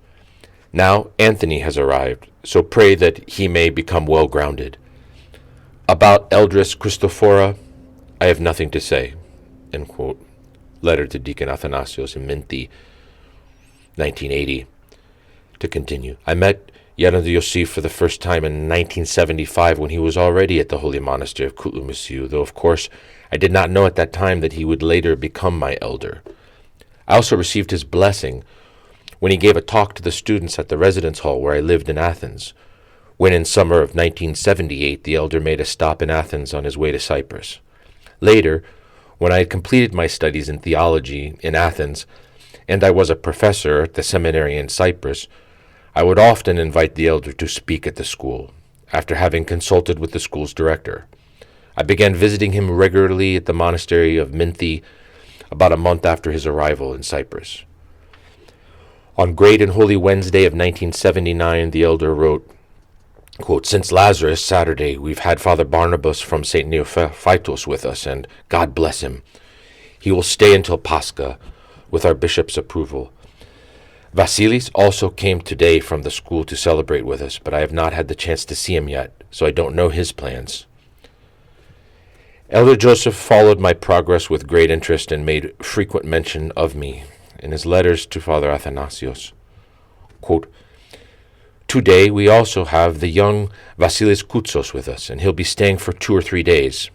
Now Anthony has arrived, so pray that he may become well-grounded. About Eldris Christophora, I have nothing to say. End quote. Letter to Deacon Athanasios in Minty, 1980. To continue, I met Yaron Yosef for the first time in 1975 when he was already at the Holy Monastery of Koutloumousi, though of course I did not know at that time that he would later become my elder. I also received his blessing when he gave a talk to the students at the residence hall where I lived in Athens, when in summer of 1978 the elder made a stop in Athens on his way to Cyprus. Later, when I had completed my studies in theology in Athens, and I was a professor at the seminary in Cyprus, I would often invite the elder to speak at the school, after having consulted with the school's director. I began visiting him regularly at the monastery of Minty about a month after his arrival in Cyprus. On Great and Holy Wednesday of 1979, the elder wrote, quote, "Since Lazarus, Saturday, we've had Father Barnabas from St. Neophytos with us, and God bless him. He will stay until Pascha, with our bishop's approval. Vasilis also came today from the school to celebrate with us, but I have not had the chance to see him yet, so I don't know his plans." Elder Joseph followed my progress with great interest and made frequent mention of me in his letters to Father Athanasios. Quote, "Today we also have the young Vasilis Koutsos with us, and he'll be staying for 2 or 3 days.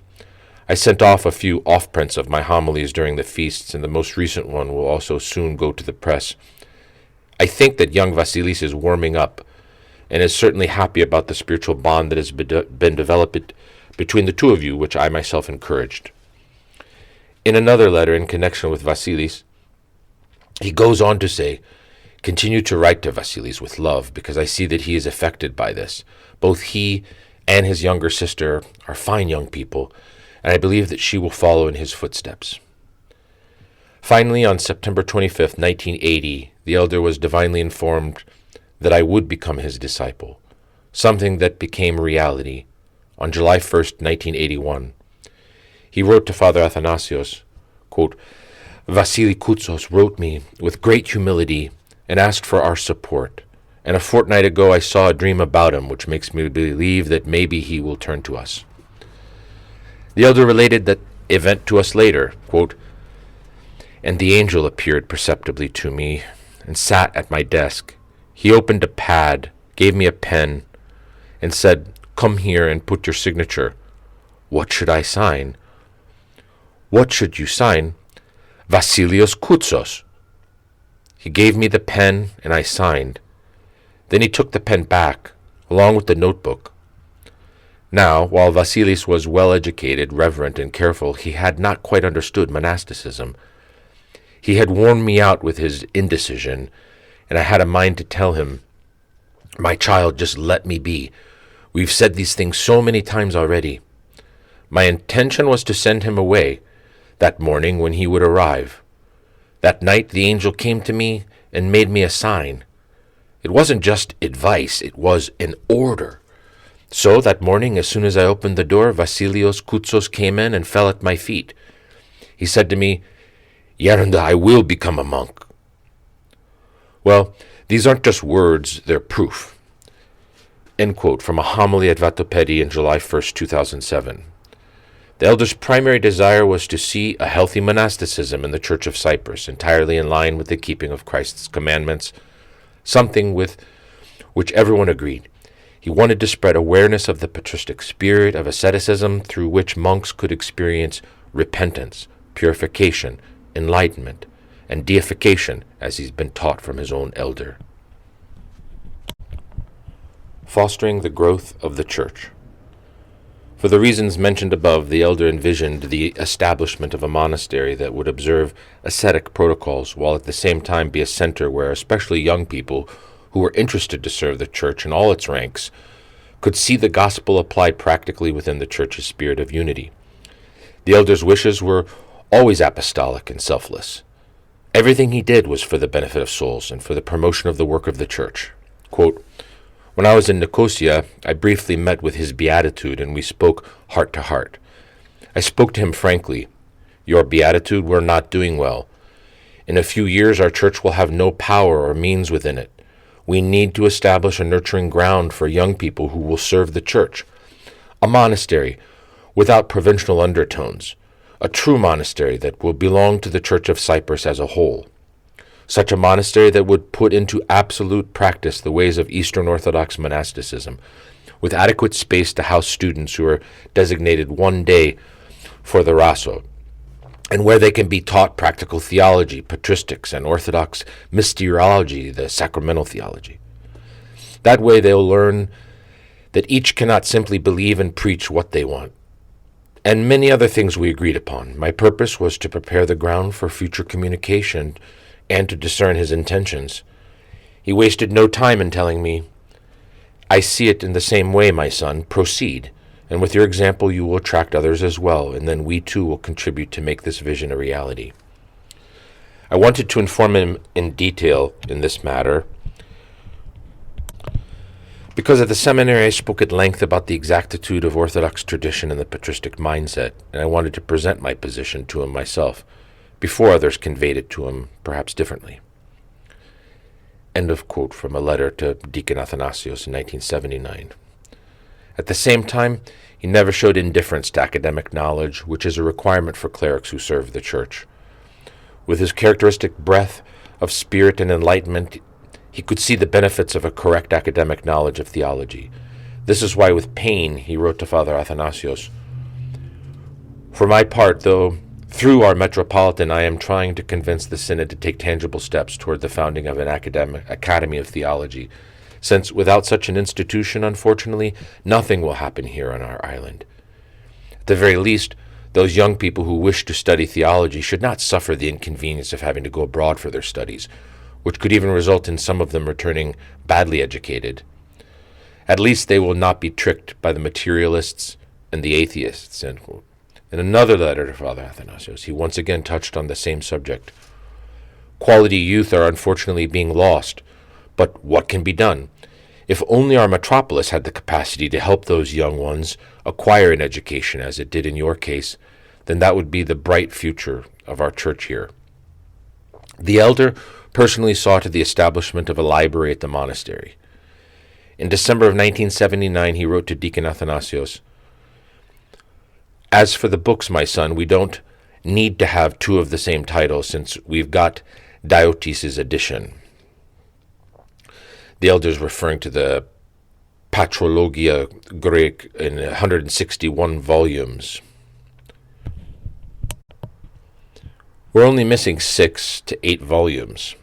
I sent off a few off-prints of my homilies during the feasts, and the most recent one will also soon go to the press. I think that young Vasilis is warming up, and is certainly happy about the spiritual bond that has been developed between the two of you, which I myself encouraged." In another letter in connection with Vasilis, he goes on to say, "Continue to write to Vasilis with love, because I see that he is affected by this. Both he and his younger sister are fine young people, and I believe that she will follow in his footsteps." Finally, on September 25th, 1980, the elder was divinely informed that I would become his disciple, something that became reality on July 1st, 1981. He wrote to Father Athanasios, quote, "Vasili Koutsos wrote me with great humility and asked for our support, and a fortnight ago I saw a dream about him which makes me believe that maybe he will turn to us." The elder related that event to us later, quote, "And the angel appeared perceptibly to me and sat at my desk. He opened a pad, gave me a pen, and said, 'Come here and put your signature.' What should I sign?" "What should you sign?" "Vasilios Koutsos." He gave me the pen, and I signed. Then he took the pen back, along with the notebook. Now, while Vasilis was well-educated, reverent, and careful, he had not quite understood monasticism. He had worn me out with his indecision, and I had a mind to tell him, "My child, just let me be. We've said these things so many times already." My intention was to send him away that morning when he would arrive. That night the angel came to me and made me a sign. It wasn't just advice, it was an order. So that morning, as soon as I opened the door, Vasilios Koutsos came in and fell at my feet. He said to me, "Yerunda, I will become a monk." Well, these aren't just words, they're proof. End quote from a homily at VATOPEDI in July 1st, 2007. The elder's primary desire was to see a healthy monasticism in the Church of Cyprus, entirely in line with the keeping of Christ's commandments, something with which everyone agreed. He wanted to spread awareness of the patristic spirit of asceticism through which monks could experience repentance, purification, enlightenment, and deification as he's been taught from his own elder. Fostering the growth of the Church. For the reasons mentioned above, the elder envisioned the establishment of a monastery that would observe ascetic protocols while at the same time be a center where especially young people who were interested to serve the Church in all its ranks could see the gospel applied practically within the Church's spirit of unity. The elder's wishes were always apostolic and selfless. Everything he did was for the benefit of souls and for the promotion of the work of the Church. Quote, "When I was in Nicosia, I briefly met with his beatitude and we spoke heart to heart. I spoke to him frankly. 'Your beatitude, we're not doing well. In a few years our Church will have no power or means within it. We need to establish a nurturing ground for young people who will serve the Church. A monastery without provincial undertones. A true monastery that will belong to the Church of Cyprus as a whole. Such a monastery that would put into absolute practice the ways of Eastern Orthodox monasticism, with adequate space to house students who are designated one day for the raso, and where they can be taught practical theology, patristics, and orthodox mysteriology, the sacramental theology. That way they'll learn that each cannot simply believe and preach what they want, and many other things we agreed upon. My purpose was to prepare the ground for future communication and to discern his intentions. He wasted no time in telling me, "I see it in the same way, my son. Proceed, and with your example you will attract others as well, and then we too will contribute to make this vision a reality." I wanted to inform him in detail in this matter, because at the seminary I spoke at length about the exactitude of Orthodox tradition and the patristic mindset, and I wanted to present my position to him myself, before others conveyed it to him, perhaps differently. End of quote from a letter to Deacon Athanasios in 1979. At the same time, he never showed indifference to academic knowledge, which is a requirement for clerics who serve the Church. With his characteristic breadth of spirit and enlightenment, he could see the benefits of a correct academic knowledge of theology. This is why with pain he wrote to Father Athanasios, "For my part, though, through our Metropolitan, I am trying to convince the Synod to take tangible steps toward the founding of an academy of theology, since without such an institution, unfortunately, nothing will happen here on our island. At the very least, those young people who wish to study theology should not suffer the inconvenience of having to go abroad for their studies, which could even result in some of them returning badly educated. At least they will not be tricked by the materialists and the atheists." End quote. In another letter to Father Athanasios, he once again touched on the same subject. "Quality youth are unfortunately being lost, but what can be done? If only our metropolis had the capacity to help those young ones acquire an education as it did in your case, then that would be the bright future of our church here." The elder personally saw to the establishment of a library at the monastery. In December of 1979, he wrote to Deacon Athanasios, "As for the books, my son, we don't need to have two of the same title since we've got Diotis' edition." The elder is referring to the Patrologia Greek in 161 volumes. We're only missing 6 to 8 volumes.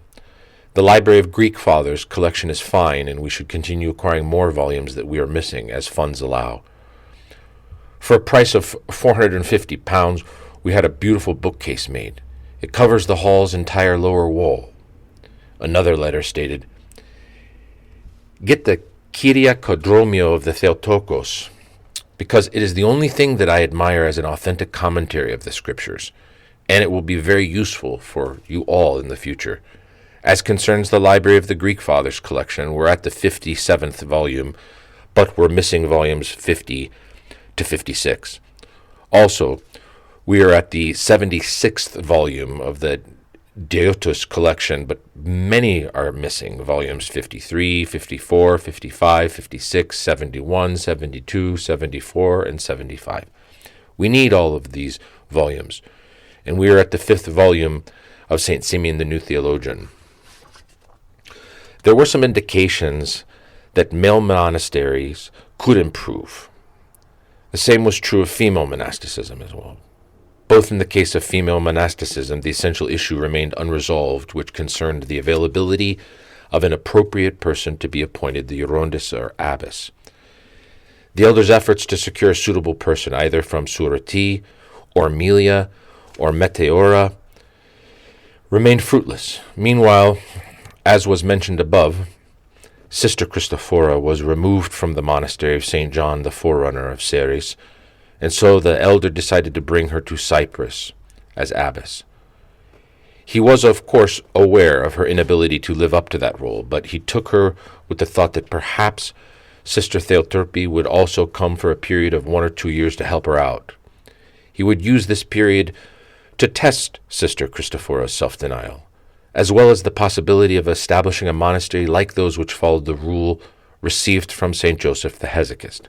The Library of Greek Fathers collection is fine, and we should continue acquiring more volumes that we are missing as funds allow. For a price of £450, we had a beautiful bookcase made. It covers the hall's entire lower wall. Another letter stated, "Get the Kyriakodromio of the Theotokos, because it is the only thing that I admire as an authentic commentary of the Scriptures, and it will be very useful for you all in the future. As concerns the Library of the Greek Fathers collection, we're at the 57th volume, but we're missing volumes 50 to 56. Also, we are at the 76th volume of the Diotis collection, but many are missing volumes 53, 54, 55, 56, 71, 72, 74, and 75. We need all of these volumes, and we are at the 5th volume of St. Simeon the New Theologian." There were some indications that male monasteries could improve. The same was true of female monasticism as well. Both in the case of female monasticism, the essential issue remained unresolved, which concerned the availability of an appropriate person to be appointed the Hieronymos or Abbess. The elder's efforts to secure a suitable person, either from Surati, or Amelia, or Meteora, remained fruitless. Meanwhile, as was mentioned above, Sister Christophora was removed from the monastery of St. John the Forerunner of Ceres, and so the elder decided to bring her to Cyprus as abbess. He was, of course, aware of her inability to live up to that role, but he took her with the thought that perhaps Sister Theoterpe would also come for a period of 1 or 2 years to help her out. He would use this period to test Sister Christophora's self-denial, as well as the possibility of establishing a monastery like those which followed the rule received from St. Joseph the Hesychist.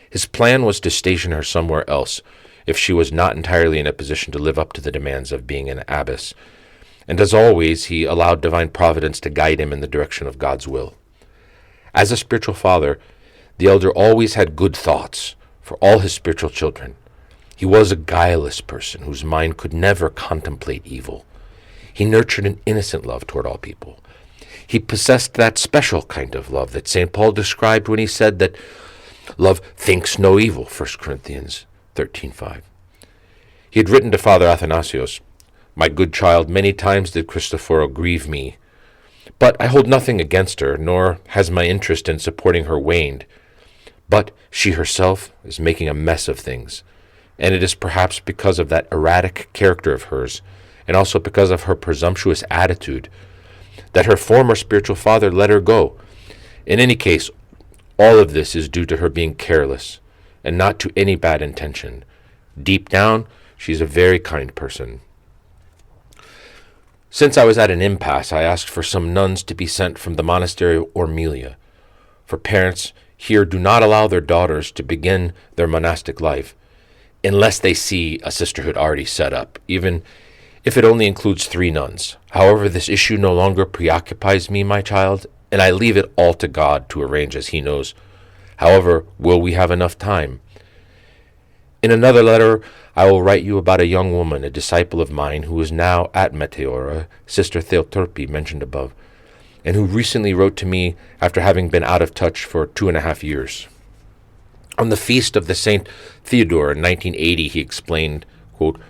His plan was to station her somewhere else if she was not entirely in a position to live up to the demands of being an abbess, and as always he allowed divine providence to guide him in the direction of God's will. As a spiritual father, the elder always had good thoughts for all his spiritual children, He was a guileless person whose mind could never contemplate evil. He nurtured an innocent love toward all people. He possessed that special kind of love that St. Paul described when he said that love thinks no evil, 1 Corinthians 13:5. He had written to Father Athanasios, "My good child, many times did Christophora grieve me, but I hold nothing against her, nor has my interest in supporting her waned. But she herself is making a mess of things, and it is perhaps because of that erratic character of hers, and also because of her presumptuous attitude, that her former spiritual father let her go. In any case, all of this is due to her being careless, and not to any bad intention. Deep down, she's a very kind person." Since I was at an impasse, I asked for some nuns to be sent from the Monastery of Homilies, for parents here do not allow their daughters to begin their monastic life unless they see a sisterhood already set up, even if it only includes 3 nuns. However, this issue no longer preoccupies me, my child, and I leave it all to God to arrange as he knows. However, will we have enough time? In another letter, I will write you about a young woman, a disciple of mine, who is now at Meteora, Sister Theotorpi mentioned above, and who recently wrote to me after having been out of touch for 2.5 years. On the feast of the Saint Theodore in 1980, he explained, quote,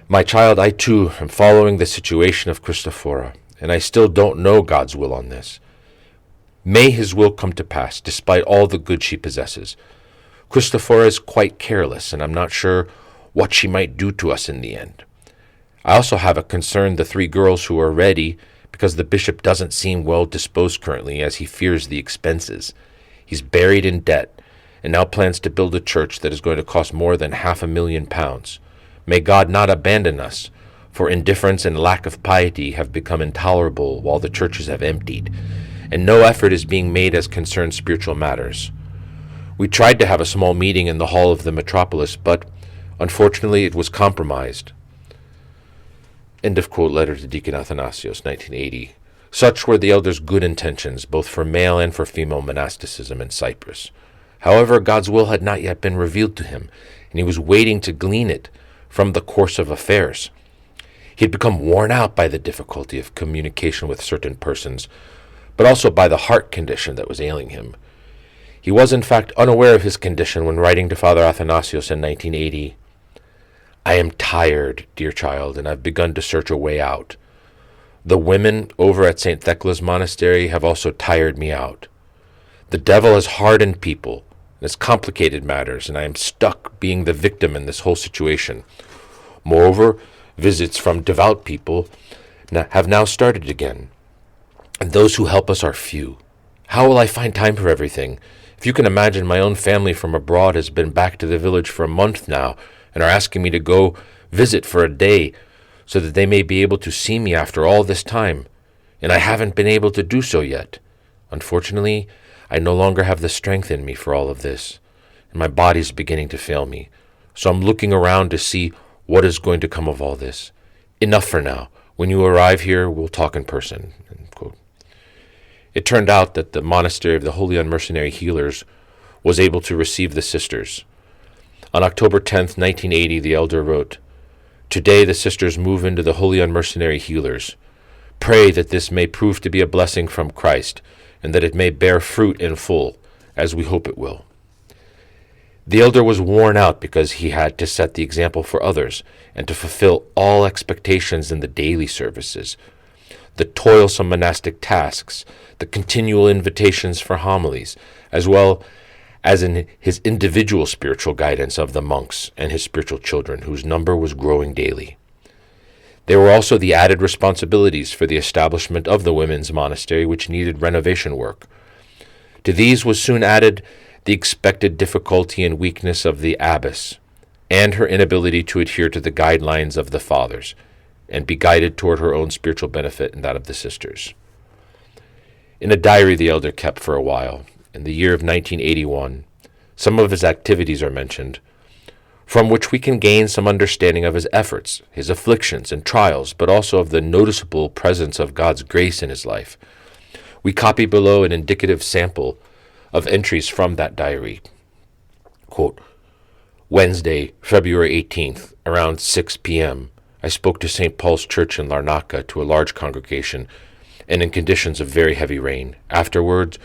"My child, I too am following the situation of Christophora, and I still don't know God's will on this. May his will come to pass, despite all the good she possesses. Christophora is quite careless, and I'm not sure what she might do to us in the end. I also have a concern the 3 girls who are ready, because the bishop doesn't seem well disposed currently, as he fears the expenses. He's buried in debt, and now plans to build a church that is going to cost more than £500,000. May God not abandon us, for indifference and lack of piety have become intolerable while the churches have emptied, and no effort is being made as concerns spiritual matters. We tried to have a small meeting in the hall of the metropolis, but unfortunately it was compromised." End of quote. Letter to Deacon Athanasios, 1980. Such were the elders' good intentions, both for male and for female monasticism in Cyprus. However, God's will had not yet been revealed to him, and he was waiting to glean it from the course of affairs. He had become worn out by the difficulty of communication with certain persons, but also by the heart condition that was ailing him. He was, in fact, unaware of his condition when writing to Father Athanasios in 1980, "I am tired, dear child, and I've begun to search a way out. The women over at St. Thecla's monastery have also tired me out. The devil has hardened people and has complicated matters, and I am stuck being the victim in this whole situation. Moreover, visits from devout people have now started again, and those who help us are few. How will I find time for everything? If you can imagine, my own family from abroad has been back to the village for a month now, and are asking me to go visit for a day, so that they may be able to see me after all this time, and I haven't been able to do so yet. Unfortunately, I no longer have the strength in me for all of this, and my body's beginning to fail me, so I'm looking around to see what is going to come of all this. Enough for now. When you arrive here, we'll talk in person." End quote. It turned out that the Monastery of the Holy Unmercenary Healers was able to receive the sisters. On October 10th, 1980, the elder wrote, "Today the sisters move into the Holy Unmercenary Healers. Pray that this may prove to be a blessing from Christ, and that it may bear fruit in full, as we hope it will." The elder was worn out because he had to set the example for others, and to fulfill all expectations in the daily services, the toilsome monastic tasks, the continual invitations for homilies, as well as in his individual spiritual guidance of the monks and his spiritual children, whose number was growing daily. There were also the added responsibilities for the establishment of the women's monastery, which needed renovation work. To these was soon added the expected difficulty and weakness of the abbess, and her inability to adhere to the guidelines of the fathers, and be guided toward her own spiritual benefit and that of the sisters. In a diary the elder kept for a while, in the year of 1981, some of his activities are mentioned, from which we can gain some understanding of his efforts, his afflictions and trials, but also of the noticeable presence of God's grace in his life. We copy below an indicative sample of entries from that diary. Quote, Wednesday, February 18th, around 6 p.m., I spoke to St. Paul's Church in Larnaca to a large congregation, and in conditions of very heavy rain. Afterwards,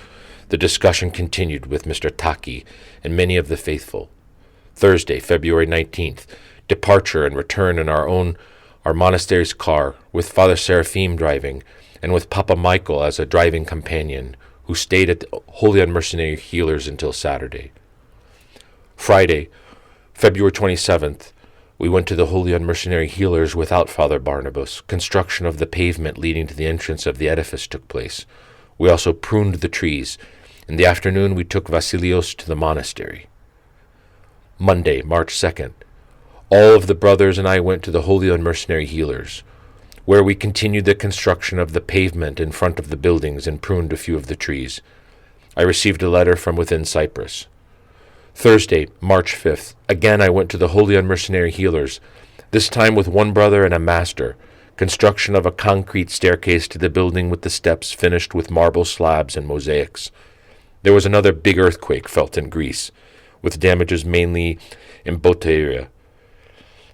the discussion continued with Mr. Taki and many of the faithful. Thursday, February 19th, departure and return in our monastery's car, with Father Seraphim driving, and with Papa Michael as a driving companion, who stayed at the Holy Unmercenary Healers until Saturday. Friday, February 27th, we went to the Holy Unmercenary Healers without Father Barnabas. Construction of the pavement leading to the entrance of the edifice took place. We also pruned the trees. In the afternoon, we took Vasilios to the monastery. Monday, March 2nd, all of the brothers and I went to the Holy Unmercenary Healers, where we continued the construction of the pavement in front of the buildings and pruned a few of the trees. I received a letter from within Cyprus. Thursday, March 5th, again I went to the Holy Unmercenary Healers, this time with one brother and a master. Construction of a concrete staircase to the building with the steps finished with marble slabs and mosaics. There was another big earthquake felt in Greece, with damages mainly in Boteria.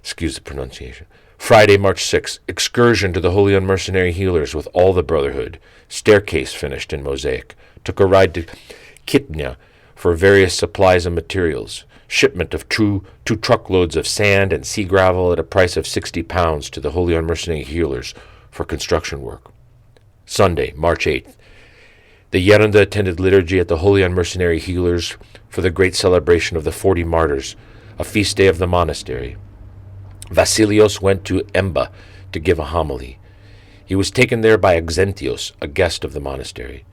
Excuse the pronunciation. Friday, March 6th, excursion to the Holy Unmercenary Healers with all the brotherhood. Staircase finished in mosaic. Took a ride to Kitna for various supplies and materials. Shipment of two truckloads of sand and sea gravel at a price of £60 to the Holy Unmercenary Healers for construction work. Sunday, March 8th, the Yerunda attended liturgy at the Holy Unmercenary Healers for the great celebration of the 40 Martyrs, a feast day of the monastery. Vasilios went to Emba to give a homily. He was taken there by Exentios, a guest of the monastery.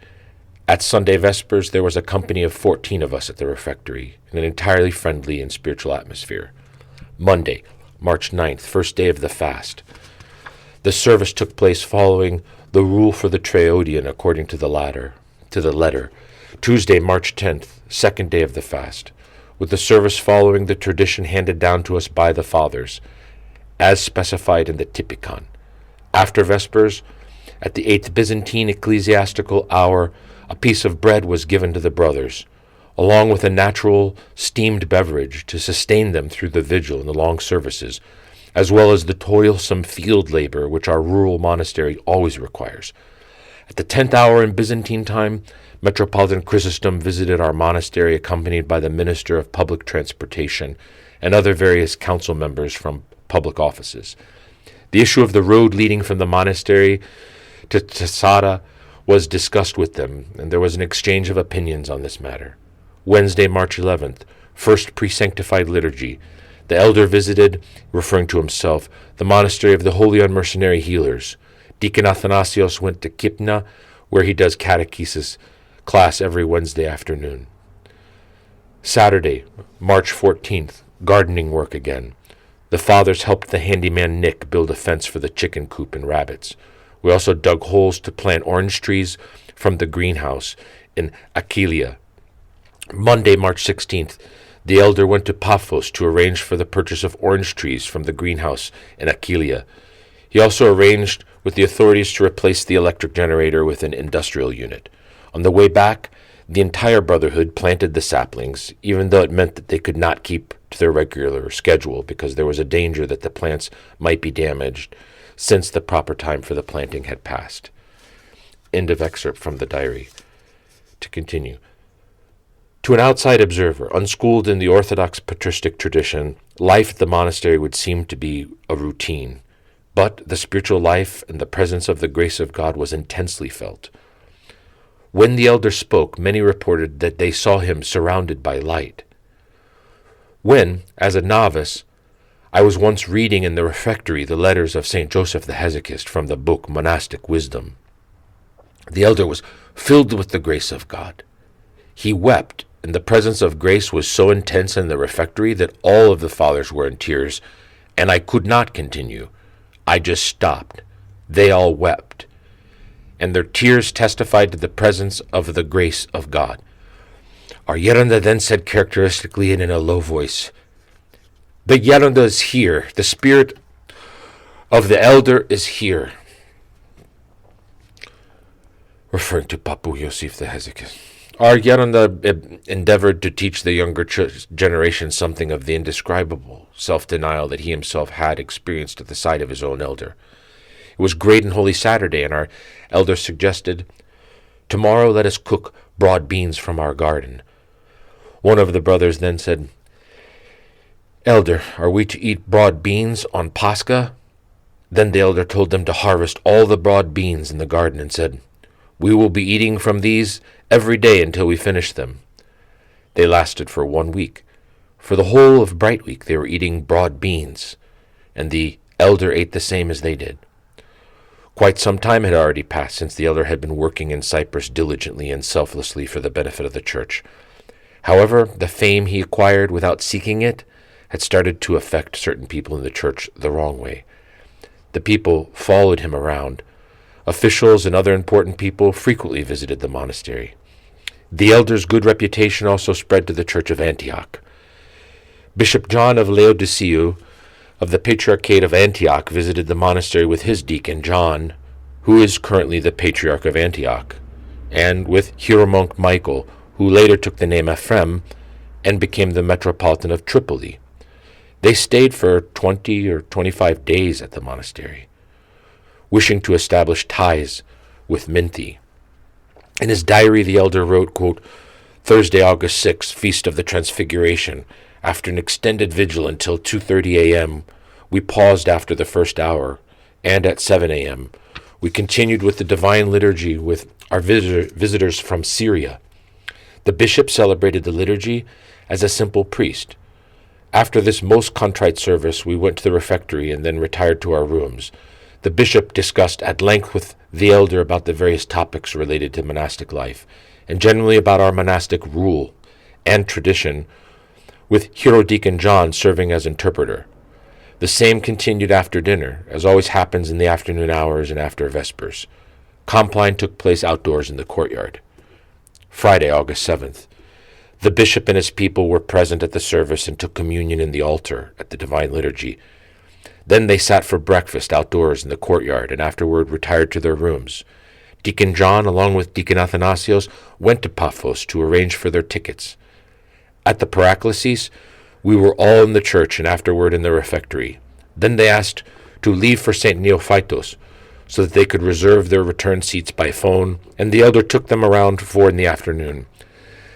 At Sunday Vespers, there was a company of 14 of us at the refectory, in an entirely friendly and spiritual atmosphere. Monday, March 9th, first day of the fast. The service took place following the rule for the Treodian according to the letter. Tuesday, March 10th, second day of the fast, with the service following the tradition handed down to us by the fathers, as specified in the Typicon. After Vespers, at the 8th Byzantine ecclesiastical hour, a piece of bread was given to the brothers, along with a natural steamed beverage to sustain them through the vigil and the long services, as well as the toilsome field labor which our rural monastery always requires. At the 10th hour in Byzantine time, Metropolitan Chrysostom visited our monastery accompanied by the Minister of Public Transportation and other various council members from public offices. The issue of the road leading from the monastery to Tesada was discussed with them, and there was an exchange of opinions on this matter. Wednesday, March 11th, first pre-sanctified liturgy. The elder visited, referring to himself, the monastery of the Holy Unmercenary Healers. Deacon Athanasios went to Kipna, where he does catechesis class every Wednesday afternoon. Saturday, March 14th, gardening work again. The fathers helped the handyman Nick build a fence for the chicken coop and rabbits. We also dug holes to plant orange trees from the greenhouse in Aquilia. Monday, March 16th, the elder went to Paphos to arrange for the purchase of orange trees from the greenhouse in Aquilia. He also arranged with the authorities to replace the electric generator with an industrial unit. On the way back, the entire brotherhood planted the saplings, even though it meant that they could not keep to their regular schedule because there was a danger that the plants might be damaged since the proper time for the planting had passed. End of excerpt from the diary. To continue. To an outside observer, unschooled in the Orthodox patristic tradition, life at the monastery would seem to be a routine, but the spiritual life and the presence of the grace of God was intensely felt. When the elder spoke, many reported that they saw him surrounded by light. When, as a novice, I was once reading in the refectory the letters of St. Joseph the Hesychist from the book Monastic Wisdom, the elder was filled with the grace of God. He wept, and the presence of grace was so intense in the refectory that all of the fathers were in tears, and I could not continue. I just stopped. They all wept, and their tears testified to the presence of the grace of God. Our Yerunda then said characteristically and in a low voice, "The Yerunda is here. The spirit of the elder is here," referring to Papu Yosef the Hesychist. Our Yaranda endeavored to teach the younger generation something of the indescribable self-denial that he himself had experienced at the sight of his own elder. It was great and holy Saturday, and our elder suggested, "Tomorrow let us cook broad beans from our garden." One of the brothers then said, "Elder, are we to eat broad beans on Pascha?" Then the elder told them to harvest all the broad beans in the garden and said, "We will be eating from these every day until we finish them." They lasted for 1 week. For the whole of Bright Week they were eating broad beans, and the elder ate the same as they did. Quite some time had already passed since the elder had been working in Cyprus diligently and selflessly for the benefit of the church. However, the fame he acquired without seeking it had started to affect certain people in the church the wrong way. The people followed him around. Officials and other important people frequently visited the monastery. The elder's good reputation also spread to the Church of Antioch. Bishop John of Laodicea of the Patriarchate of Antioch visited the monastery with his deacon John, who is currently the Patriarch of Antioch, and with Hieromonk Michael, who later took the name Ephraim and became the Metropolitan of Tripoli. They stayed for 20 or 25 days at the monastery, wishing to establish ties with Minty. In his diary, the elder wrote, quote, "Thursday, August 6th, Feast of the Transfiguration. After an extended vigil until 2:30 a.m., we paused after the first hour, and at 7 a.m., we continued with the Divine Liturgy with our visitors from Syria. The bishop celebrated the liturgy as a simple priest. After this most contrite service, we went to the refectory and then retired to our rooms. The bishop discussed at length with the elder about the various topics related to monastic life, and generally about our monastic rule and tradition, with Hero Deacon John serving as interpreter. The same continued after dinner, as always happens in the afternoon hours and after Vespers. Compline took place outdoors in the courtyard. Friday, August 7th. The bishop and his people were present at the service and took communion in the altar at the Divine Liturgy. Then they sat for breakfast outdoors in the courtyard and afterward retired to their rooms. Deacon John, along with Deacon Athanasios, went to Paphos to arrange for their tickets. At the Paraclesis, we were all in the church and afterward in the refectory. Then they asked to leave for St. Neophytos so that they could reserve their return seats by phone, and the elder took them around 4 in the afternoon.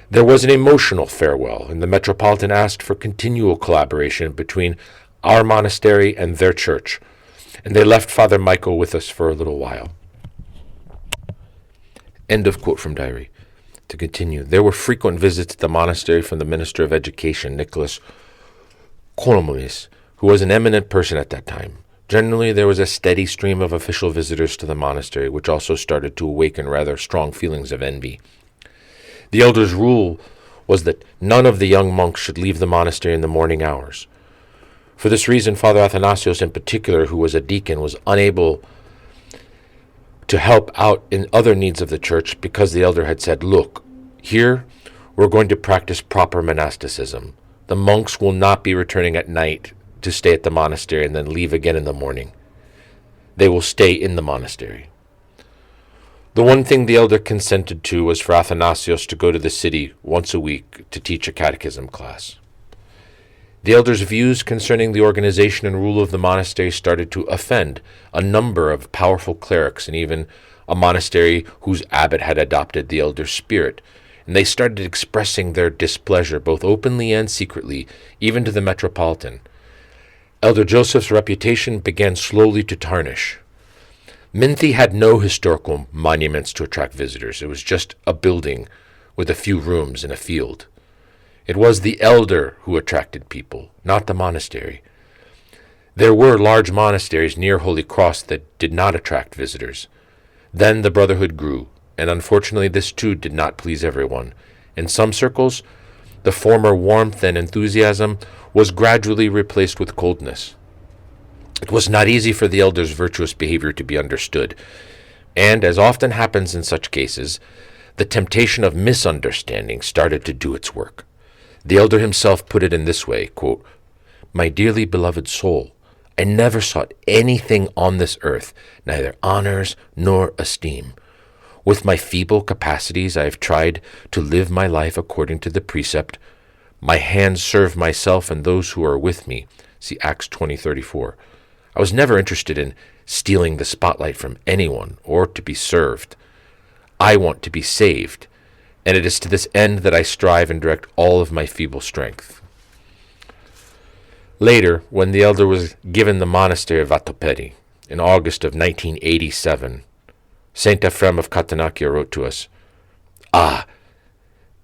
There was an emotional farewell, and the Metropolitan asked for continual collaboration between our monastery and their church, and they left Father Michael with us for a little while. End of quote from diary. To continue, there were frequent visits to the monastery from the Minister of Education, Nicholas Kouloumousi, who was an eminent person at that time. Generally, there was a steady stream of official visitors to the monastery, which also started to awaken rather strong feelings of envy. The elder's rule was that none of the young monks should leave the monastery in the morning hours. For this reason, Father Athanasios in particular, who was a deacon, was unable to help out in other needs of the church because the elder had said, "Look, here we're going to practice proper monasticism. The monks will not be returning at night to stay at the monastery and then leave again in the morning. They will stay in the monastery." The one thing the elder consented to was for Athanasios to go to the city once a week to teach a catechism class. The elder's views concerning the organization and rule of the monastery started to offend a number of powerful clerics and even a monastery whose abbot had adopted the elder's spirit, and they started expressing their displeasure both openly and secretly, even to the Metropolitan. Elder Joseph's reputation began slowly to tarnish. Minty had no historical monuments to attract visitors. It was just a building with a few rooms and a field. It was the elder who attracted people, not the monastery. There were large monasteries near Holy Cross that did not attract visitors. Then the brotherhood grew, and unfortunately this too did not please everyone. In some circles, the former warmth and enthusiasm was gradually replaced with coldness. It was not easy for the elder's virtuous behavior to be understood, and, as often happens in such cases, the temptation of misunderstanding started to do its work. The elder himself put it in this way, quote, "My dearly beloved soul, I never sought anything on this earth, neither honors nor esteem. With my feeble capacities, I have tried to live my life according to the precept, my hands serve myself and those who are with me. See Acts 20:34. I was never interested in stealing the spotlight from anyone or to be served. I want to be saved, and it is to this end that I strive and direct all of my feeble strength. Later, when the elder was given the monastery of VATOPEDI in August of 1987, Saint Ephrem of Katanakya wrote to us, "Ah,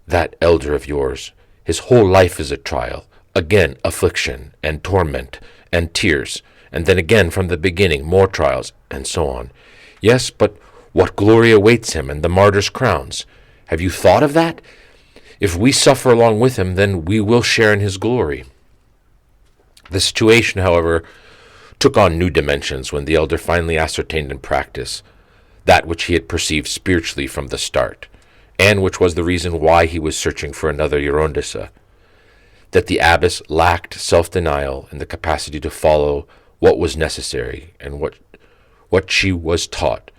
that elder of yours, his whole life is a trial, again affliction and torment and tears, and then again from the beginning more trials, and so on. Yes, but what glory awaits him and the martyr's crowns? Have you thought of that? If we suffer along with him, then we will share in his glory." The situation, however, took on new dimensions when the elder finally ascertained in practice that which he had perceived spiritually from the start, and which was the reason why he was searching for another Eurondissa, that the abbess lacked self-denial and the capacity to follow what was necessary and what she was taught,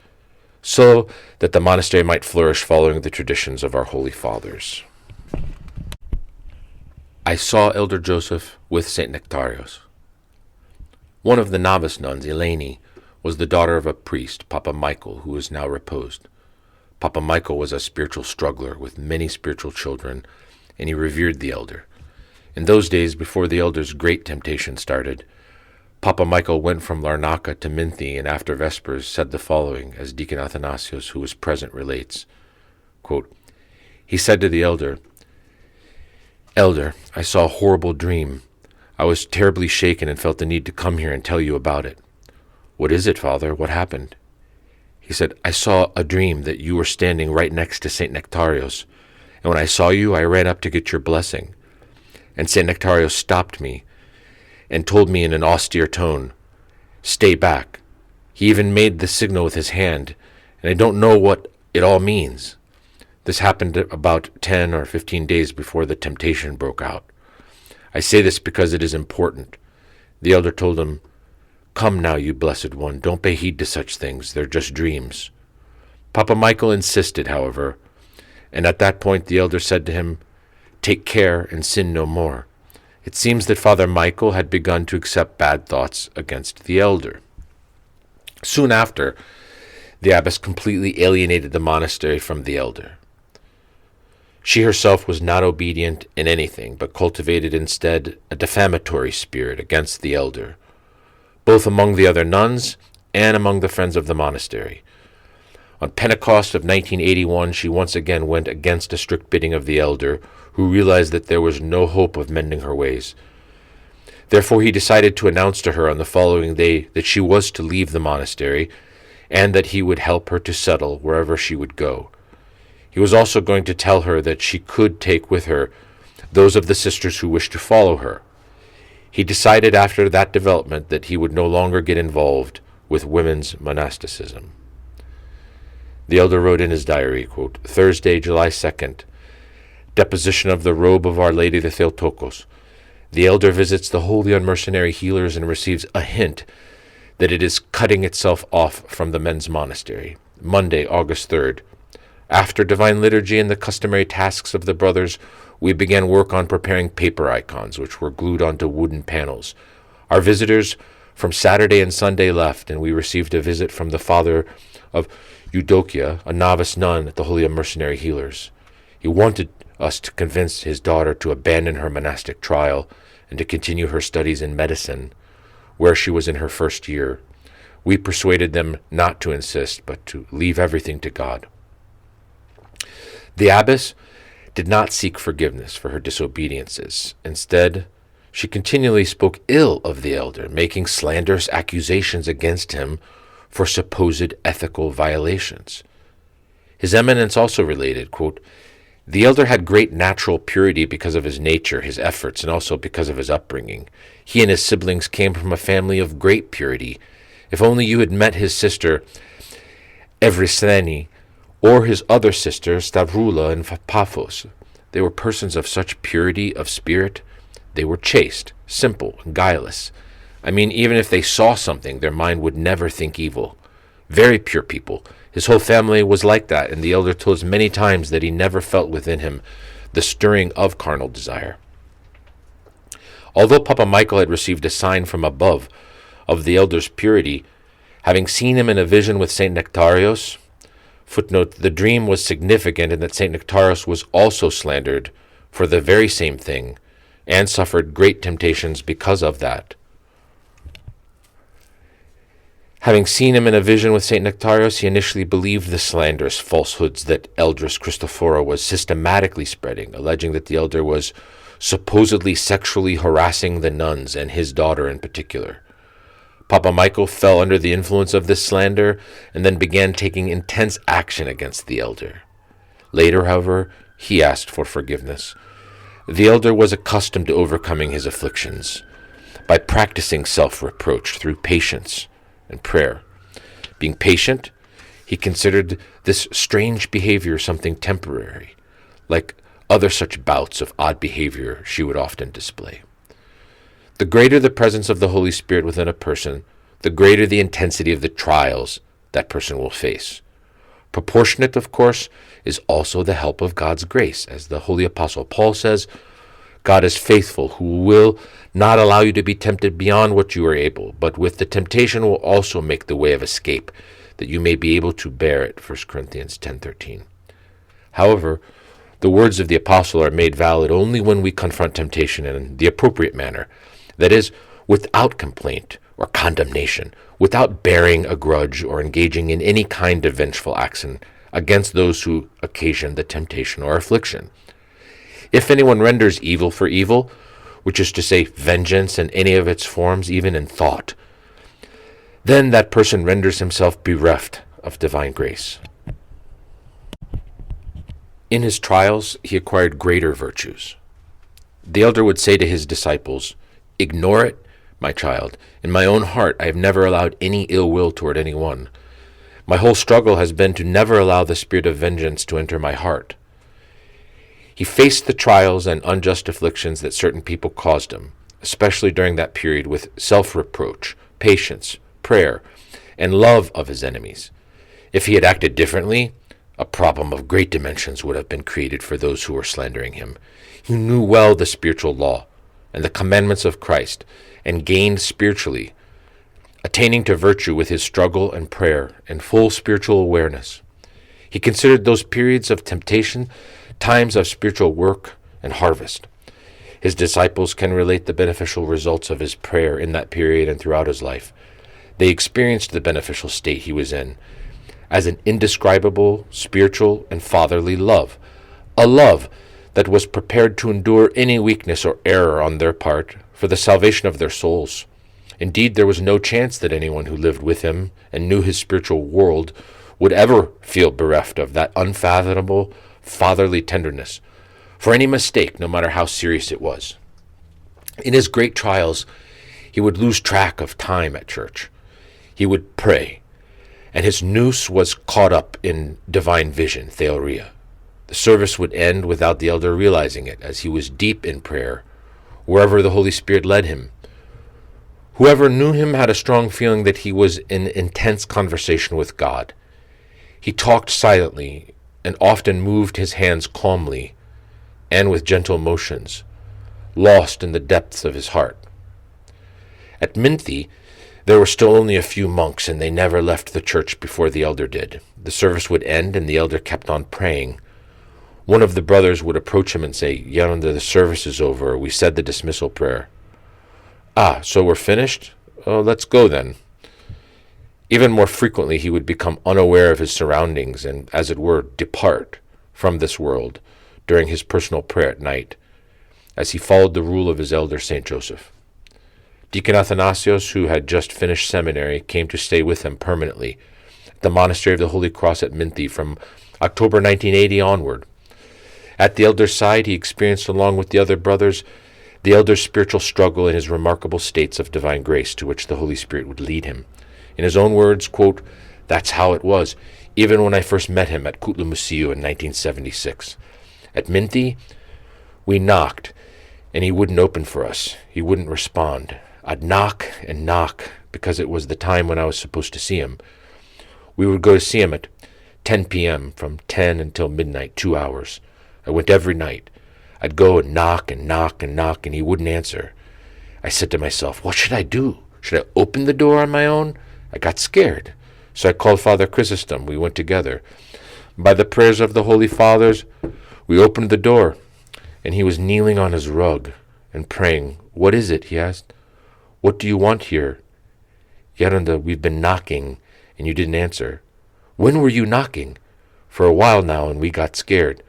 so that the monastery might flourish following the traditions of our holy fathers. I saw Elder Joseph with St. Nectarios. One of the novice nuns, Eleni, was the daughter of a priest, Papa Michael, who is now reposed. Papa Michael was a spiritual struggler with many spiritual children, and he revered the elder. In those days, before the elder's great temptation started, Papa Michael went from Larnaca to Minty, and after Vespers said the following, as Deacon Athanasios, who was present, relates. Quote, he said to the elder, "Elder, I saw a horrible dream. I was terribly shaken and felt the need to come here and tell you about it." "What is it, Father? What happened?" He said, "I saw a dream that you were standing right next to St. Nectarios, and when I saw you, I ran up to get your blessing. And St. Nectarios stopped me and told me in an austere tone, 'Stay back.' He even made the signal with his hand, and I don't know what it all means. This happened about 10 or 15 days before the temptation broke out. I say this because it is important." The elder told him, "Come now, you blessed one, don't pay heed to such things, they're just dreams." Papa Michael insisted, however, and at that point the elder said to him, "Take care and sin no more." It seems that Father Michael had begun to accept bad thoughts against the elder. Soon after, the abbess completely alienated the monastery from the elder. She herself was not obedient in anything, but cultivated instead a defamatory spirit against the elder, both among the other nuns and among the friends of the monastery. On Pentecost of 1981, she once again went against a strict bidding of the elder, who realized that there was no hope of mending her ways. Therefore he decided to announce to her on the following day that she was to leave the monastery, and that he would help her to settle wherever she would go. He was also going to tell her that she could take with her those of the sisters who wished to follow her. He decided after that development that he would no longer get involved with women's monasticism. The elder wrote in his diary, quote, Thursday, July 2nd, deposition of the robe of Our Lady the Theotokos. The elder visits the holy unmercenary healers and receives a hint that it is cutting itself off from the men's monastery. Monday, August 3rd. After Divine Liturgy and the customary tasks of the brothers, we began work on preparing paper icons, which were glued onto wooden panels. Our visitors from Saturday and Sunday left, and we received a visit from the father of Eudokia, a novice nun at the Holy Mercenary Healers. He wanted us to convince his daughter to abandon her monastic trial and to continue her studies in medicine, where she was in her first year. We persuaded them not to insist, but to leave everything to God. The abbess did not seek forgiveness for her disobediences. Instead, she continually spoke ill of the elder, making slanderous accusations against him for supposed ethical violations. His Eminence also related, quote, the elder had great natural purity because of his nature, his efforts, and also because of his upbringing. He and his siblings came from a family of great purity. If only you had met his sister, Evristheni, or his other sister, Stavroula and Paphos. They were persons of such purity of spirit. They were chaste, simple, and guileless. I mean, even if they saw something, their mind would never think evil. Very pure people. His whole family was like that, and the elder told us many times that he never felt within him the stirring of carnal desire. Although Papa Michael had received a sign from above of the elder's purity, having seen him in a vision with St. Nectarios, footnote, the dream was significant in that St. Nectarios was also slandered for the very same thing, and suffered great temptations because of that. Having seen him in a vision with St. Nectarios, he initially believed the slanderous falsehoods that Eldris Christophora was systematically spreading, alleging that the elder was supposedly sexually harassing the nuns and his daughter in particular. Papa Michael fell under the influence of this slander and then began taking intense action against the elder. Later, however, he asked for forgiveness. The elder was accustomed to overcoming his afflictions by practicing self-reproach through patience and prayer. Being patient, he considered this strange behavior something temporary, like other such bouts of odd behavior she would often display. The greater the presence of the Holy Spirit within a person, the greater the intensity of the trials that person will face. Proportionate, of course, is also the help of God's grace. As the Holy Apostle Paul says, God is faithful, who will not allow you to be tempted beyond what you are able, but with the temptation will also make the way of escape, that you may be able to bear it. 1 Corinthians 10:13. However, the words of the apostle are made valid only when we confront temptation in the appropriate manner, that is, without complaint or condemnation, without bearing a grudge or engaging in any kind of vengeful action against those who occasion the temptation or affliction. If anyone renders evil for evil, which is to say vengeance in any of its forms, even in thought, then that person renders himself bereft of divine grace. In his trials, he acquired greater virtues. The elder would say to his disciples, "Ignore it, my child. In my own heart, I have never allowed any ill will toward anyone. My whole struggle has been to never allow the spirit of vengeance to enter my heart." He faced the trials and unjust afflictions that certain people caused him, especially during that period, with self-reproach, patience, prayer, and love of his enemies. If he had acted differently, a problem of great dimensions would have been created for those who were slandering him. He knew well the spiritual law and the commandments of Christ, and gained spiritually, attaining to virtue with his struggle and prayer and full spiritual awareness. He considered those periods of temptation times of spiritual work and harvest. His disciples can relate the beneficial results of his prayer in that period and throughout his life. They experienced the beneficial state he was in as an indescribable spiritual and fatherly love, a love that was prepared to endure any weakness or error on their part for the salvation of their souls. Indeed, there was no chance that anyone who lived with him and knew his spiritual world would ever feel bereft of that unfathomable fatherly tenderness for any mistake, no matter how serious it was. In his great trials, he would lose track of time at church. He would pray, and his nous was caught up in divine vision, theoria. The service would end without the elder realizing it, as he was deep in prayer, wherever the Holy Spirit led him. Whoever knew him had a strong feeling that he was in intense conversation with God. He talked silently and often moved his hands calmly and with gentle motions, lost in the depths of his heart. At Minty, there were still only a few monks, and they never left the church before the elder did. The service would end, and the elder kept on praying. One of the brothers would approach him and say, "Yolanda, the service is over. We said the dismissal prayer." "Ah, so we're finished? Oh, let's go then." Even more frequently, he would become unaware of his surroundings and, as it were, depart from this world during his personal prayer at night, as he followed the rule of his elder, St. Joseph. Deacon Athanasios, who had just finished seminary, came to stay with him permanently at the Monastery of the Holy Cross at Minty from October 1980 onward. At the elder's side, he experienced, along with the other brothers, the elder's spiritual struggle in his remarkable states of divine grace to which the Holy Spirit would lead him. In his own words, quote, "That's how it was, even when I first met him at Kouloumousi in 1976. At Minty, we knocked, and he wouldn't open for us. He wouldn't respond. I'd knock and knock, because it was the time when I was supposed to see him. We would go to see him at 10 p.m., from 10 until midnight, 2 hours. I went every night. I'd go and knock and knock and knock, and he wouldn't answer. I said to myself, what should I do? Should I open the door on my own? I got scared. So I called Father Chrysostom. We went together. By the prayers of the Holy Fathers, we opened the door, and he was kneeling on his rug and praying. What is it? He asked. What do you want here? Yaranda, we've been knocking, and you didn't answer. When were you knocking? For a while now, and we got scared.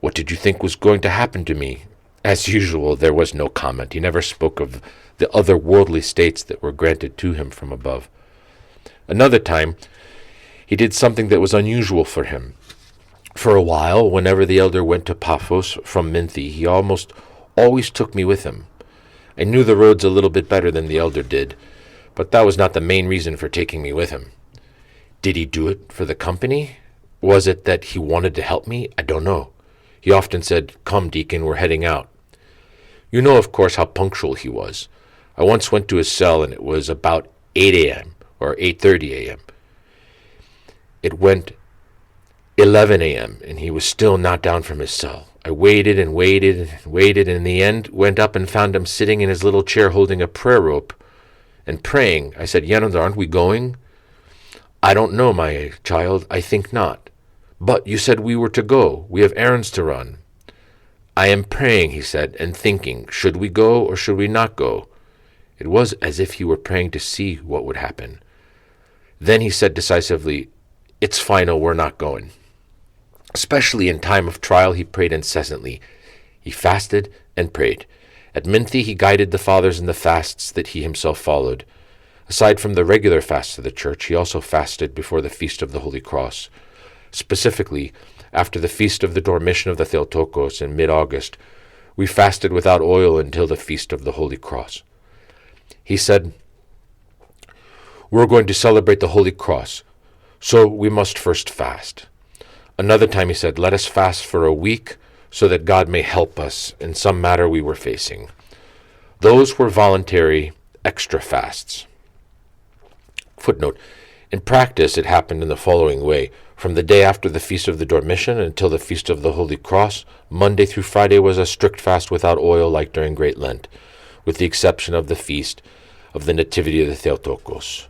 What did you think was going to happen to me? As usual, there was no comment. He never spoke of the other worldly states that were granted to him from above. Another time, he did something that was unusual for him. For a while, whenever the elder went to Paphos from Minty, he almost always took me with him. I knew the roads a little bit better than the elder did, but that was not the main reason for taking me with him. Did he do it for the company? Was it that he wanted to help me? I don't know. He often said, come, Deacon, we're heading out. You know, of course, how punctual he was. I once went to his cell, and it was about 8 a.m. or 8:30 a.m. It went 11 a.m., and he was still not down from his cell. I waited and waited and waited, and in the end went up and found him sitting in his little chair holding a prayer rope and praying. I said, Yananda, aren't we going? I don't know, my child. I think not. But you said we were to go. We have errands to run. I am praying, he said, and thinking, should we go or should we not go? It was as if he were praying to see what would happen. Then he said decisively, it's final, we're not going. Especially in time of trial, he prayed incessantly. He fasted and prayed. At Minty, he guided the fathers in the fasts that he himself followed. Aside from the regular fasts of the Church, he also fasted before the Feast of the Holy Cross. Specifically, after the Feast of the Dormition of the Theotokos in mid-August, we fasted without oil until the Feast of the Holy Cross. He said, we're going to celebrate the Holy Cross, so we must first fast. Another time he said, let us fast for a week so that God may help us in some matter we were facing. Those were voluntary extra fasts. Footnote, in practice it happened in the following way. From the day after the Feast of the Dormition until the Feast of the Holy Cross, Monday through Friday was a strict fast without oil like during Great Lent, with the exception of the Feast of the Nativity of the Theotokos.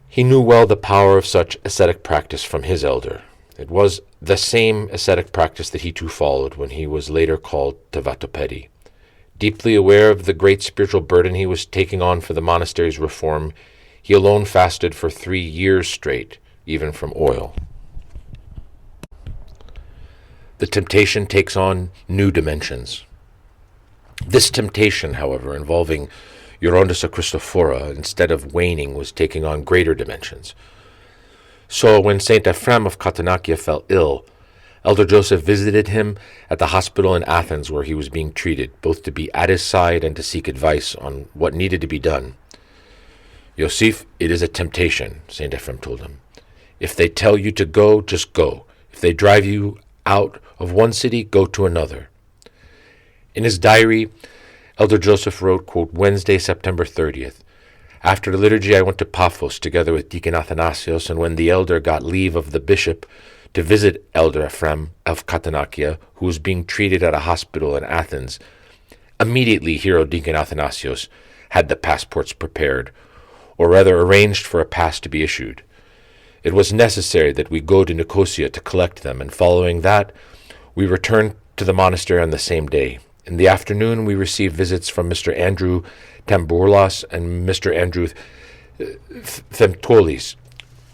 He knew well the power of such ascetic practice from his elder. It was the same ascetic practice that he too followed when he was later called to VATOPEDI. Deeply aware of the great spiritual burden he was taking on for the monastery's reform, he alone fasted for 3 years straight, even from oil. The temptation takes on new dimensions. This temptation, however, involving Eurondysa Christophora, instead of waning, was taking on greater dimensions. So when Saint Ephrem of Katenakia fell ill, Elder Joseph visited him at the hospital in Athens where he was being treated, both to be at his side and to seek advice on what needed to be done. Yosef, it is a temptation, Saint Ephrem told him. If they tell you to go, just go. If they drive you out of one city, go to another. In his diary, Elder Joseph wrote, quote, Wednesday, September 30th. After the liturgy, I went to Paphos together with Deacon Athanasios, and when the elder got leave of the bishop to visit Elder Ephrem of Katenakia, who was being treated at a hospital in Athens, immediately Hero Deacon Athanasios had the passports prepared, or rather arranged for a pass to be issued. It was necessary that we go to Nicosia to collect them, and following that, we returned to the monastery on the same day. In the afternoon, we received visits from Mr. Andrew Tambourlas and Mr. Andrew Themtolis,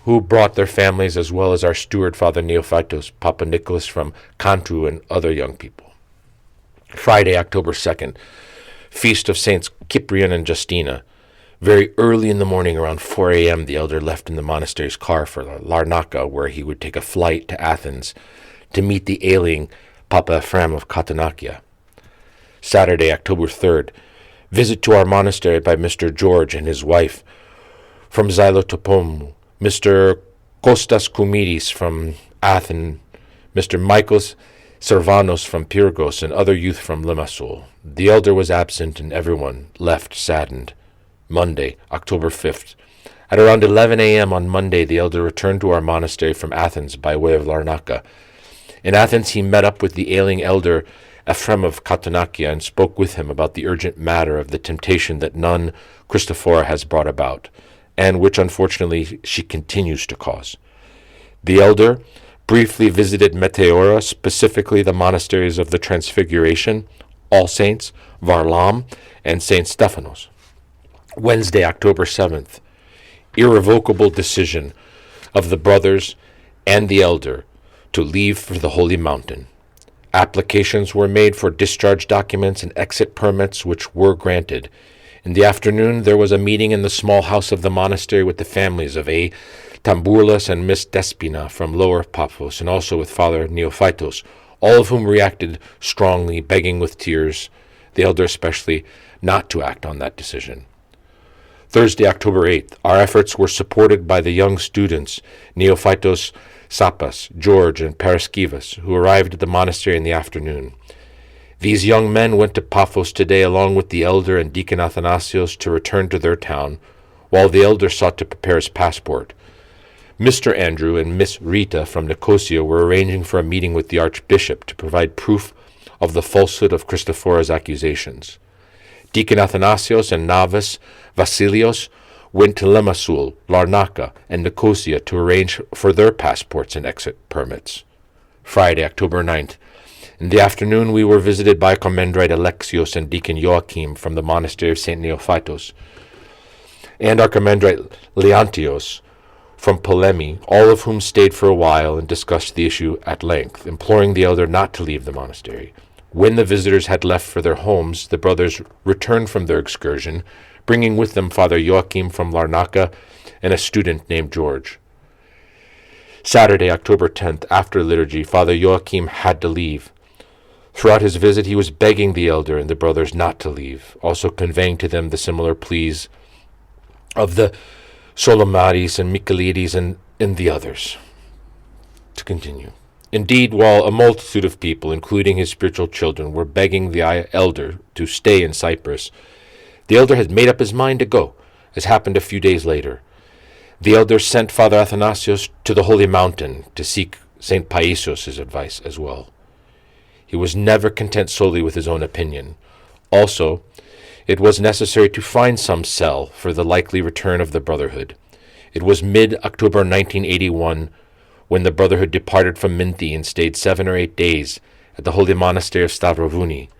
who brought their families, as well as our steward, Father Neophytos, Papa Nicholas from Cantu, and other young people. Friday, October 2nd, Feast of Saints Cyprian and Justina. Very early in the morning, around 4 a.m., the elder left in the monastery's car for Larnaca, where he would take a flight to Athens to meet the ailing Papa Ephrem of Katenakia. Saturday, October 3rd, visit to our monastery by Mr. George and his wife from Xylotopomou, Mr. Kostas Koumidis from Athens, Mr. Michaelis Servanos from Pyrgos, and other youth from Limassol. The elder was absent, and everyone left saddened. Monday, October 5th, At around 11 a.m. on Monday, the elder returned to our monastery from Athens by way of Larnaca. In Athens, he met up with the ailing elder Ephraim of Katonachia and spoke with him about the urgent matter of the temptation that nun Christophora has brought about, and which unfortunately she continues to cause. The elder briefly visited Meteora, specifically the monasteries of the Transfiguration, All Saints, Varlam, and St. Stephanos. Wednesday, October 7th, irrevocable decision of the brothers and the elder to leave for the Holy Mountain. Applications were made for discharge documents and exit permits, which were granted. In the afternoon, there was a meeting in the small house of the monastery with the families of A. Tambourlas and Miss Despina from Lower Paphos, and also with Father Neophytos, all of whom reacted strongly, begging with tears, the elder especially, not to act on that decision. Thursday, October 8th, our efforts were supported by the young students, Neophytos Sapas, George, and Paraskevas, who arrived at the monastery in the afternoon. These young men went to Paphos today along with the elder and Deacon Athanasios to return to their town, while the elder sought to prepare his passport. Mr. Andrew and Miss Rita from Nicosia were arranging for a meeting with the archbishop to provide proof of the falsehood of Christophora's accusations. Deacon Athanasios and novice Vasilios went to Limassol, Larnaca, and Nicosia to arrange for their passports and exit permits. Friday, October 9th. In the afternoon, we were visited by Commendrite Alexios and Deacon Joachim from the Monastery of St. Neophytos, and our Commendrite Leontios from Polemi, all of whom stayed for a while and discussed the issue at length, imploring the elder not to leave the monastery. When the visitors had left for their homes, the brothers returned from their excursion, bringing with them Father Joachim from Larnaca and a student named George. Saturday, October 10th, after liturgy, Father Joachim had to leave. Throughout his visit, he was begging the elder and the brothers not to leave, also conveying to them the similar pleas of the Solomaris and Michaelides and the others. To continue. Indeed, while a multitude of people, including his spiritual children, were begging the elder to stay in Cyprus, the elder had made up his mind to go, as happened a few days later. The elder sent Father Athanasios to the Holy Mountain to seek St. Paisios' advice as well. He was never content solely with his own opinion. Also, it was necessary to find some cell for the likely return of the Brotherhood. It was mid-October 1981 when the Brotherhood departed from Minty and stayed 7 or 8 days at the Holy Monastery of Stavrovouni.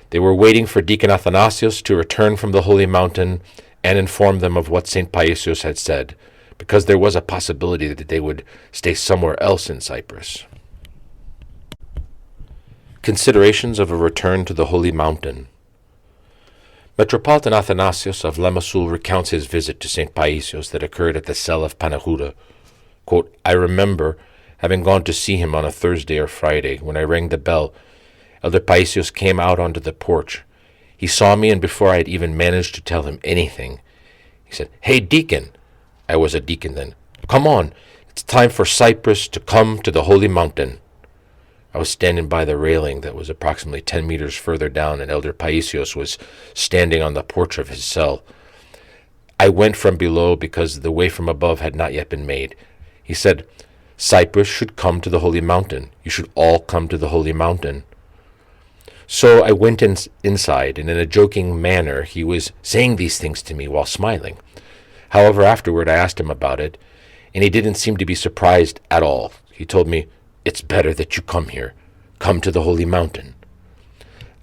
They were waiting for Deacon Athanasios to return from the Holy Mountain and inform them of what St. Paisios had said, because there was a possibility that they would stay somewhere else in Cyprus. Considerations of a return to the Holy Mountain. Metropolitan Athanasios of Limassol recounts his visit to St. Paisios that occurred at the cell of Panagouda. Quote, I remember having gone to see him on a Thursday or Friday. When I rang the bell, Elder Paisios came out onto the porch. He saw me, and before I had even managed to tell him anything, he said, Hey, deacon. I was a deacon then. Come on. It's time for Cyprus to come to the Holy Mountain. I was standing by the railing that was approximately 10 meters further down, and Elder Paisios was standing on the porch of his cell. I went from below because the way from above had not yet been made. He said, Cyprus should come to the Holy Mountain. You should all come to the Holy Mountain. So I went inside, and in a joking manner he was saying these things to me while smiling. However, afterward I asked him about it, and he didn't seem to be surprised at all. He told me, It's better that you come here. Come to the Holy Mountain.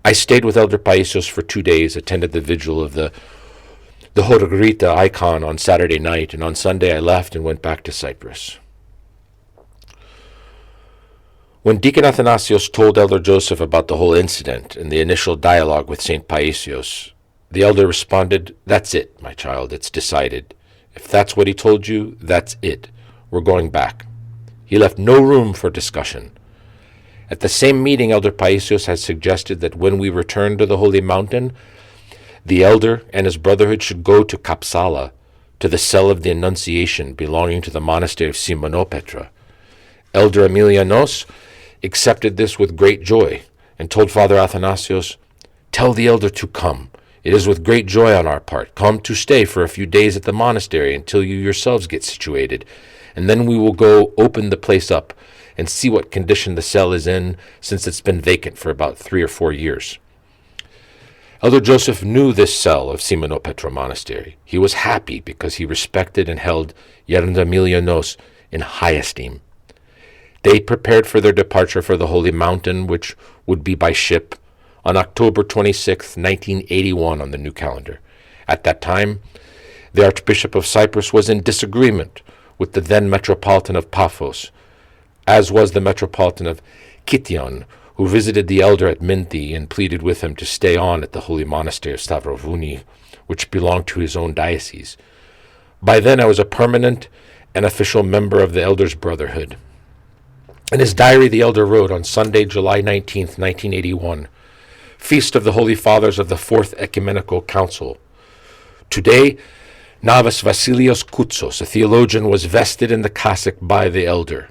I stayed with Elder Paisios for 2 days, attended the vigil of the Horogrita icon on Saturday night, and on Sunday I left and went back to Cyprus. When Deacon Athanasios told Elder Joseph about the whole incident and the initial dialogue with St. Paisios, the elder responded, That's it, my child, it's decided. If that's what he told you, that's it. We're going back. He left no room for discussion. At the same meeting, Elder Paisios had suggested that when we return to the Holy Mountain, the elder and his brotherhood should go to Kapsala, to the cell of the Annunciation belonging to the monastery of Simonopetra. Elder Emilianos accepted this with great joy and told Father Athanasios, Tell the elder to come. It is with great joy on our part come to stay for a few days at the monastery until you yourselves get situated, and then we will go open the place up and see what condition the cell is in, since it's been vacant for about 3 or 4 years. Elder Joseph knew this cell of Simonopetro Monastery. He was happy because he respected and held Hieromonk in high esteem. They prepared for their departure for the Holy Mountain, which would be by ship, on October 26, 1981 on the new calendar. At that time, the Archbishop of Cyprus was in disagreement with the then Metropolitan of Paphos, as was the Metropolitan of Kition, who visited the elder at Minty and pleaded with him to stay on at the Holy Monastery of Stavrovouni, which belonged to his own diocese. By then I was a permanent and official member of the Elders' Brotherhood. In his diary, the elder wrote on Sunday, July 19th, 1981, Feast of the Holy Fathers of the Fourth Ecumenical Council. Today, Novice Vasilios Koutsos, a theologian, was vested in the cassock by the elder.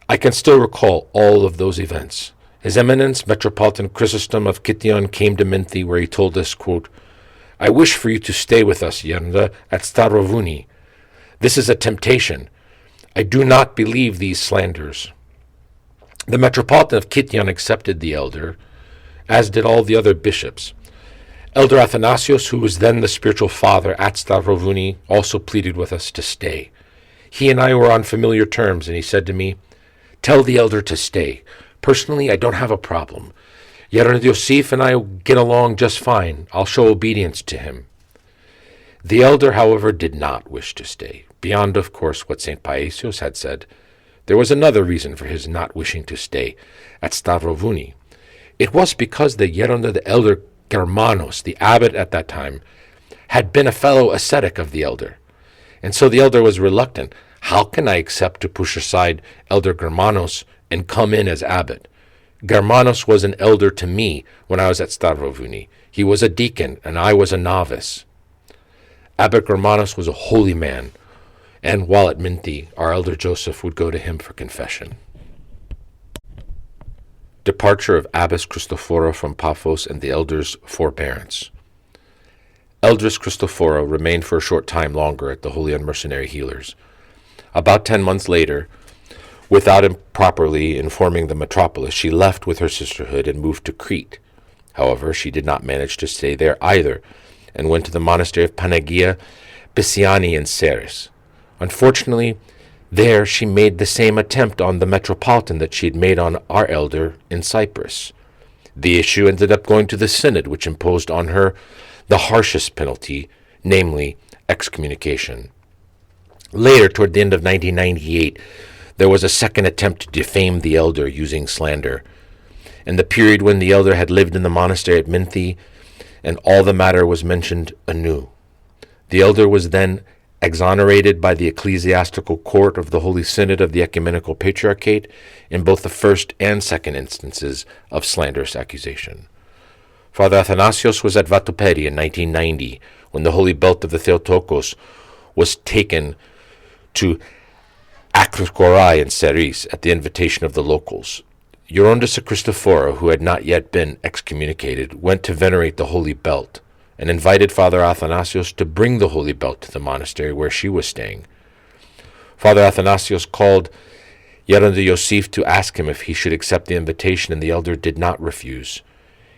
I can still recall all of those events. His Eminence, Metropolitan Chrysostom of Kition, came to Minty, where he told us, quote, I wish for you to stay with us, Yernda, at Stavrovouni. This is a temptation. I do not believe these slanders. The Metropolitan of Kition accepted the elder, as did all the other bishops. Elder Athanasios, who was then the spiritual father at Stavrovouni, also pleaded with us to stay. He and I were on familiar terms, and he said to me, Tell the elder to stay. Personally, I don't have a problem. Yeren Yosef and I get along just fine. I'll show obedience to him. The elder, however, did not wish to stay. Beyond, of course, what St. Paisios had said, there was another reason for his not wishing to stay at Stavrovouni. It was because the elder Germanos, the abbot at that time, had been a fellow ascetic of the elder. And so the elder was reluctant. How can I accept to push aside Elder Germanos and come in as abbot? Germanos was an elder to me when I was at Stavrovouni. He was a deacon, and I was a novice. Abbot Germanos was a holy man, and while at Minty, our elder Joseph would go to him for confession. Departure of Abbess Christophora from Paphos and the elder's forbearance. Eldress Christophora remained for a short time longer at the Holy and Mercenary Healers. About 10 months later, without improperly informing the metropolis, she left with her sisterhood and moved to Crete. However, she did not manage to stay there either, and went to the monastery of Panagia Bessiani in Ceres. Unfortunately, there she made the same attempt on the metropolitan that she had made on our elder in Cyprus. The issue ended up going to the synod, which imposed on her the harshest penalty, namely excommunication. Later, toward the end of 1998, there was a second attempt to defame the elder using slander. In the period when the elder had lived in the monastery at Minty, and all the matter was mentioned anew. The elder was then exonerated by the ecclesiastical court of the Holy Synod of the Ecumenical Patriarchate in both the first and second instances of slanderous accusation. Father Athanasios was at VATOPEDI in 1990 when the holy belt of the Theotokos was taken to Akrikorai in Ceres at the invitation of the locals. Eurondas Christophora, who had not yet been excommunicated, went to venerate the holy belt and invited Father Athanasios to bring the holy belt to the monastery where she was staying. Father Athanasios called Yeren Yosef to ask him if he should accept the invitation, and the elder did not refuse.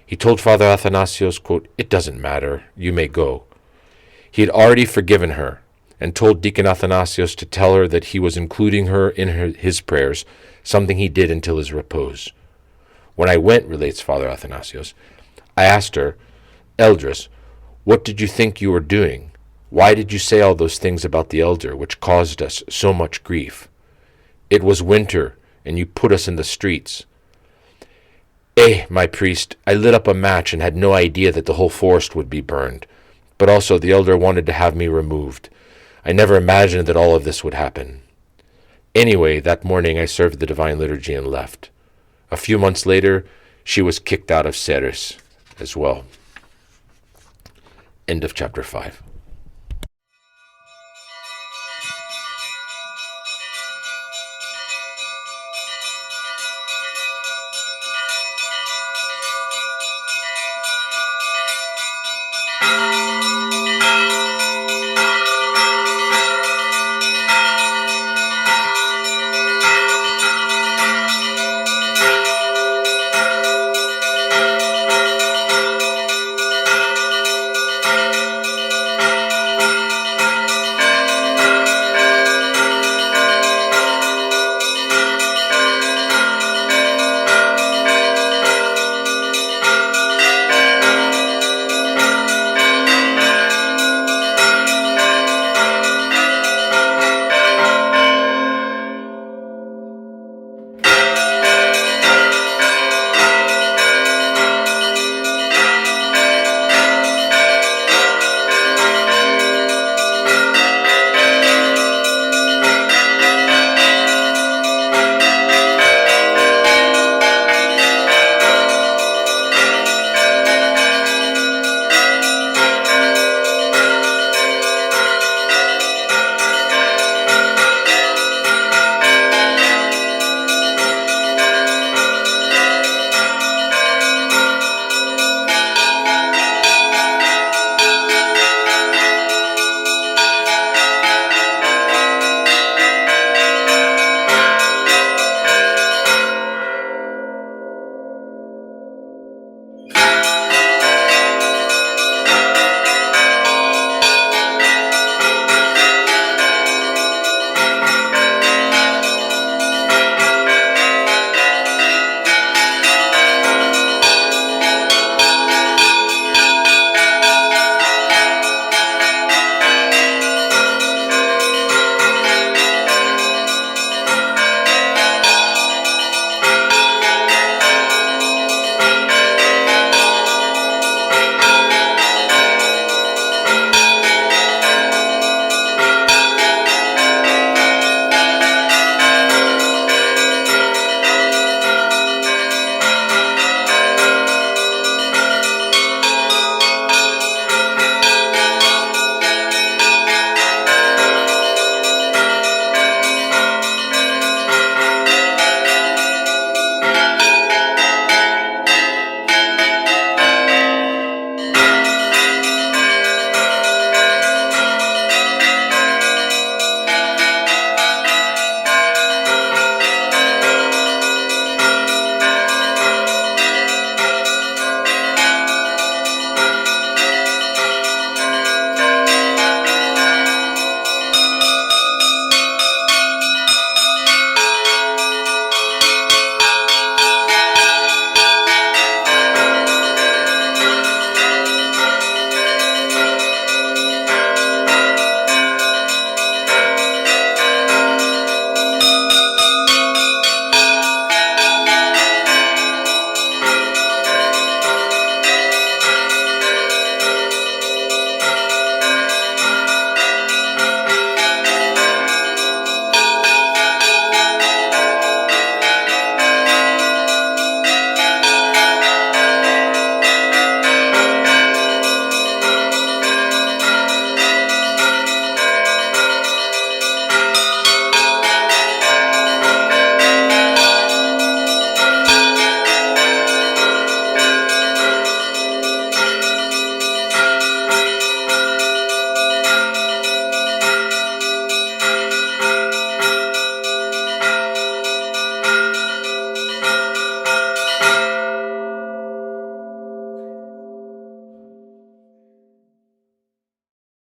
He told Father Athanasios, quote, "It doesn't matter, you may go." He had already forgiven her, and told Deacon Athanasios to tell her that he was including her in his prayers, something he did until his repose. When I went, relates Father Athanasios, I asked her, "Eldress, what did you think you were doing? Why did you say all those things about the elder, which caused us so much grief? It was winter, and you put us in the streets." My priest, I lit up a match and had no idea that the whole forest would be burned. But also the elder wanted to have me removed. I never imagined that all of this would happen. Anyway, that morning I served the Divine Liturgy and left. A few months later, she was kicked out of Ceres as well. End of chapter 5.